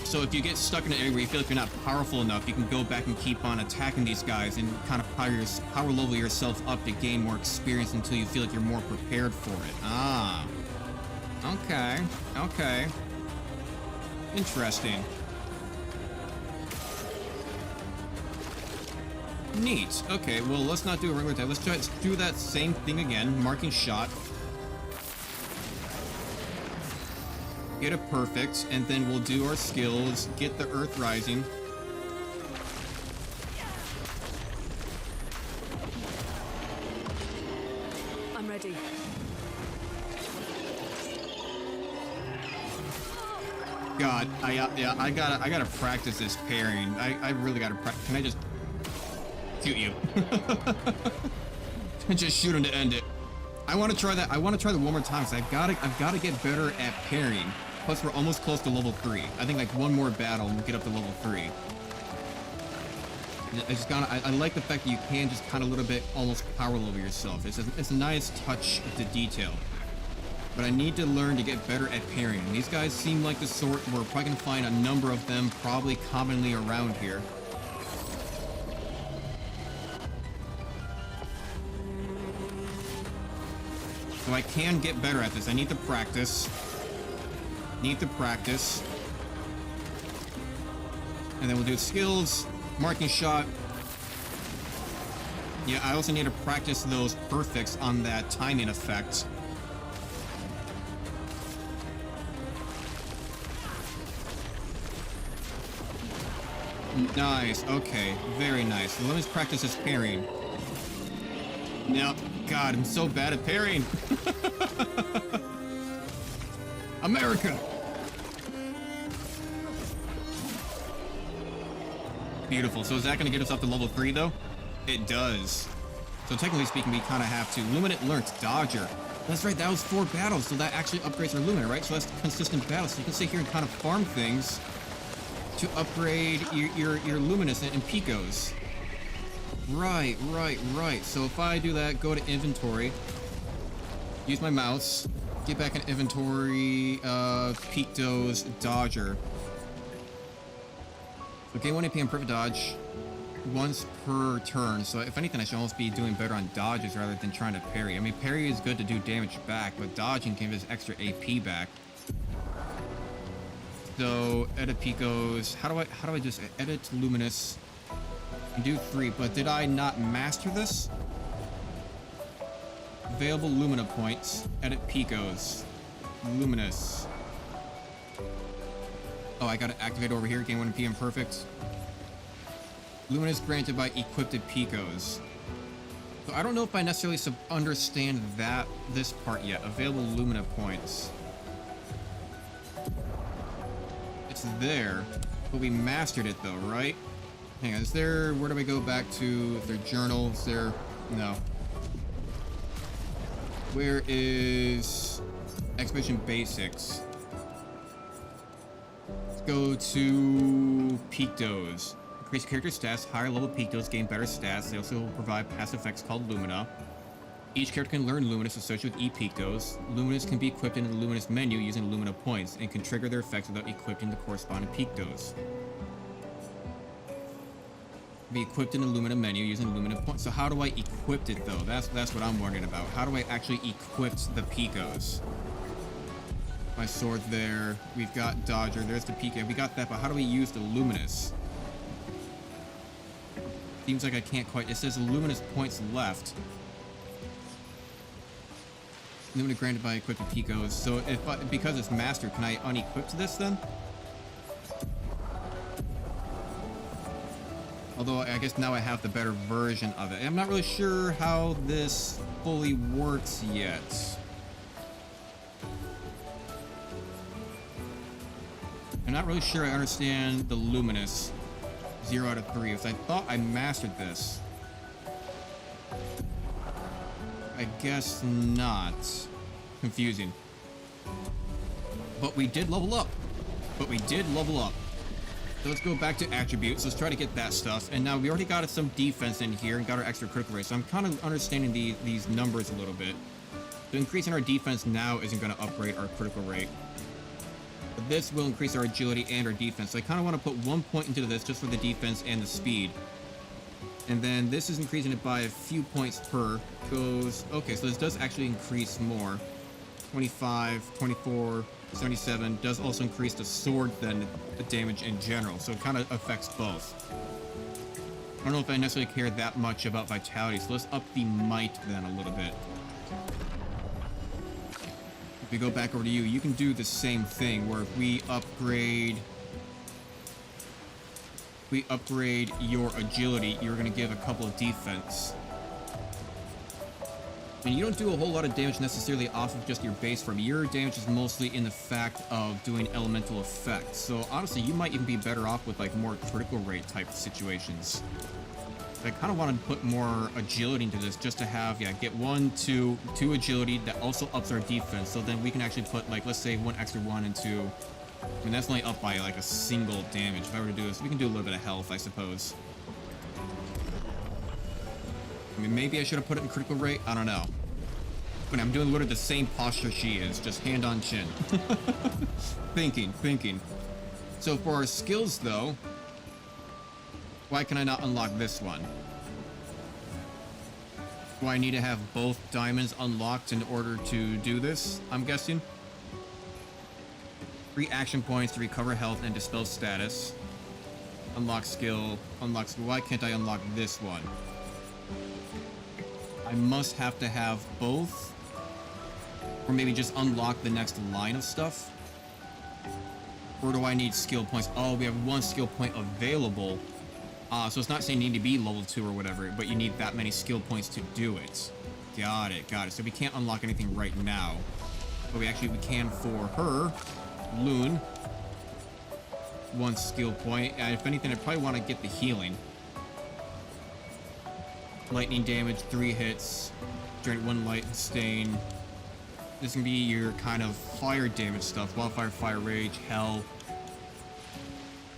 So if you get stuck in an area where you feel like you're not powerful enough, you can go back and keep on attacking these guys and kind of power level yourself up to gain more experience until you feel like you're more prepared for it. Ah. Okay. Interesting. Neat. Okay, well, let's not do a regular attack. Let's try to do that same thing again. Marking shot. Get it perfect, and then we'll do our skills. Get the Earth Rising. I'm ready. God, I gotta practice this pairing. I really gotta practice. Can I just shoot you? Just shoot him to end it. I want to try that. I want to try that one more time. So I've got to get better at pairing. Plus, we're almost close to level 3. I think like one more battle and we'll get up to level 3. I like the fact that you can just kind of a little bit almost power level yourself. It's a nice touch to detail. But I need to learn to get better at pairing. These guys seem like the sort we're probably gonna find a number of them probably commonly around here. So I can get better at this. I need to practice. And then we'll do skills, marking shot. Yeah, I also need to practice those perfects on that timing effect. Nice, okay, very nice. So let me practice this pairing. Yep, God, I'm so bad at pairing. America! Beautiful. So is that going to get us up to level 3, though? It does. So technically speaking, we kind of have to. Luminate learnt. Dodger. That's right, that was 4 battles, so that actually upgrades our Luminate, right? So that's consistent battles. So you can sit here and kind of farm things to upgrade your Luminous and Picos. Right. So if I do that, go to inventory, use my mouse, get back in inventory, Pictos, Dodger. So gain 1 AP on perfect dodge once per turn. So if anything, I should almost be doing better on dodges rather than trying to parry. I mean, parry is good to do damage back, but dodging can give us extra AP back. So edit Picos. How do I just edit Luminous and do 3? But did I not master this? Available Lumina points. Edit Picos. Luminous. Oh, I gotta activate over here. Gain 1 PM perfect. Luminous granted by equipped Picos. So I don't know if I necessarily understand this part yet. Available Lumina points. It's there, but we mastered it though, right? Hang on, where do I go back to? Is there journal? Is there, no. Where is Expedition Basics? Let's go to Pictos. Increase character stats. Higher level Pictos gain better stats. They also provide passive effects called Lumina. Each character can learn Luminous associated with E-Pictos. Luminous can be equipped in the Luminous menu using Lumina points and can trigger their effects without equipping the corresponding Pictos. Be equipped in the Lumina menu using Lumina points. So how do I equip it though? That's what I'm wondering about. How do I actually equip the Picos? My sword there. We've got Dodger. There's the Pico. We got that, but how do we use the Luminous? Seems like I can't quite. It says Luminous points left. Lumina granted by equipped Picos. So because it's mastered, can I unequip this then? Although I guess now I have the better version of it. I'm not really sure how this fully works yet. I'm not really sure I understand the Luminous 0 out of 3. Because I thought I mastered this. I guess not. Confusing. But we did level up. So let's go back to attributes. Let's try to get that stuff. And now we already got some defense in here and got our extra critical rate. So I'm kind of understanding these numbers a little bit. So increasing our defense now isn't going to upgrade our critical rate. But this will increase our agility and our defense. So I kind of want to put 1 point into this just for the defense and the speed. And then this is increasing it by a few points per. Goes, okay, so this does actually increase more. 25, 24, 77 does also increase the sword then the damage in general, so it kind of affects both. I don't know if I necessarily care that much about vitality, so let's up the might then a little bit. If we go back over to you, you can do the same thing where if we upgrade your agility, you're going to give a couple of defense. And you don't do a whole lot of damage necessarily off of just your base form. Your damage is mostly in the fact of doing elemental effects. So honestly, you might even be better off with like more critical rate type situations. I kind of want to put more agility into this just to have, get 1, 2 agility that also ups our defense. So then we can actually put like, let's say 1 extra 1 into, I mean, that's only up by like a single damage. If I were to do this, we can do a little bit of health, I suppose. I mean, maybe I should have put it in critical rate. I don't know. But I'm doing literally the same posture she is, just hand on chin. Thinking. So for our skills, though, why can I not unlock this one? Do I need to have both diamonds unlocked in order to do this, I'm guessing? 3 action points to recover health and dispel status. Unlock skill. Why can't I unlock this one? I must have to have both, or maybe just unlock the next line of stuff. Or do I need skill points? Oh, we have 1 skill point available. So it's not saying you need to be level 2 or whatever, but you need that many skill points to do it. Got it. So we can't unlock anything right now, but we can for her, Loon. 1 skill point. And if anything, I'd probably want to get the healing. Lightning damage, 3 hits, generate 1 light stain. This can be your kind of fire damage stuff. Wildfire, fire rage, hell.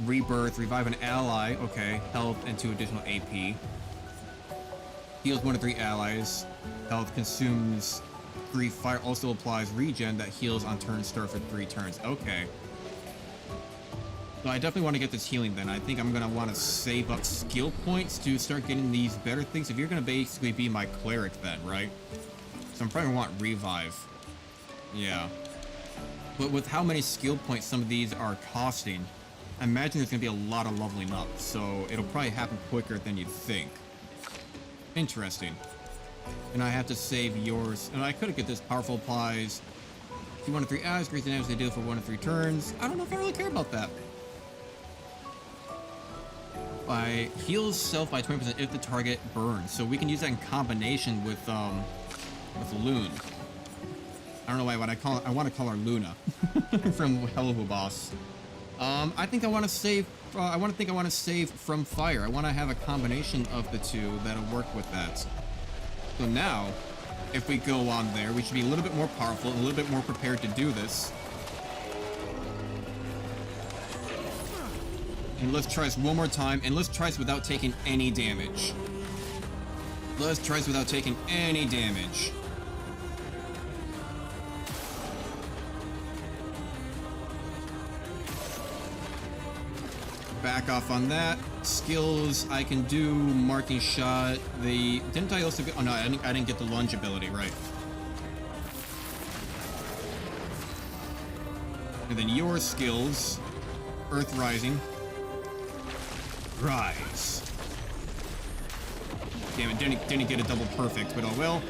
Rebirth, revive an ally. Okay, health and 2 additional AP. Heals 1 to 3 allies. Health consumes 3 fire. Also applies regen that heals on turn start for 3 turns. Okay. So I definitely want to get this healing then. I think I'm going to want to save up skill points to start getting these better things. If you're going to basically be my cleric then, right? So I'm probably going to want revive. Yeah. But with how many skill points some of these are costing, I imagine there's going to be a lot of leveling up. So it'll probably happen quicker than you'd think. Interesting. And I have to save yours. And I could have get this powerful applies. 1 to 3 allies, increase the damage they deal for 1 to 3 turns. I don't know if I really care about that. Heals self by 20% if the target burns. So we can use that in combination with Loon. I don't know why I want to call her Luna from Hell of a Boss. I think I want to save. I want to save from fire. I want to have a combination of the two that'll work with that. So now, if we go on there, we should be a little bit more powerful and a little bit more prepared to do this. And let's try this one more time, and let's try this without taking any damage. Let's try this without taking any damage. Back off on that. Skills, I can do marking shot. Didn't I also get, oh no, I didn't get the lunge ability, right. And then your skills, Earth Rising. Rise. Damn it, didn't get a double perfect, but oh well.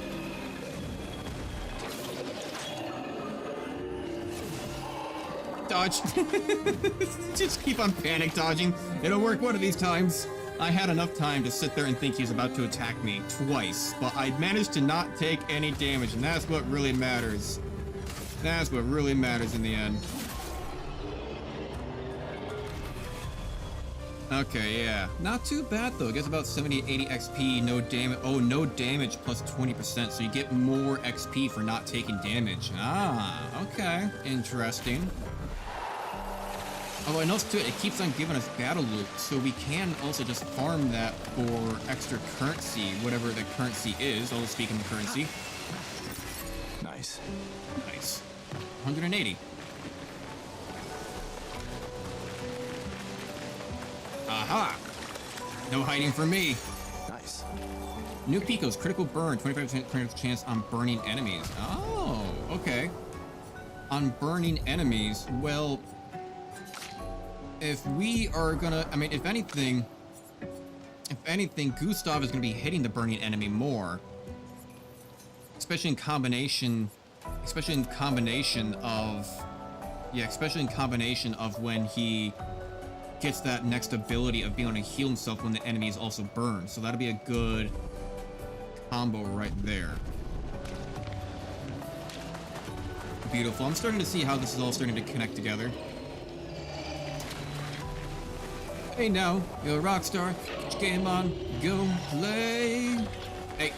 Dodge. Just keep on panic dodging. It'll work one of these times. I had enough time to sit there and think he was about to attack me twice, but I managed to not take any damage, and that's what really matters. That's what really matters in the end. Okay, yeah. Not too bad, though. It gets about 70, 80 XP, no damage. Oh, no damage plus 20%, so you get more XP for not taking damage. Ah, okay. Interesting. Oh, and also too, it keeps on giving us battle loot, so we can also just farm that for extra currency, whatever the currency is. Oh, speaking of currency. Nice. Nice. 180. Aha! No hiding from me. Nice. New Pico's critical burn, 25% chance on burning enemies. Oh, okay. On burning enemies, well, if we are gonna, I mean, if anything, Gustav is gonna be hitting the burning enemy more, especially in combination of when he gets that next ability of being able to heal himself when the enemy is also burned. So that'll be a good combo right there. Beautiful. I'm starting to see how this is all starting to connect together. Hey now, you're a rock star. Get your game on, go play. Hey.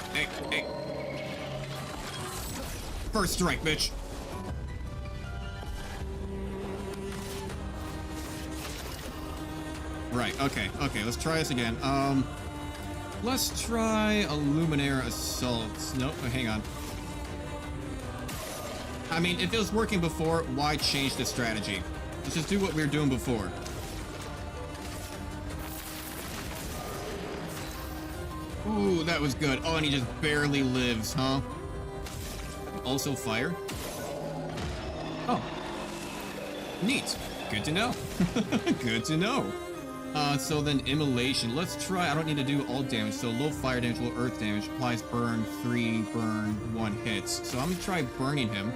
First strike, bitch. Right, okay, let's try this again. Let's try a Luminaire Assault. Nope, hang on. I mean, if it was working before, why change the strategy? Let's just do what we were doing before. Ooh, that was good. Oh, and he just barely lives, huh? Also fire. Oh. Neat. Good to know. Good to know. So then immolation. Let's try. I don't need to do all damage. So low fire damage, low earth damage. Applies burn 3, burn 1 hits. So I'm gonna try burning him.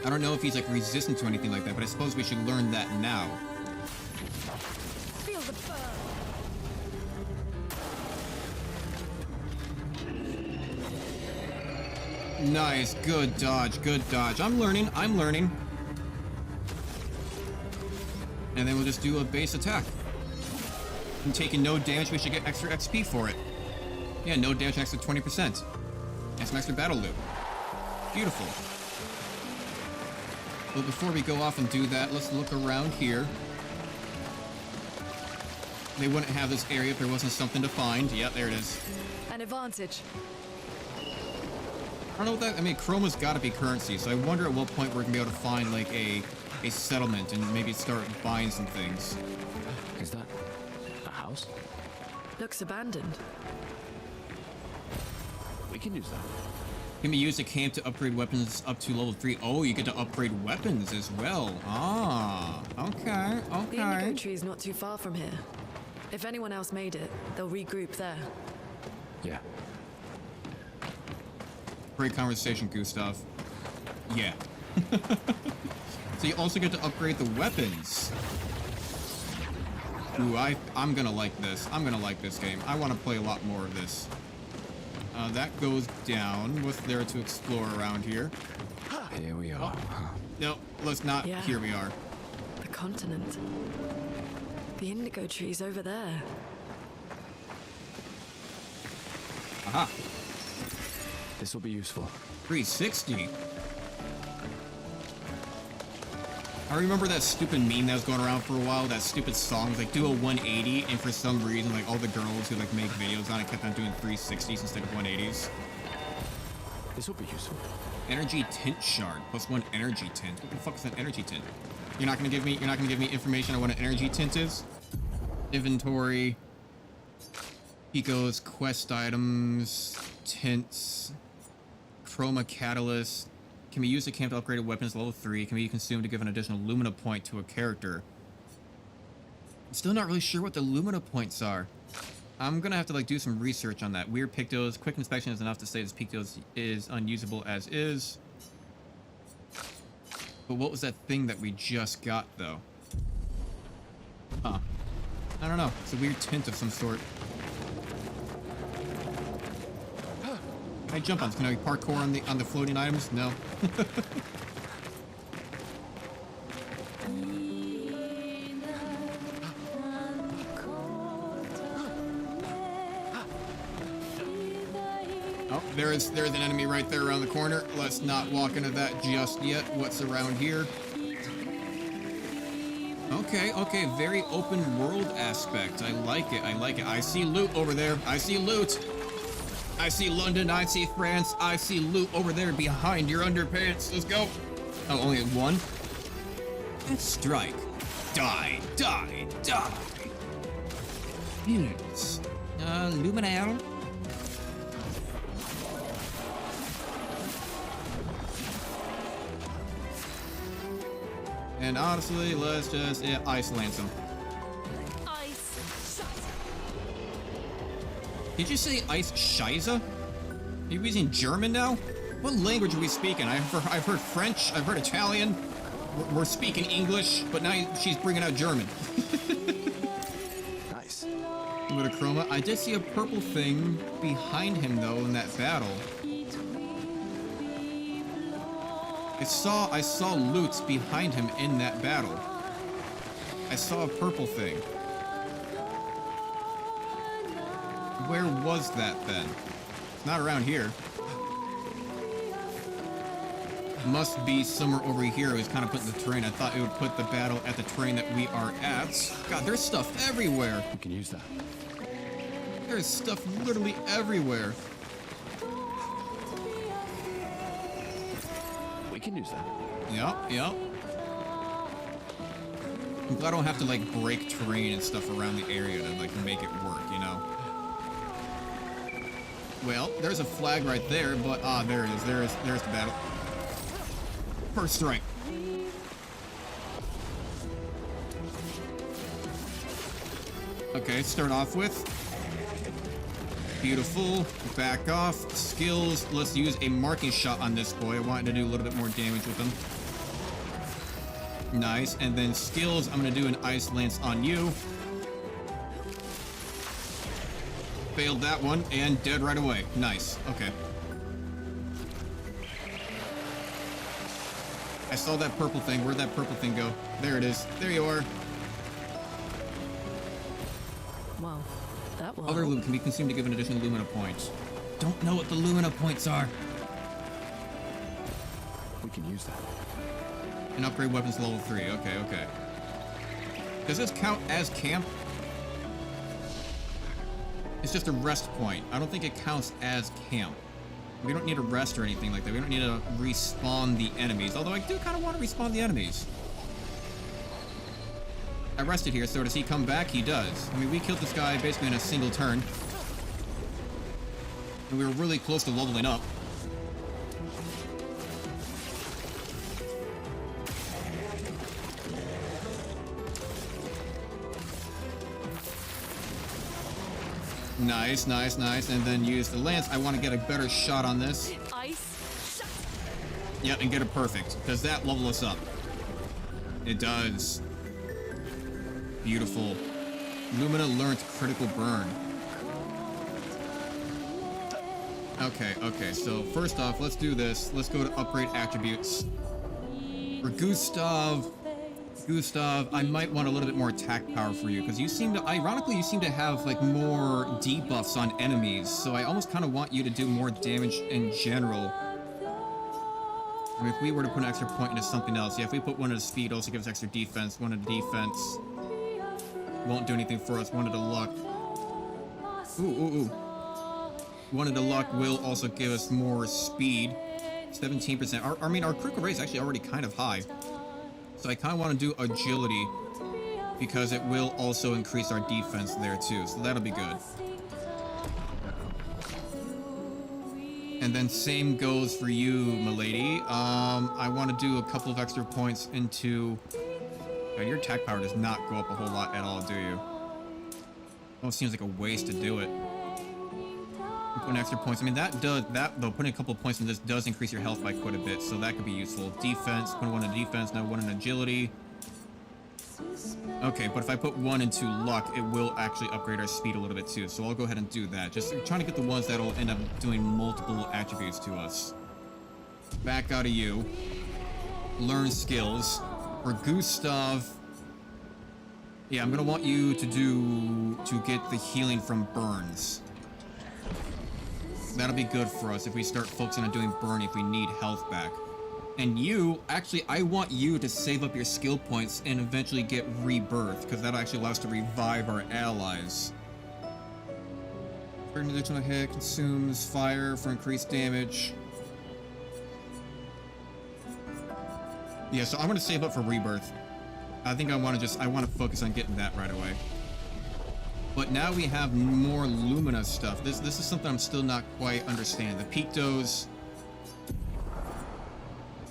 I don't know if he's like resistant to anything like that, but I suppose we should learn that now. Feel the burn. Nice. Good dodge. Good dodge. I'm learning. And then we'll just do a base attack. And taking no damage, we should get extra XP for it. Yeah, no damage, extra 20%. And some extra battle loot. Beautiful. But before we go off and do that, let's look around here. They wouldn't have this area if there wasn't something to find. Yeah, there it is. An advantage. I don't know what that... I mean, chroma's gotta be currency, so I wonder at what point we're gonna be able to find, like, a settlement and maybe start buying some things. Is that a house? Looks abandoned. We can use that. Can be used at camp to upgrade weapons up to level 3. Oh, you get to upgrade weapons as well. Ah, okay. The indigo tree is not too far from here. If anyone else made it, they'll regroup there. Yeah. Great conversation, Gustav. Yeah. So you also get to upgrade the weapons. Ooh, I'm gonna like this. I'm gonna like this game. I want to play a lot more of this. That goes down. What's there to explore around here? Here we are. No, let's not. Yeah. Here we are. The continent. The indigo tree's over there. Aha. This will be useful. 360. I remember that stupid meme that was going around for a while, that stupid song, like do a 180, and for some reason, like all the girls who like make videos on it kept on doing 360s instead of 180s. This will be useful. Energy tint shard, +1 energy tint. What the fuck is an energy tint? You're not gonna give me information on what an energy tint is? Inventory. Pico's quest items, tints, chroma catalyst. Can be used to camp to upgraded weapons level 3. Can be consumed to give an additional Lumina point to a character. I'm still not really sure what the Lumina points are. I'm gonna have to like do some research on that. Weird Pictos. Quick inspection is enough to say this Pictos is unusable as is. But what was that thing that we just got though? Huh. I don't know. It's a weird tint of some sort. Can I jump on? Can I parkour on the floating items? No. Oh, there's an enemy right there around the corner. Let's not walk into that just yet. What's around here? Okay, okay, very open world aspect. I like it, I like it. I see loot over there. I see loot. I see London, I see France, I see loot over there behind your underpants. Let's go. Oh, only one? Strike. Die, die, die. Yes. Luminaire. And honestly, let's just ice lance him. Did you say ice Scheiße? Are you using German now? What language are we speaking? I've heard French, I've heard Italian. We're speaking English, but now she's bringing out German. Nice. With a chroma. I did see a purple thing behind him though in that battle. I saw loot behind him in that battle. I saw a purple thing. Where was that then? It's not around here. Must be somewhere over here. It was kind of put in the terrain. I thought it would put the battle at the terrain that we are at. God, there's stuff everywhere. We can use that. There's stuff literally everywhere. We can use that. Yep, yep. I'm glad I don't have to like break terrain and stuff around the area to like make it work, you know? Well, there's a flag right there, but there it is. There's the battle. First strike. Okay, start off with. Beautiful. Back off. Skills. Let's use a marking shot on this boy. I wanted to do a little bit more damage with him. Nice. And then skills, I'm going to do an ice lance on you. Failed that one and dead right away. Nice. Okay. I saw that purple thing. Where'd that purple thing go? There it is. There you are. Wow, that was. Other loot can be consumed to give an additional Lumina point. Don't know what the Lumina points are. We can use that. And upgrade weapons to level 3. Okay, okay. Does this count as camp? It's just a rest point. I don't think it counts as camp. We don't need to rest or anything like that. We don't need to respawn the enemies. Although I do kind of want to respawn the enemies. I rested here, so does he come back? He does. I mean, we killed this guy basically in a single turn. And we were really close to leveling up. Nice, nice, nice. And then use the lance. I want to get a better shot on this. Ice. Yep, and get it perfect. Does that level us up? It does. Beautiful. Lumina learned critical burn. Okay, okay. So first off, let's do this. Let's go to upgrade attributes. For Gustav, I might want a little bit more attack power for you, because you seem to, ironically, you seem to have like more debuffs on enemies, so I almost kind of want you to do more damage in general. I mean, if we were to put an extra point into something else, yeah, if we put one into speed, also gives extra defense, one into defense, won't do anything for us, one into luck. Ooh, ooh, ooh. One into luck will also give us more speed, 17%. I mean, our critical rate is actually already kind of high. So I kind of want to do agility because it will also increase our defense there too. So that'll be good. And then same goes for you, milady. I want to do a couple of extra points into... your attack power does not go up a whole lot at all, do you? Almost seems like a waste to do it. Putting extra points. I mean, that though, putting a couple of points in this does increase your health by quite a bit, so that could be useful. Defense, put one in defense, now one in agility. Okay, but if I put one into luck, it will actually upgrade our speed a little bit too, so I'll go ahead and do that. Just trying to get the ones that'll end up doing multiple attributes to us. Back out of you. Learn skills. For Gustav, yeah, I'm gonna want you to get the healing from burns. That'll be good for us if we start focusing on doing burn if we need health back. And you, actually, I want you to save up your skill points and eventually get rebirth, because that'll actually allow us to revive our allies. An additional hit consumes fire for increased damage. Yeah, so I'm gonna save up for rebirth. I think I want to focus on getting that right away. But now we have more Lumina stuff. This is something I'm still not quite understanding. The Pictos.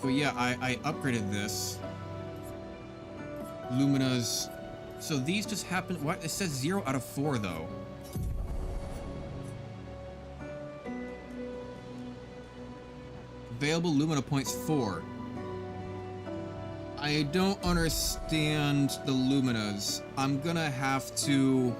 But yeah, I upgraded this. Lumina's. So these just happen. What? It says 0 out of 4 though. Available Lumina points 4. I don't understand the Luminas. I'm gonna have to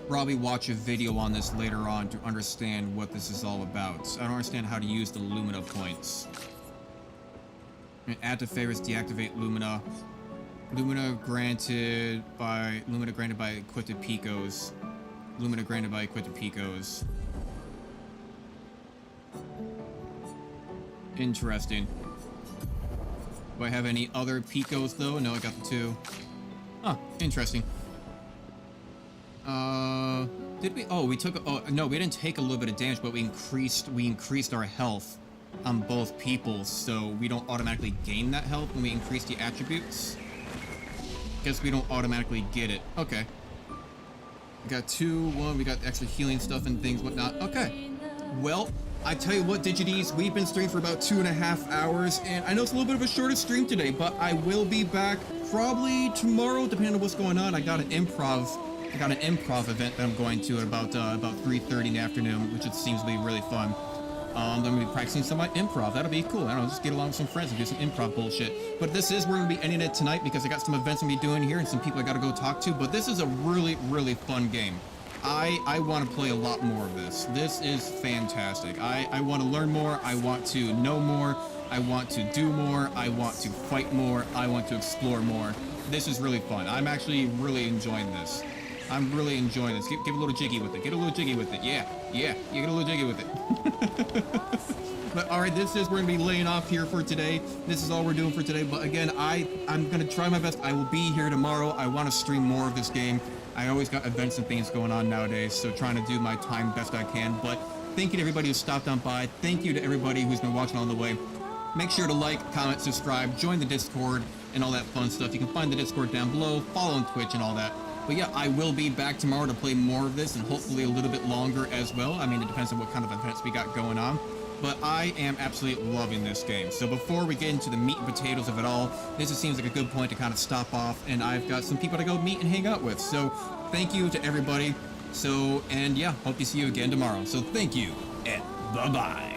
probably watch a video on this later on to understand what this is all about. I don't understand how to use the Lumina points. Add to favorites, deactivate Lumina. Lumina granted by equipped Picos. Lumina granted by equipped Picos. Interesting. Do I have any other Picos though? No, I got the 2. Huh, interesting. Did we? Oh, we took. Oh, no, we didn't take a little bit of damage, but we increased our health on both people, so we don't automatically gain that health when we increase the attributes. Guess we don't automatically get it. Okay. We got 2, 1. We got extra healing stuff and things, whatnot. Okay. Well, I tell you what, Digides, we've been streaming for about 2.5 hours, and I know it's a little bit of a shorter stream today, but I will be back probably tomorrow, depending on what's going on. I got an improv event that I'm going to at about 3:30 in the afternoon, which it seems to be really fun. I'm gonna be practicing some improv. That'll be cool. I don't know, just get along with some friends and do some improv bullshit. But we're gonna be ending it tonight because I got some events I'm gonna be doing here and some people I gotta go talk to. But this is a really, really fun game. I want to play a lot more of this. This is fantastic. I want to learn more. I want to know more. I want to do more. I want to fight more. I want to explore more. This is really fun. I'm actually really enjoying this. I'm really enjoying this. Give a little jiggy with it. Get a little jiggy with it. Yeah. You get a little jiggy with it. But alright, we're going to be laying off here for today. This is all we're doing for today. But again, I'm going to try my best. I will be here tomorrow. I want to stream more of this game. I always got events and things going on nowadays, so trying to do my time best I can. But thank you to everybody who stopped on by. Thank you to everybody who's been watching on the way. Make sure to like, comment, subscribe, join the Discord, and all that fun stuff. You can find the Discord down below, follow on Twitch and all that. But yeah, I will be back tomorrow to play more of this, and hopefully a little bit longer as well. I mean, it depends on what kind of events we got going on. But I am absolutely loving this game. So before we get into the meat and potatoes of it all, this just seems like a good point to kind of stop off, and I've got some people to go meet and hang out with. So thank you to everybody. And yeah, hope to see you again tomorrow. So thank you, and bye-bye.